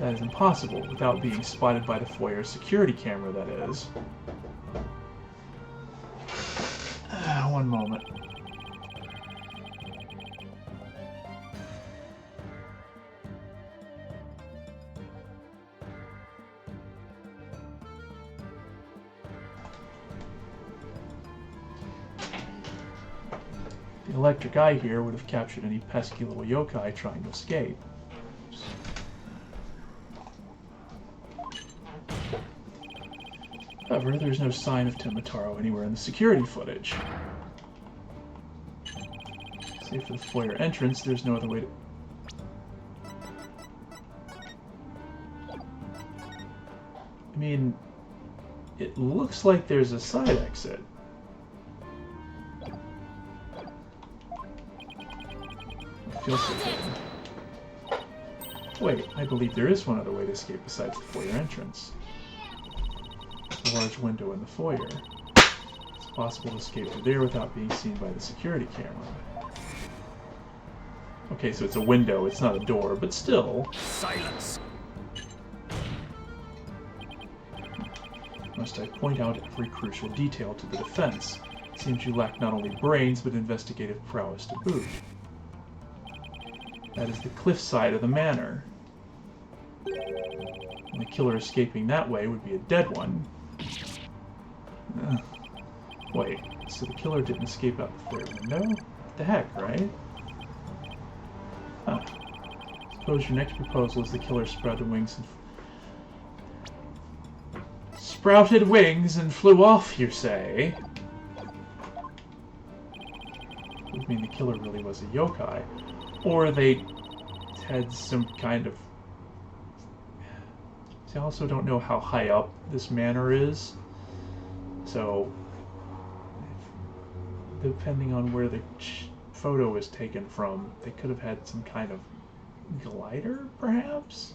That is impossible, without being spotted by the foyer security camera, that is. One moment. The electric eye here would have captured any pesky little yokai trying to escape. However, there's no sign of Timotaro anywhere in the security footage. Save for the foyer entrance, there's no other way to... I mean, it looks like there's a side exit. It feels so good. Wait, I believe there is one other way to escape besides the foyer entrance. A large window in the foyer. It's possible to escape through there without being seen by the security camera. Okay, so it's a window, it's not a door, but still. Silence. Must I point out every crucial detail to the defense? It seems you lack not only brains, but investigative prowess to boot. That is the cliffside of the manor. And the killer escaping that way would be a dead one. Wait, so the killer didn't escape out the foyer window? What the heck, right? Huh. Suppose your next proposal is the killer sprouted wings and flew off, you say? Would mean the killer really was a yokai. Or they had some kind of... See, I also don't know how high up this manor is. So, depending on where the photo is taken from, they could have had some kind of glider, perhaps?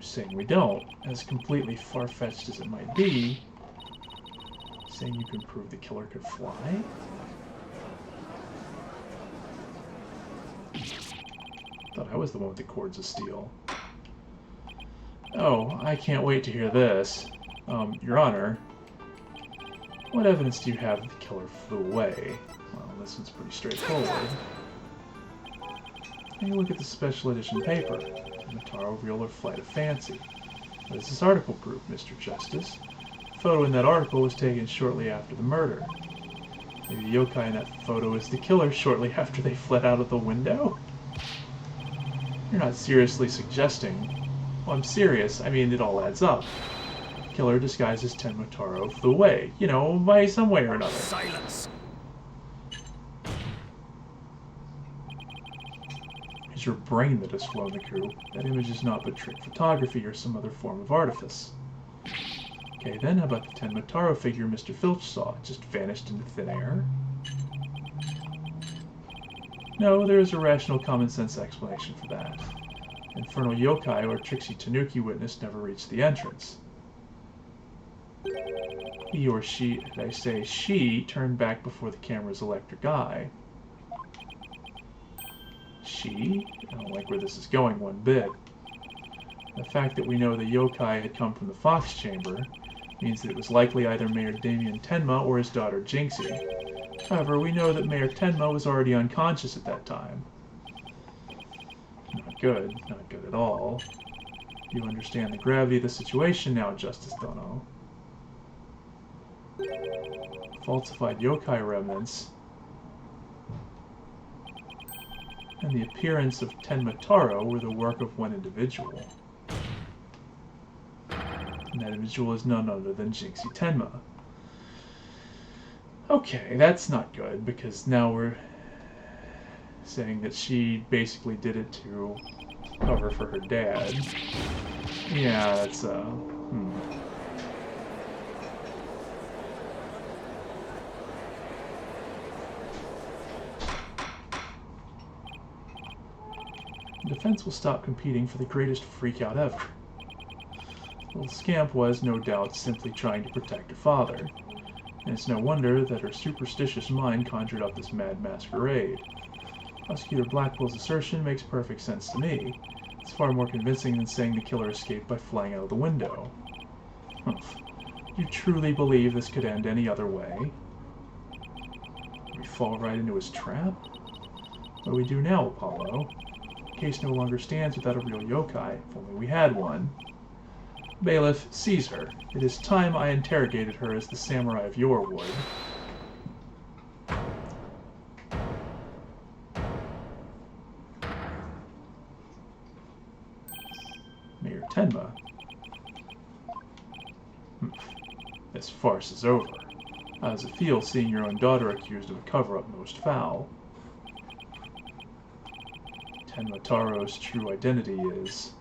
Saying we don't, as completely far-fetched as it might be. Saying you can prove the killer could fly? Thought I was the one with the cords of steel. Oh, I can't wait to hear this. Your Honor, what evidence do you have that the killer flew away? Well, this one's pretty straightforward. Take a look at the special edition paper. Timotaro Real or Flight of Fancy. What does this article prove, Mr. Justice? The photo in that article was taken shortly after the murder. Maybe the yokai in that photo is the killer shortly after they fled out of the window? You're not seriously suggesting... Well, I'm serious. I mean, it all adds up. The killer disguised as Timotaro flew away. You know, by some way or another. Silence. It's your brain that has flown the coup. That image is not but trick photography or some other form of artifice. Okay, then how about the Timotaro figure Mr. Filch saw? It just vanished into thin air? No, there is a rational common sense explanation for that. Infernal yokai or tricksy Tanuki witness never reached the entrance. He or she, did I say she, turned back before the camera's electric eye. She? I don't like where this is going one bit. The fact that we know the yokai had come from the Fox Chamber means that it was likely either Mayor Damien Tenma or his daughter Jinxie. However, we know that Mayor Tenma was already unconscious at that time. Not good. Not good at all. You understand the gravity of the situation now, Justice Dono. Falsified yokai remnants and the appearance of Tenma Taro were the work of one individual. And that individual is none other than Jinxie Tenma. Okay, that's not good, because now we're saying that she basically did it to cover for her dad. Yeah, that's, The defense will stop competing for the greatest freak-out ever. The little scamp was, no doubt, simply trying to protect her father. And it's no wonder that her superstitious mind conjured up this mad masquerade. Prosecutor Blackwell's assertion makes perfect sense to me. It's far more convincing than saying the killer escaped by flying out of the window. Humph. You truly believe this could end any other way? We fall right into his trap? What do we do now, Apollo? The case no longer stands without a real yokai, if only we had one. Bailiff, seize her. It is time I interrogated her as the samurai of yore would. Mayor Tenma. This farce is over. How does it feel seeing your own daughter accused of a cover-up most foul? Tenma Taro's true identity is...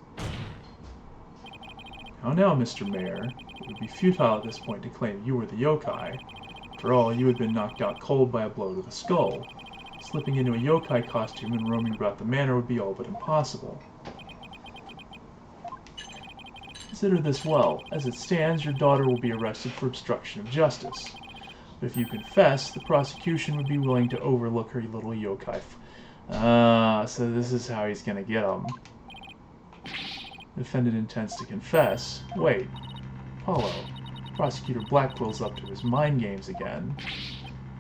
Now, Mr. Mayor, it would be futile at this point to claim you were the yokai. After all, you had been knocked out cold by a blow to the skull. Slipping into a yokai costume and roaming about the manor would be all but impossible. Consider this well. As it stands, your daughter will be arrested for obstruction of justice. But if you confess, the prosecution would be willing to overlook her little yokai. So this is how he's gonna get him. The defendant intends to confess. Wait. Apollo. Prosecutor Blackwell's up to his mind games again.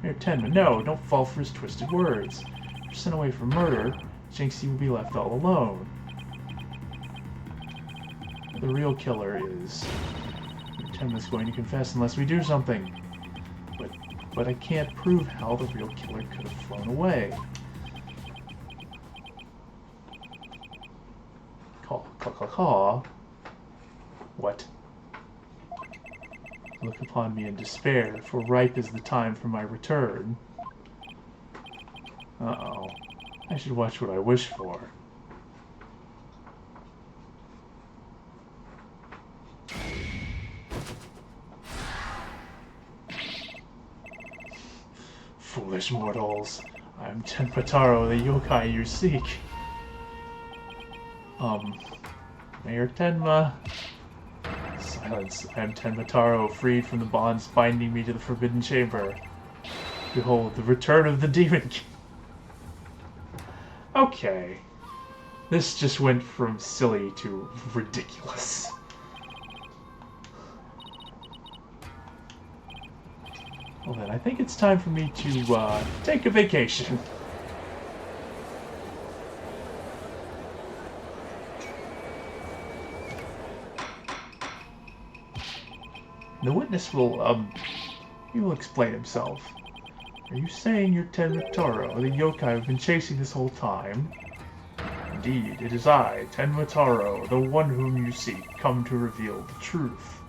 Mayor Tenma, no, don't fall for his twisted words. If you're sent away for murder, Jinxie will be left all alone. The real killer is... Mayor Tenma's going to confess unless we do something. But I can't prove how the real killer could have flown away. Caw. What? Look upon me in despair, for ripe is the time for my return. Uh-oh. I should watch what I wish for. Foolish mortals. I am Tenma Taro, the yokai you seek. Mayor Tenma. Silence. I am Tenma Taro, freed from the bonds binding me to the Forbidden Chamber. Behold, the return of the Demon King. Okay. This just went from silly to ridiculous. Well then, I think it's time for me to, take a vacation. The witness will, he will explain himself. Are you saying you're Tenma Taro, the yokai I've been chasing this whole time? Indeed, it is I, Tenma Taro, the one whom you seek, come to reveal the truth.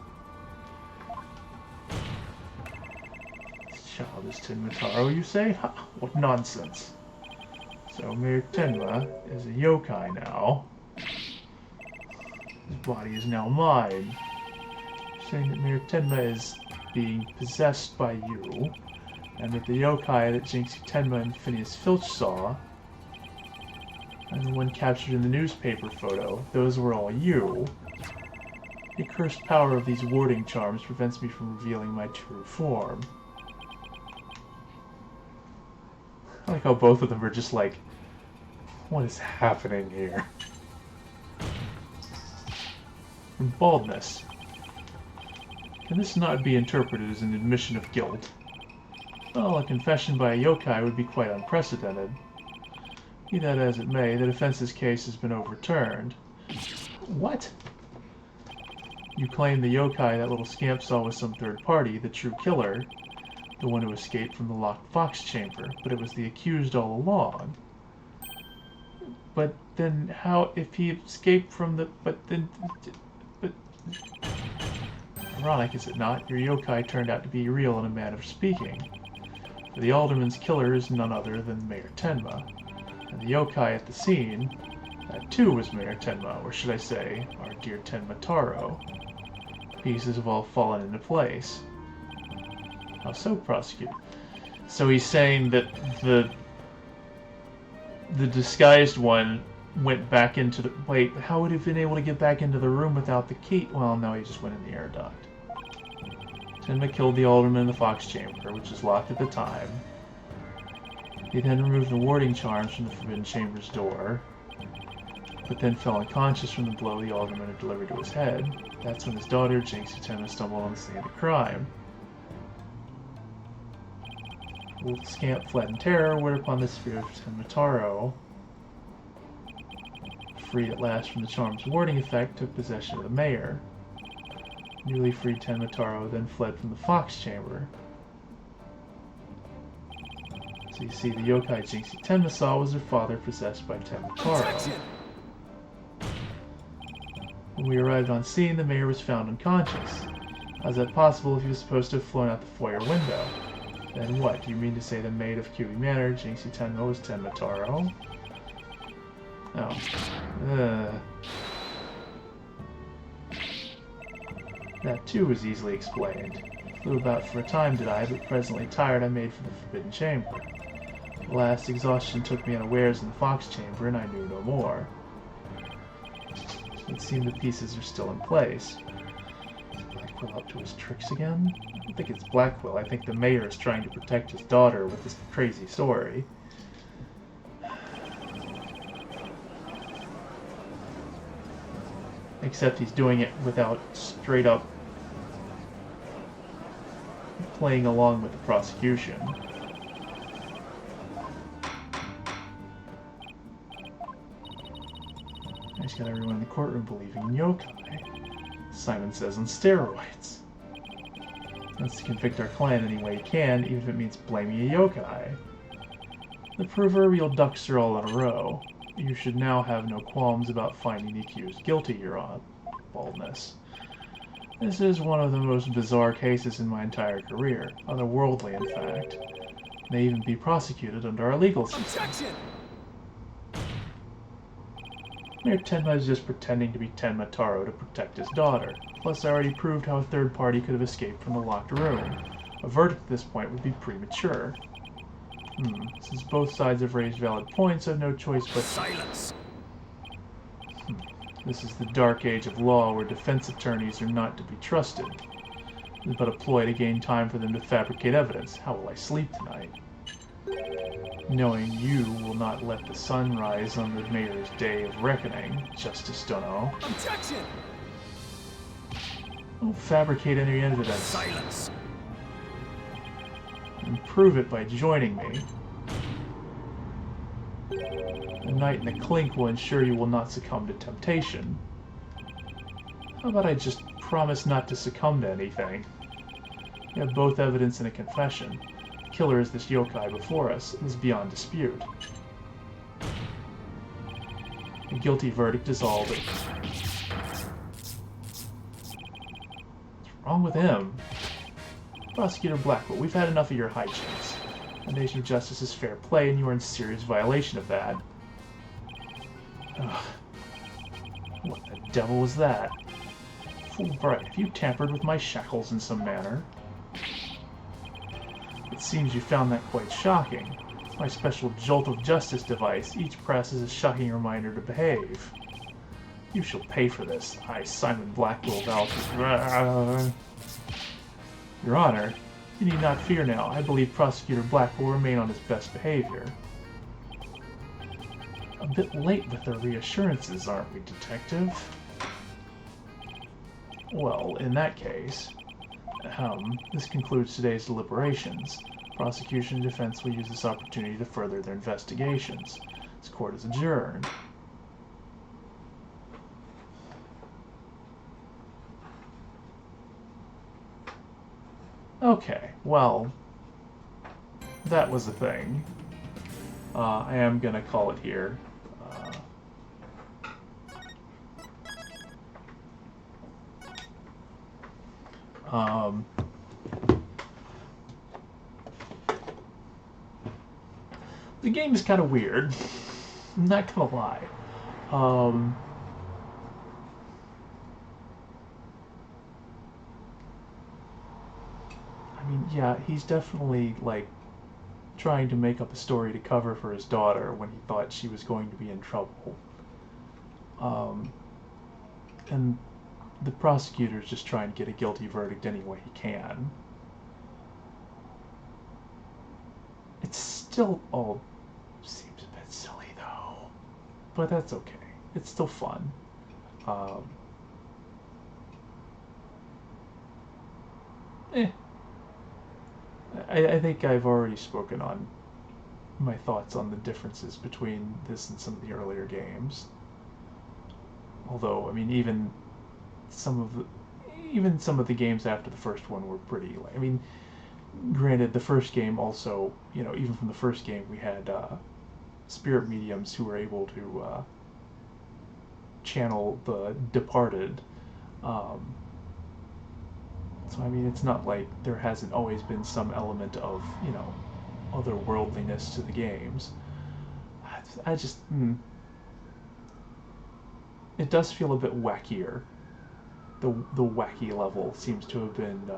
This child is Tenma Taro, you say? Ha, what nonsense. So Mayor Tenma is a yokai now. His body is now mine. Saying that Mayor Tenma is being possessed by you, and that the yokai that Jinxie Tenma and Phineas Filch saw, and the one captured in the newspaper photo, those were all you. The cursed power of these warding charms prevents me from revealing my true form. I like how both of them are just like, what is happening here? And baldness. Can this not be interpreted as an admission of guilt? Well, a confession by a yokai would be quite unprecedented. Be that as it may, the defense's case has been overturned. What? You claim the yokai that little scamp saw was some third party, the true killer, the one who escaped from the locked fox chamber, but it was the accused all along. But then how, if he escaped from the, but ironic, is it not? Your yokai turned out to be real in a manner of speaking. For the alderman's killer is none other than Mayor Tenma. And the yokai at the scene, that too was Mayor Tenma, or should I say, our dear Tenma Taro. Pieces have all fallen into place. How so, prosecutor? So he's saying that the disguised one went back into the... Wait, how would he have been able to get back into the room without the key? Well, no, he just went in the air duct. Tenma killed the alderman in the fox chamber, which was locked at the time. He then removed the warding charms from the forbidden chamber's door, but then fell unconscious from the blow the alderman had delivered to his head. That's when his daughter, Jinxie Tenma, stumbled on the scene of the crime. The little scamp fled in terror, whereupon the spirit of Tenma Taro, freed at last from the charm's warding effect, took possession of the mayor. Newly freed Tenma Taro then fled from the fox chamber. So you see, the yokai Jinxie Tenma saw was her father possessed by Tenma Taro. When we arrived on scene, the mayor was found unconscious. How is that possible if he was supposed to have flown out the foyer window? Then what? Do you mean to say the maid of Kyubi Manor, Jinxie Tenma, was Tenma Taro? Oh. That too was easily explained. Flew about for a time did I, but presently tired I made for the forbidden chamber. The last exhaustion took me unawares in the fox chamber, and I knew no more. It seemed the pieces are still in place. Is Blackwell up to his tricks again? I don't think it's Blackwell. I think the mayor is trying to protect his daughter with this crazy story. Except he's doing it without straight up playing along with the prosecution. I just got everyone in the courtroom believing in yokai. Simon says on steroids. Wants to convict our client any way he can, even if it means blaming a yokai. The proverbial ducks are all in a row. You should now have no qualms about finding the accused guilty, Your Honor. Baldness. This is one of the most bizarre cases in my entire career. Otherworldly, in fact. May even be prosecuted under our legal system. Objection! Mayor Tenma is just pretending to be Tenma Taro to protect his daughter. Plus, I already proved how a third party could have escaped from the locked room. A verdict at this point would be premature. Since both sides have raised valid points, I have no choice but... Silence! This is the dark age of law where defense attorneys are not to be trusted. It is but a ploy to gain time for them to fabricate evidence. How will I sleep tonight? Knowing you will not let the sun rise on the mayor's day of reckoning, Justice Dono. Objection! Don't fabricate any evidence. Silence! And prove it by joining me. The night in the clink will ensure you will not succumb to temptation. How about I just promise not to succumb to anything? We have both evidence and a confession. The killer is this yokai before us. It is beyond dispute. A guilty verdict is all that... What's wrong with him? Prosecutor Blackwell, we've had enough of your hijinks. The nation of justice is fair play, and you are in serious violation of that. Ugh. What the devil was that? Fool Bright, have you tampered with my shackles in some manner? It seems you found that quite shocking. My special jolt of justice device. Each press is a shocking reminder to behave. You shall pay for this. I, Simon Blackwell, vow to... Your Honor, you need not fear now. I believe Prosecutor Black will remain on his best behavior. A bit late with the reassurances, aren't we, Detective? Well, in that case, this concludes today's deliberations. Prosecution and defense will use this opportunity to further their investigations. This court is adjourned. Okay, well, that was a thing. I am gonna call it here. The game is kind of weird. I'm not gonna lie. I mean, yeah, he's definitely like trying to make up a story to cover for his daughter when he thought she was going to be in trouble. And the prosecutor's just trying to get a guilty verdict any way he can. It still all seems a bit silly though, but that's okay. It's still fun. Eh. I think I've already spoken on my thoughts on the differences between this and some of the earlier games. Although, I mean, even some of the games after the first one were pretty. I mean, granted, the first game also, you know, even from the first game, we had spirit mediums who were able to channel the departed. So I mean, it's not like there hasn't always been some element of, you know, otherworldliness to the games. I just, it does feel a bit wackier. The wacky level seems to have been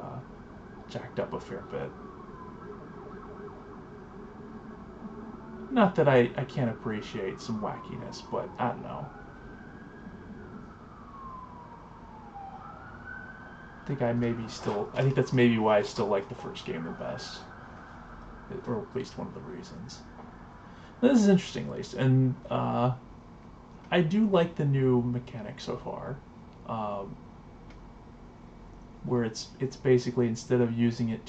jacked up a fair bit. Not that I can't appreciate some wackiness, but I don't know. I think that's maybe why I still like the first game the best. Or at least one of the reasons. This is interesting, at least. And I do like the new mechanic so far. Where it's basically, instead of using it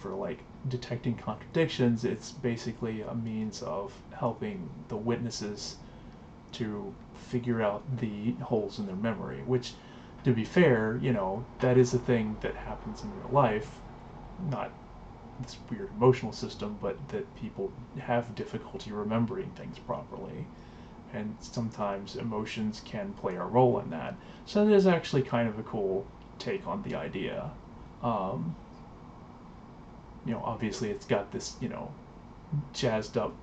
for like detecting contradictions, it's basically a means of helping the witnesses to figure out the holes in their memory, which, to be fair, you know, that is a thing that happens in real life. Not this weird emotional system, but that people have difficulty remembering things properly. And sometimes emotions can play a role in that. So it is actually kind of a cool take on the idea. You know, obviously it's got this, you know, jazzed up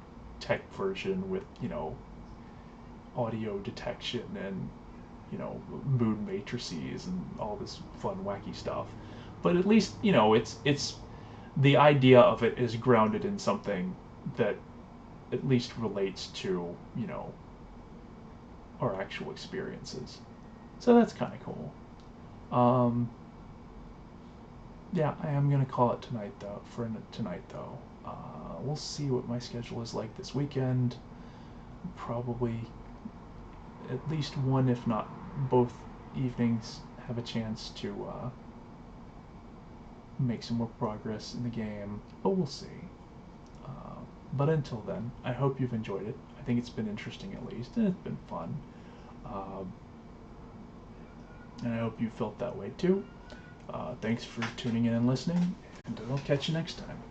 tech version with, you know, audio detection and, you know, mood matrices and all this fun wacky stuff. But at least, you know, it's the idea of it is grounded in something that at least relates to, you know, our actual experiences. So that's kind of cool. Yeah, I am gonna call it tonight though. For tonight though, we'll see what my schedule is like this weekend. Probably at least one, if not both evenings, have a chance to make some more progress in the game, but we'll see. But until then, I hope you've enjoyed it. I think it's been interesting at least, and it's been fun. And I hope you felt that way too. Thanks for tuning in and listening, and I'll catch you next time.